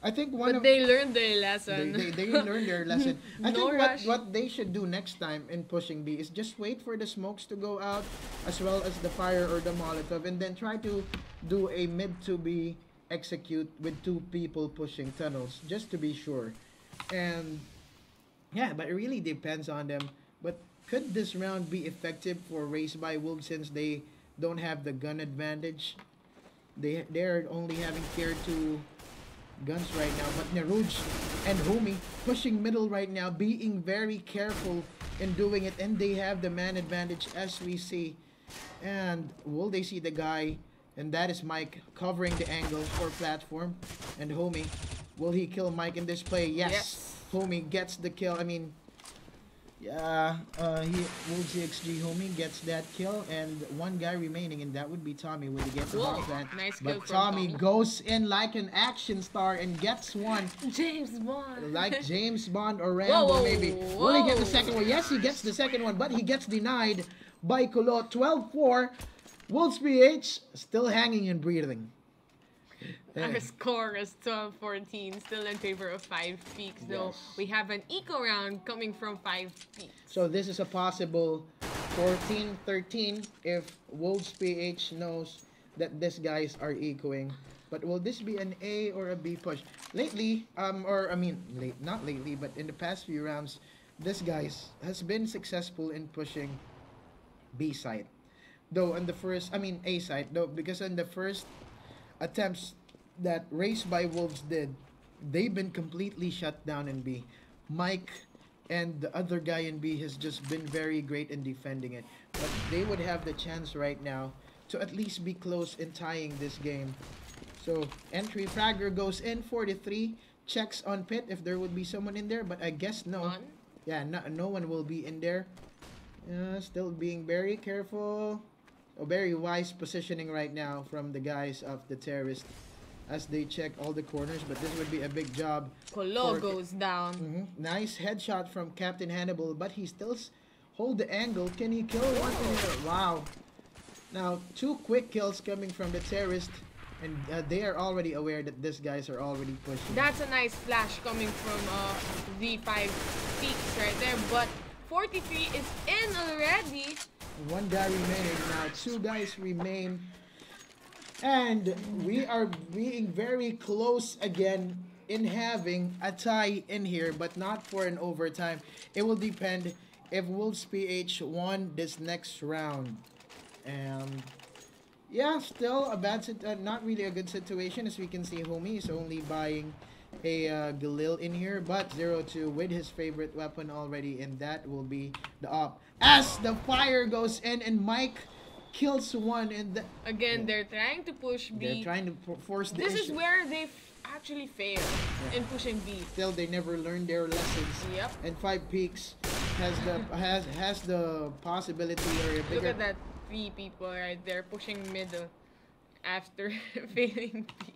I think one But of they learned their lesson. they learned their lesson. I No think rush. what they should do next time in pushing B is just wait for the smokes to go out as well as the fire or the Molotov, and then try to do a mid to B execute with 2 people pushing tunnels just to be sure. And yeah, but it really depends on them. But could this round be effective for Raised by Wolves since they don't have the gun advantage? They're only having tier 2 guns right now, but Neruj and Homie pushing middle right now, being very careful in doing it, and they have the man advantage as we see. And will they see the guy? And that is Mike covering the angle for platform. And Homie, will he kill Mike in this play? Yes. Homie gets the kill. I mean, yeah, Wolves EXG Homie gets that kill, and 1 guy remaining, and that would be Tommy. Will he get the Whoa, hot plant? nice kill But from Tommy Tommy. goes in like an action star and gets one. James Bond. Like James Bond or Rambo, Whoa, maybe. Will he get the whoa. second one? Yes, he gets the second one, but he gets denied by Kolo. 12-4. Wolves PH still hanging and breathing. Our score is 12-14, still in favor of 5Speaks, though Yes. we have an eco round coming from 5Speaks. So this is a possible 14-13 if Wolves PH knows that these guys are echoing. But will this be an A or a B push? Lately, not lately, but in the past few rounds, this guys has been successful in pushing B side. Though on the first, A side, though, because on the first attempts that Raised by Wolves did, they've been completely shut down in B. Mike and the other guy in B has just been very great in defending it. But they would have the chance right now to at least be close in tying this game. So entry fragger goes in 43, checks on pit if there would be someone in there, but I guess no. None? Yeah, no one will be in there. Still being very careful. Very wise positioning right now from the guys of the terrorist as they check all the corners, but this would be a big job. Kolo for- goes down. Nice headshot from Captain Hannibal, but he still hold the angle. Can he kill one? Wow. Now, 2 quick kills coming from the terrorist, and they are already aware that these guys are already pushing. That's a nice flash coming from the 5Speaks right there, but 43 is in already. 1 guy remaining now. 2 guys remain. And we are being very close again in having a tie in here, but not for an overtime. It will depend if Wolves PH won this next round. And yeah, still a bad not really a good situation, as we can see. Homie is only buying a Galil in here, but 0-2 with his favorite weapon already, and that will be the op. As the fire goes in and Mike kills one, and Again, they're trying to push B. they're trying to force the This is issue. where they actually fail in pushing B. Still, they never learned their lessons. Yep. And 5Peaks has the possibility or a Look bigger. at that 3 people right there pushing middle after failing B.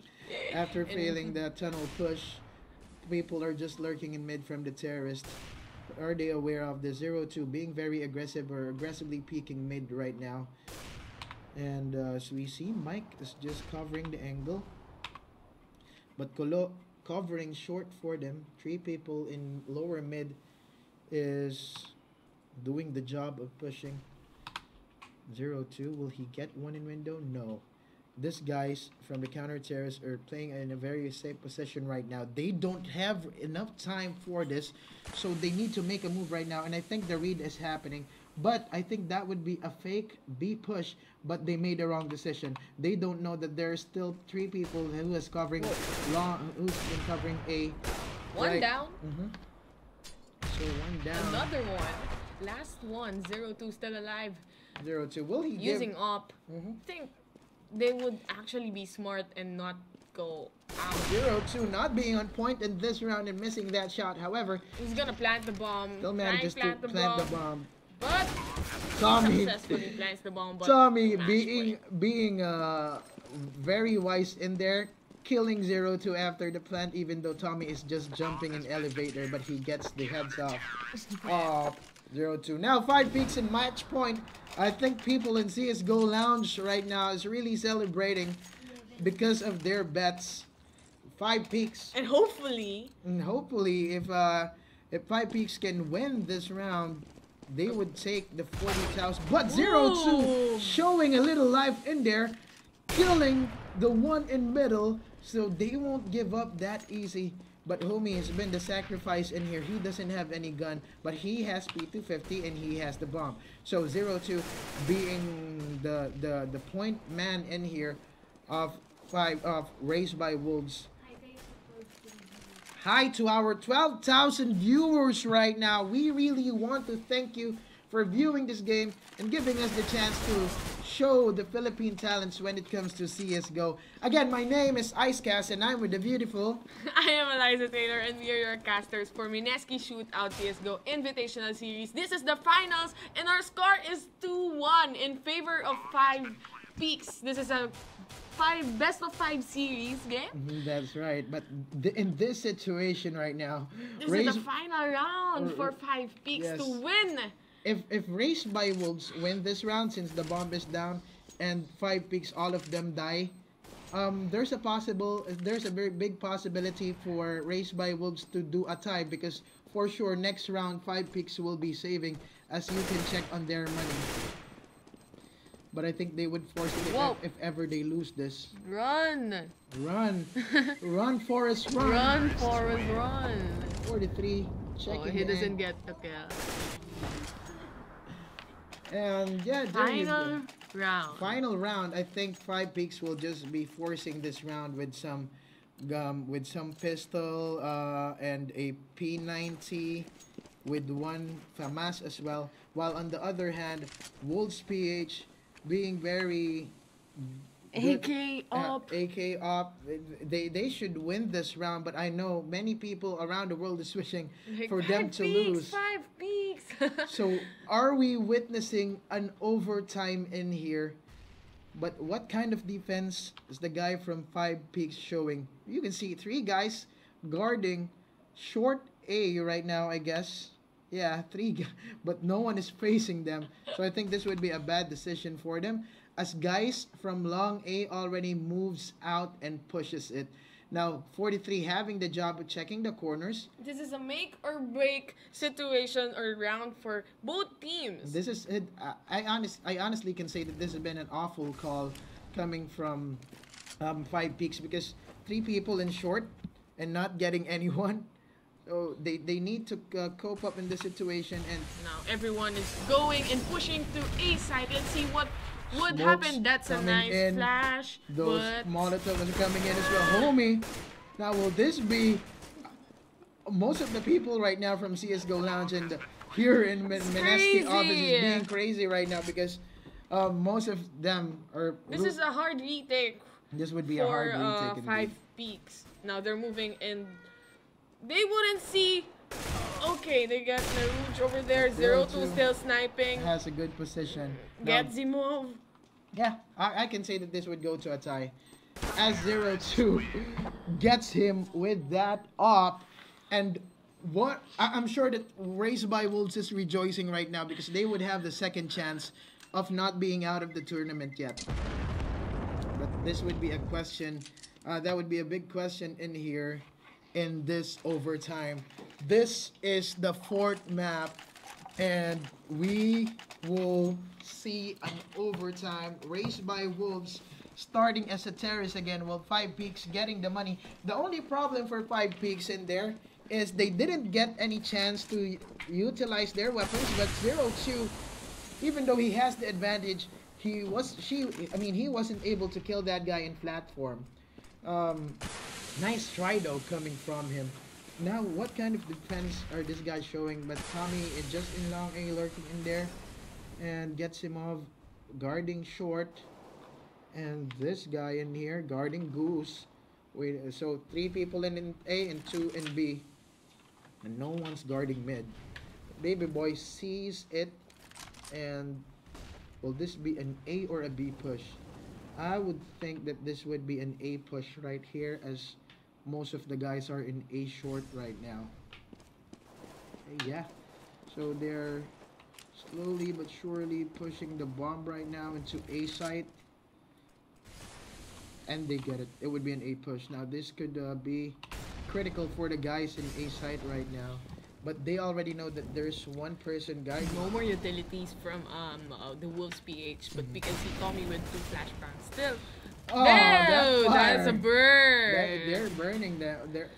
After And- failing the tunnel push, people are just lurking in mid from the terrorist. Are they aware of the 0-2 being very aggressive or aggressively peeking mid right now? And so we see Mike is just covering the angle, but Kolo covering short for them. 3 people in lower mid is doing the job of pushing. 0-2, will he get one in window? No. These guys from the counter terrorists are playing in a very safe position right now. They don't have enough time for this, so they need to make a move right now, and I think the read is happening. But I think that would be a fake B push, but they made the wrong decision. They don't know that there are still 3 people who is covering who's been covering A. One down. So 1 down. Another one. Last one. 0-2 still alive. 0-2. Will he using give... up. I think they would actually be smart and not go out. 0-2 not being on point in this round and missing that shot. However, He's gonna plant the bomb. still manages to Plant plant the bomb. But Tommy, successfully plants the bomb. But Tommy match being point. very wise in there, killing 0-2 after the plant, even though Tommy is just jumping in elevator, but he gets the heads off. 0-2. Now 5Speaks in match point. I think people in CSGO Lounge right now is really celebrating because of their bets. 5Speaks. And hopefully, If 5Speaks can win this round, they would take the 40,000. But 0-2 showing a little life in there, killing the one in middle, so they won't give up that easy. But homie has been the sacrifice in here. He doesn't have any gun, but he has P250 and he has the bomb. So 0-2 being the point man in here of Raised by Wolves. Hi to our 12,000 viewers right now. We really want to thank you for viewing this game and giving us the chance to show the Philippine talents when it comes to CSGO. Again, my name is Icecast and I'm with the beautiful... I am Eliza Taylor and we are your casters for Mineski Shootout CSGO Invitational Series. This is the finals and our score is 2-1 in favor of 5Speaks. This is a best of 5 series game. That's right, but in this situation right now... This is the final round for 5Speaks to win. If Raised by Wolves win this round, since the bomb is down and 5Speaks, all of them die, there's a very big possibility for Raised by Wolves to do a tie, because for sure next round 5Speaks will be saving, as you can check on their money. But I think they would force it if ever they lose this. Run! Run! Run, Forrest, run! Run, Forrest, run! 43, checking. Oh, he doesn't get a kill. And yeah, final round. Final round. I think 5Speaks will just be forcing this round with some pistol and a P90 with one FAMAS as well. While on the other hand, Wolves PH being very AK up. AK up. They should win this round, but I know many people around the world is wishing for them to lose. 5Speaks. So are we witnessing an overtime in here? But what kind of defense is the guy from 5Speaks showing? You can see 3 guys guarding short A right now, I guess. Yeah, 3 but no one is facing them. So I think this would be a bad decision for them, as guys from long A already moves out and pushes it. Now 43 having the job of checking the corners. This is a make or break situation or round for both teams. This is it. I honestly can say that this has been an awful call coming from 5Speaks, because 3 people in short and not getting anyone. So they need to cope up in this situation. And now everyone is going and pushing to A side. Let's see what would happen. That's a nice flash. Those Molotovs are coming in as well. Homie, now will this be... Most of the people right now from CSGO Lounge and here in Mineski office is being crazy right now, because most of them are... This is a hard retake. This would be a hard retake. 5Speaks. Now they're moving in. They wouldn't see. Okay, they got Naruj over there. 0-2 still sniping. Has a good position. Gets the move. Yeah, I can say that this would go to a tie, as 0-2 gets him with that op. And what I'm sure that Raised by Wolves is rejoicing right now, because they would have the second chance of not being out of the tournament yet. But this would be a question. That would be a big question in here. In this overtime, this is the 4th map, and we will see an overtime. Raised by Wolves starting as a terrorist again, while 5Speaks getting the money. The only problem for 5Speaks in there is they didn't get any chance to utilize their weapons, but 0-2, even though he has the advantage, he wasn't able to kill that guy in platform. Nice try though coming from him. Now what kind of defense are this guy showing? But Tommy is just in long A lurking in there. and Getsimov guarding short, and this guy in here guarding Goose. Wait, so three people in A and two in B, and no one's guarding mid. Baby boy sees it, and will this be an A or a B push? I would think that this would be an A push right here, as most of the guys are in A short right now. Yeah, so they're slowly but surely pushing the bomb right now into A site, and they get it. It would be an A push. Now this could be critical for the guys in A site right now, but they already know that there's one person guy. No more utilities from the Wolves PH, but because he called me with 2 flashbangs. Still, Oh, no, that's a fire. burn. They're burning that. They're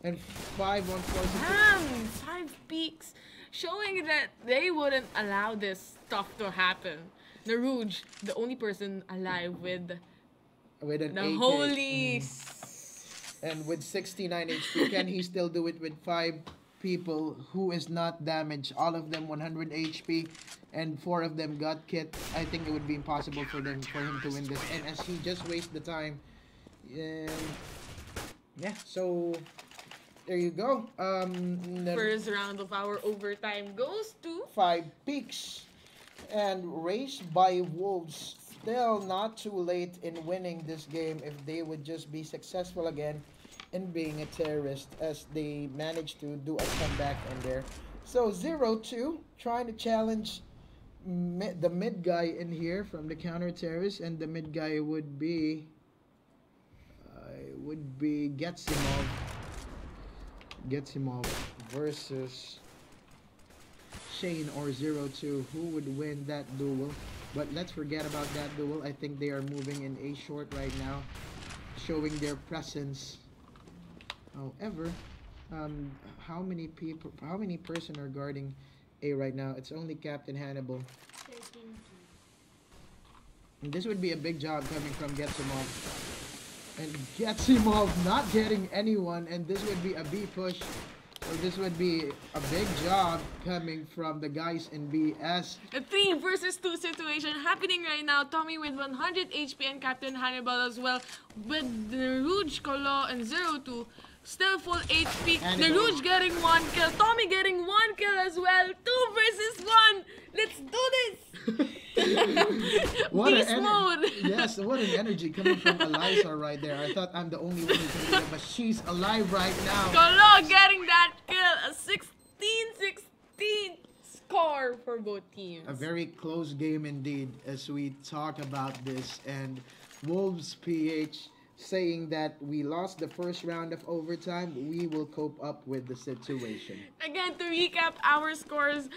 and 5-on-4. Damn, 5 Peaks, showing that they wouldn't allow this stuff to happen. The Rouge, the only person alive With an the AK. holy. And with 69 HP, can he still do it with 5 people who is not damaged? All of them 100 HP, and 4 of them got kit. I think it would be impossible for him to win this. And as he just wastes the time, and yeah. So there you go. The First round of our overtime goes to 5 Peaks and raised by Wolves. Still not too late in winning this game if they would just be successful again in being a terrorist, as they managed to do a comeback in there. So 0-2, trying to challenge the mid guy in here from the counter terrorist, and the mid guy would be Getsimov versus Shane, or 0-2. Who would win that duel? But let's forget about that duel. I think they are moving in A short right now, showing their presence. However, how many person are guarding A right now? It's only Captain Hannibal. And this would be a big job coming from Getsimov. And Getsimov not getting anyone, and this would be a B push. So this would be a big job coming from the guys in BS. a 3 versus 2 situation happening right now. Tommy with 100 HP and Captain Hannibal as well. With the Rouge, Colo, and 0-2 still full HP. The Hannibal. Rouge getting 1 kill. Tommy getting 1 kill as well. 2 versus 1. Let's do this. Beast mode. Yes, what an energy coming from Eliza right there. I thought I'm the only one who can do it, but she's alive right now. Colo getting that kill. A 16-16 score for both teams. A very close game indeed, as we talk about this, and Wolves PH saying that we lost the first round of overtime. We will cope up with the situation. Again, to recap our scores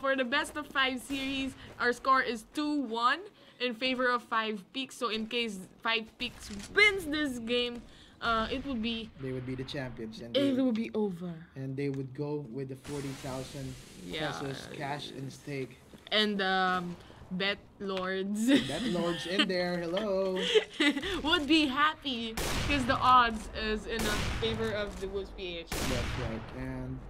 for the best of 5 series, our score is 2-1 in favor of 5 Peaks. So in case 5 Peaks wins this game, it would be They would be the champions, and it would be over. they would go with the 40,000 Yeah. pesos cash and stake. And bet lords That Lord's in there. Hello. would be happy because the odds is in favor of the Wolves PH. That's right. And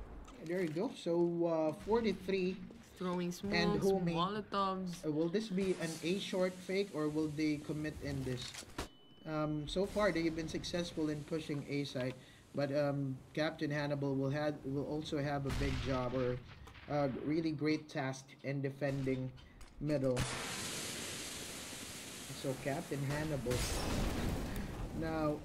there you go. So 43. Throwing smokes, And homie. molotovs. Will this be an A short fake, or will they commit in this? So far they've been successful in pushing A side, but Captain Hannibal will also have a big job, or a really great task in defending middle. So Captain Hannibal. Now,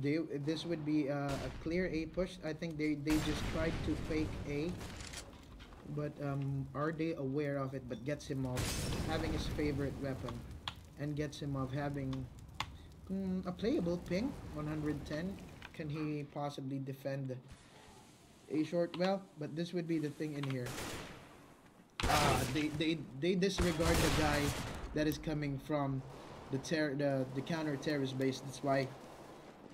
this would be a clear A push. I think they just tried to fake A, but are they aware of it? But Getsimov having his favorite weapon, and Getsimov having a playable ping 110. Can he possibly defend A short? Well, but this would be the thing in here. They disregard the guy that is coming from the counter terrorist base. That's why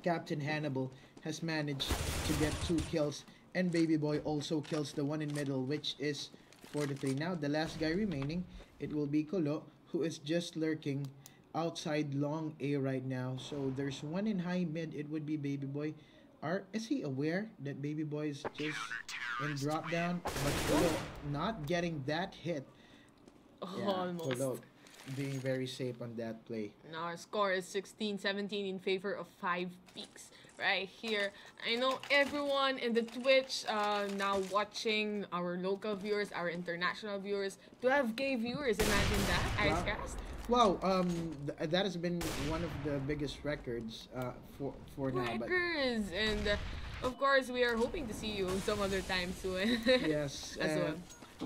Captain Hannibal has managed to get 2 kills, and Baby Boy also kills the one in middle, which is 43. Now the last guy remaining, it will be Colo, who is just lurking outside long A right now. So there's one in high mid. It would be Baby Boy. Is he aware that Baby Boy is just in drop down, but Kolo not getting that hit? Yeah, Kolo Almost. being very safe on that play. Now our score is 16-17 in favor of 5 Peaks right here. I know everyone in the Twitch now watching, our local viewers, our international viewers, 12K viewers. Imagine that, Wow. Icecast. Wow, that has been one of the biggest records for now. But Records, and of course we are hoping to see you some other time soon. yes, As well.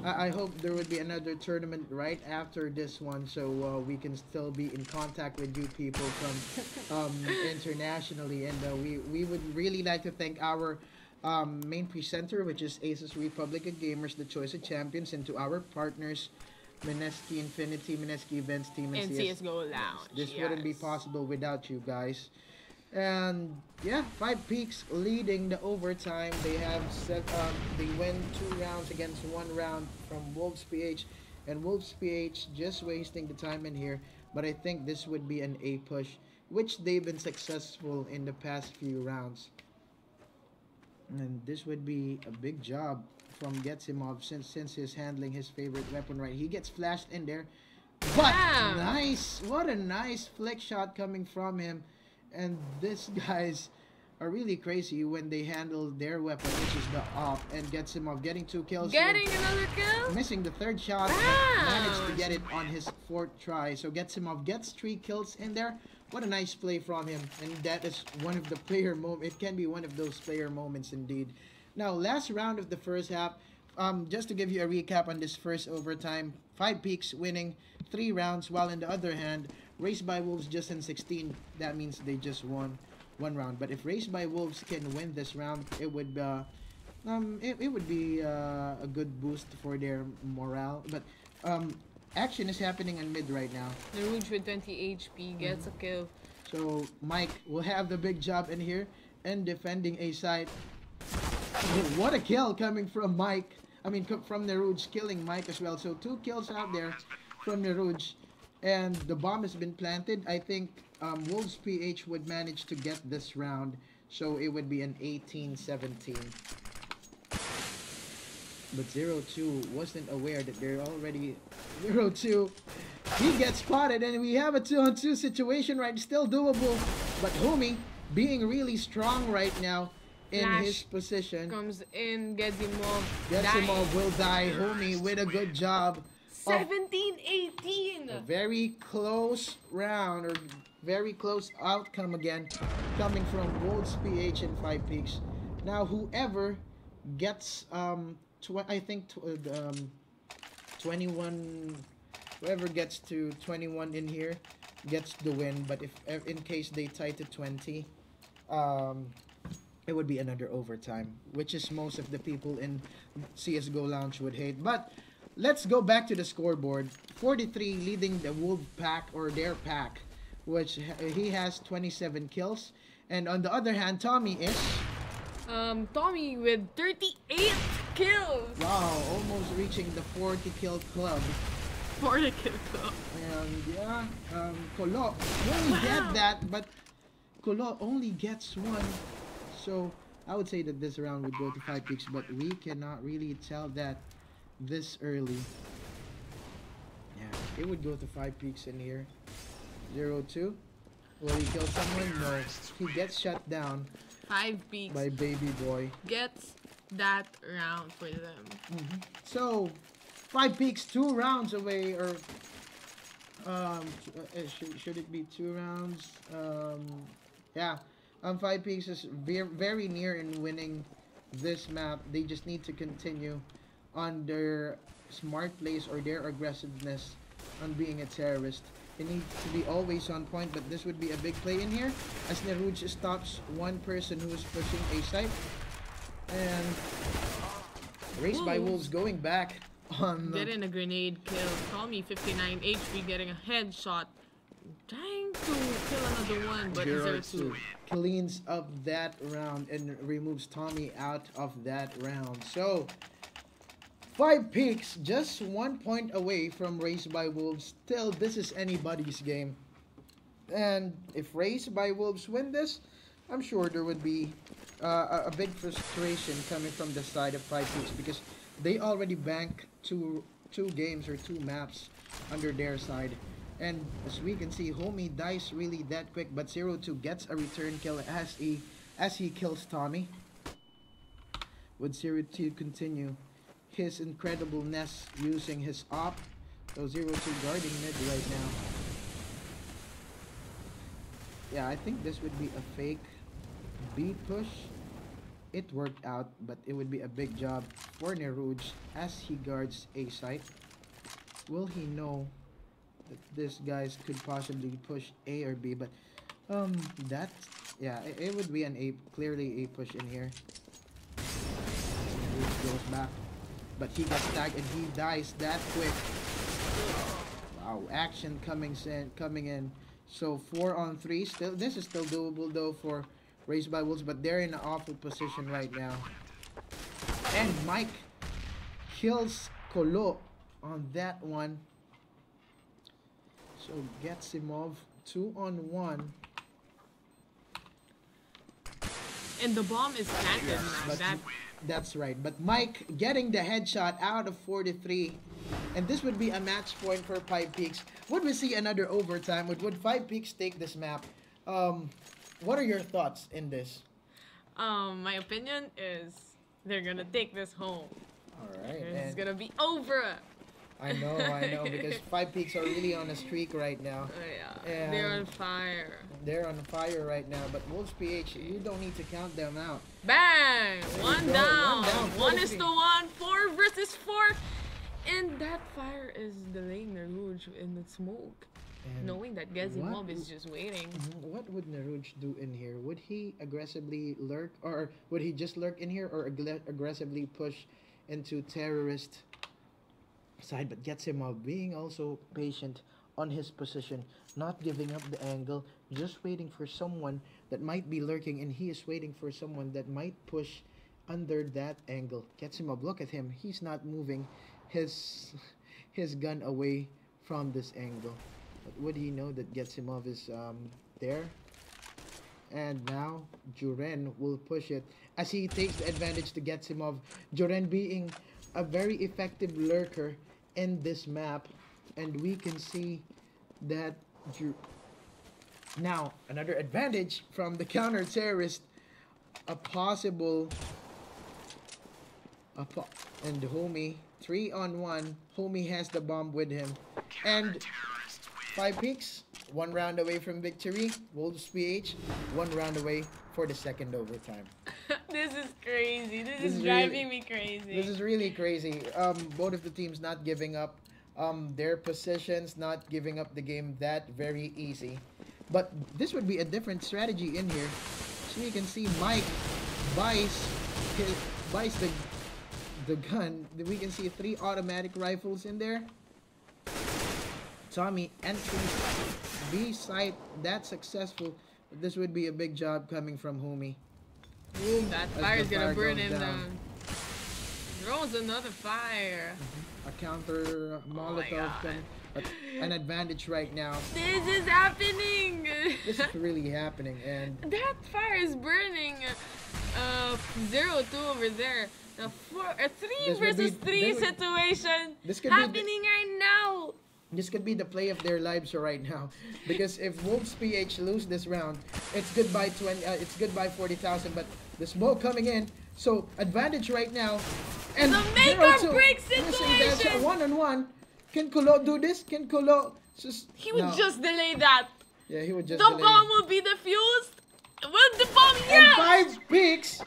I hope there would be another tournament right after this one, so we can still be in contact with you people from internationally, and we would really like to thank our main presenter, which is Asus Republic of Gamers, the choice of champions, and to our partners, Mineski Infinity, Mineski Events Team, And CSGO Lounge. this wouldn't be yes. possible without you guys. And yeah, 5 Peaks leading the overtime. They have they win 2 rounds against 1 round from Wolves PH, and Wolves PH just wasting the time in here. But I think this would be an A push, which they've been successful in the past few rounds. And this would be a big job from Getsimov since he's handling his favorite weapon right. He gets flashed in there. But Damn. nice. What a nice flick shot coming from him. And these guys are really crazy when they handle their weapon, which is the op, and Getsimov getting 2 kills. Getting another kill? Missing the third shot, Wow. managed to get it on his 4th try. So Getsimov gets 3 kills in there. What a nice play from him, and that is one of the player moments. It can be one of those player moments indeed. Now, last round of the first half. Just to give you a recap on this first overtime, 5 Peaks winning 3 rounds, while in the other hand, Raised by Wolves just in 16. That means they just won 1 round. But if Raised by Wolves can win this round, it would it would be a good boost for their morale. But action is happening in mid right now. The Rouge with 20 HP gets a kill. So Mike will have the big job in here and defending a side. What a kill coming from Mike. I mean, from Neruj, killing Mike as well. So 2 kills out there from Neruj. And the bomb has been planted. I think Wolves PH would manage to get this round. So it would be an 18-17. But 0-2 wasn't aware that they're already 0-2. He gets spotted, and we have a 2-on-2 situation, right? Still doable. But Homie being really strong right now in Flash his position. Comes in, gets him off. Getsimov will die. Homie with a good job. 17-18. A very close round, or very close outcome again, coming from Wolves PH and 5 Peaks. Now, whoever gets I think 21, whoever gets to 21 in here gets the win. But if in case they tie to 20, it would be another overtime, which is most of the people in CSGO Lounge would hate. But let's go back to the scoreboard. 43 leading the Wolf pack, or their pack, which he has 27 kills. And on the other hand, Tommy is... Tommy with 38 kills. Wow, almost reaching the 40 kill club. 40 kill club. And yeah, Kolo won't get that, but Kolo only gets 1. So I would say that this round would go to 5 Peaks, but we cannot really tell that this early. Yeah, it would go to 5 Peaks in here. 0-2. Will he kill someone? No. He gets shut down 5 Peaks by Baby Boy. gets that round for them. So 5 Peaks 2 rounds away, or should it be 2 rounds? Yeah. 5 Peaks is very near in winning this map. They just need to continue on their smart plays or their aggressiveness on being a terrorist. They need to be always on point, but this would be a big play in here as Neruj stops one person who is pushing a site. And Raised by Wolves going back on Getting a grenade kill. Tommy 59 HP getting a headshot. Trying to kill another one, but 0-2. Cleans up that round and removes Tommy out of that round. So 5 Peaks just 1 point away from Raised by Wolves. Still, this is anybody's game. And if Raised by Wolves win this, I'm sure there would be a big frustration coming from the side of 5 Peaks because they already bank two games or two maps under their side. And as we can see, Homie dies really that quick, but 0-2 gets a return kill as he kills Tommy. Would 0-2 continue his incredibleness using his op? So 0-2 guarding mid right now. Yeah, I think this would be a fake B push. It worked out, but it would be a big job for Neruj as he guards A site. Will he know that this guys could possibly push A or B? But that, yeah, it would be an A, clearly A push in here. Neruj goes back, but he gets tagged and he dies that quick. Wow, action coming in. So 4-on-3. Still, this is still doable though for Raised by Wolves, but they're in an awful position right now. And Mike kills Kolo on that one. So Getsimov 2-on-1. And the bomb is planted now. That's right. But Mike getting the headshot out of 43. And this would be a match point for 5Peaks. Would we see another overtime? Would 5Peaks take this map? What are your thoughts in this? My opinion is they're gonna take this home. Alright. It's gonna be over. I know, because 5Peaks are really on a streak right now. Yeah, And they're on fire. they're on fire right now, but Wolves PH, you don't need to count them out. Bang! One go. down. One down. 1-1. 4 versus 4. And that fire is delaying the Rouge in the smoke. And Knowing that Gezimov is just waiting. what would Naruj do in here? Would he aggressively lurk, or would he just lurk in here, or aggressively push into terrorist side? But Getsimov being also patient on his position, not giving up the angle, just waiting for someone that might be lurking, and he is waiting for someone that might push under that angle. Getsimov, look at him. He's not moving his gun away from this angle. But would he know that Getsimov is there? And now Juren will push it as he takes the advantage to Getsimov. Juren being a very effective lurker in this map, and we can see that now another advantage from the counter terrorist, a possible and Homie 3-on-1. Homie has the bomb with him, and 5Peaks 1 round away from victory. Wolves PH 1 round away for the second overtime. This is crazy. This is is driving me crazy. This is really crazy. Both of the teams not giving up their positions, not giving up the game that very easy. But this would be a different strategy in here. So you can see Mike buys the gun. We can see 3 automatic rifles in there. Tommy entries B site, that's successful. But this would be a big job coming from Homie. Boom, that fire is gonna burn him down. down. Throws another fire. A counter Molotov God. coming, but an advantage right now. This is happening. This is really happening, and That fire is burning. 0-2 over there. A 3 This would versus be- 3 this would- situation this could be the- happening right now. this could be the play of their lives right now. Because if Wolves PH lose this round, it's goodbye 40,000. But the smoke coming in, so advantage right now. And The make or break situation. 1-on-1. Can Kolo do this? Can Kolo just? He would No. just delay that. Yeah, he would just. The delay. bomb will be defused. Will the bomb? And Yeah. 5Peaks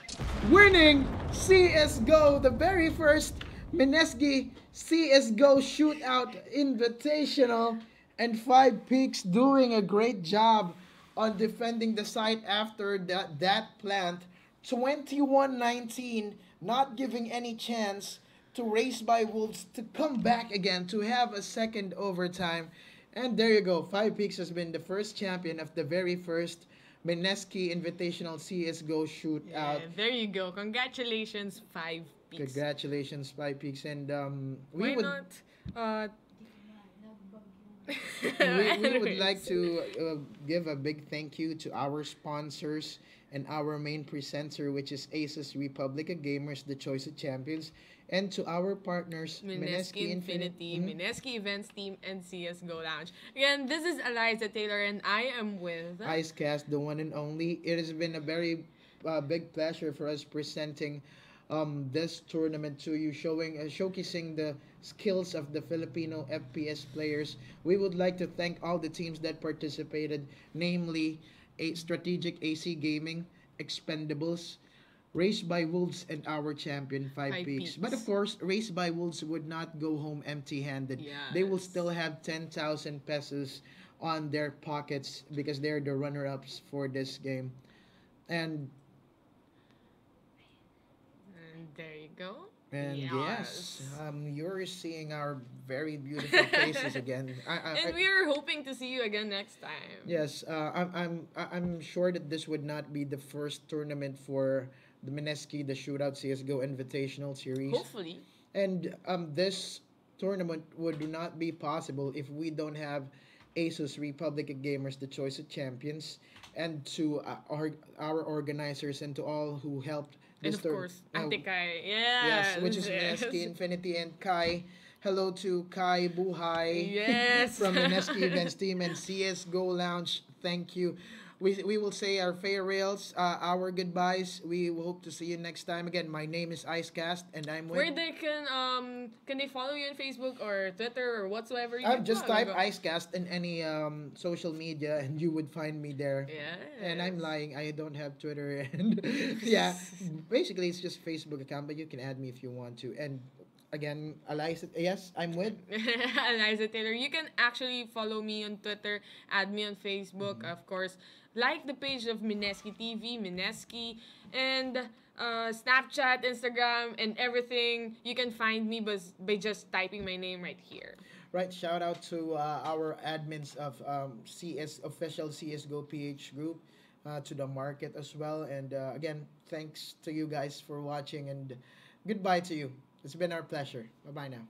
winning CSGO, the very first Mineski CSGO Shootout Invitational, and 5Peaks doing a great job on defending the site after that plant. 21-19, not giving any chance to Race by Wolves to come back again, to have a second overtime. And there you go, 5Peaks has been the first champion of the very first Mineski Invitational CSGO Shootout. Yeah, there you go. Congratulations, 5 Peaks. Congratulations, 5Peaks, and Why not? We would like Anyways. to give a big thank you to our sponsors and our main presenter, which is Asus Republica Gamers, the choice of champions, and to our partners, Mineski Mineski Infinite. Infinity, Mineski Events Team, and CSGO Lounge. Again, this is Eliza Taylor, and I am with. Icecast, the one and only. It has been a very big pleasure for us presenting this tournament to you, showcasing the skills of the Filipino FPS players. We would like to thank all the teams that participated, namely a Strategic AC Gaming, Expendables, Race by Wolves, and our champion 5 Peaks. But of Peaks. course, Race by Wolves would not go home empty-handed. They will Yes. still have 10,000 pesos on their pockets because they're the runner-ups for this game. And And there you go. yes, Yes. you're seeing our very beautiful faces again. And we are hoping to see you again next time. Yes, I'm sure that this would not be the first tournament for the Mineski The Shootout CS:GO Invitational Series, Hopefully. and this tournament would not be possible if we don't have Asus Republic of Gamers, the choice of champions, and to our organizers and to all who helped And this of course, Ate Kai. yes, which is Yes. Mineski Infinity and Kai. Hello to Kai Buhay Yes. from Mineski Events Team and CSGO Lounge. Thank you. We will say our farewells, our goodbyes. We hope to see you next time. Again, my name is Icecast and I'm Where with. they can they follow you on Facebook or Twitter or whatsoever you can Just follow. type Icecast in any social media and you would find me there. Yes. And I'm lying. I don't have Twitter and yeah, basically it's just Facebook account, but you can add me if you want to. And again, Eliza, yes, I'm with. Eliza Taylor. You can actually follow me on Twitter, add me on Facebook, of course. Like the page of Mineski TV, Mineski, and Snapchat, Instagram, and everything. You can find me by just typing my name right here. Right, shout out to our admins of CS official CS:GO PH group, to the market as well, and again, thanks to you guys for watching, and goodbye to you. It's been our pleasure. Bye bye now.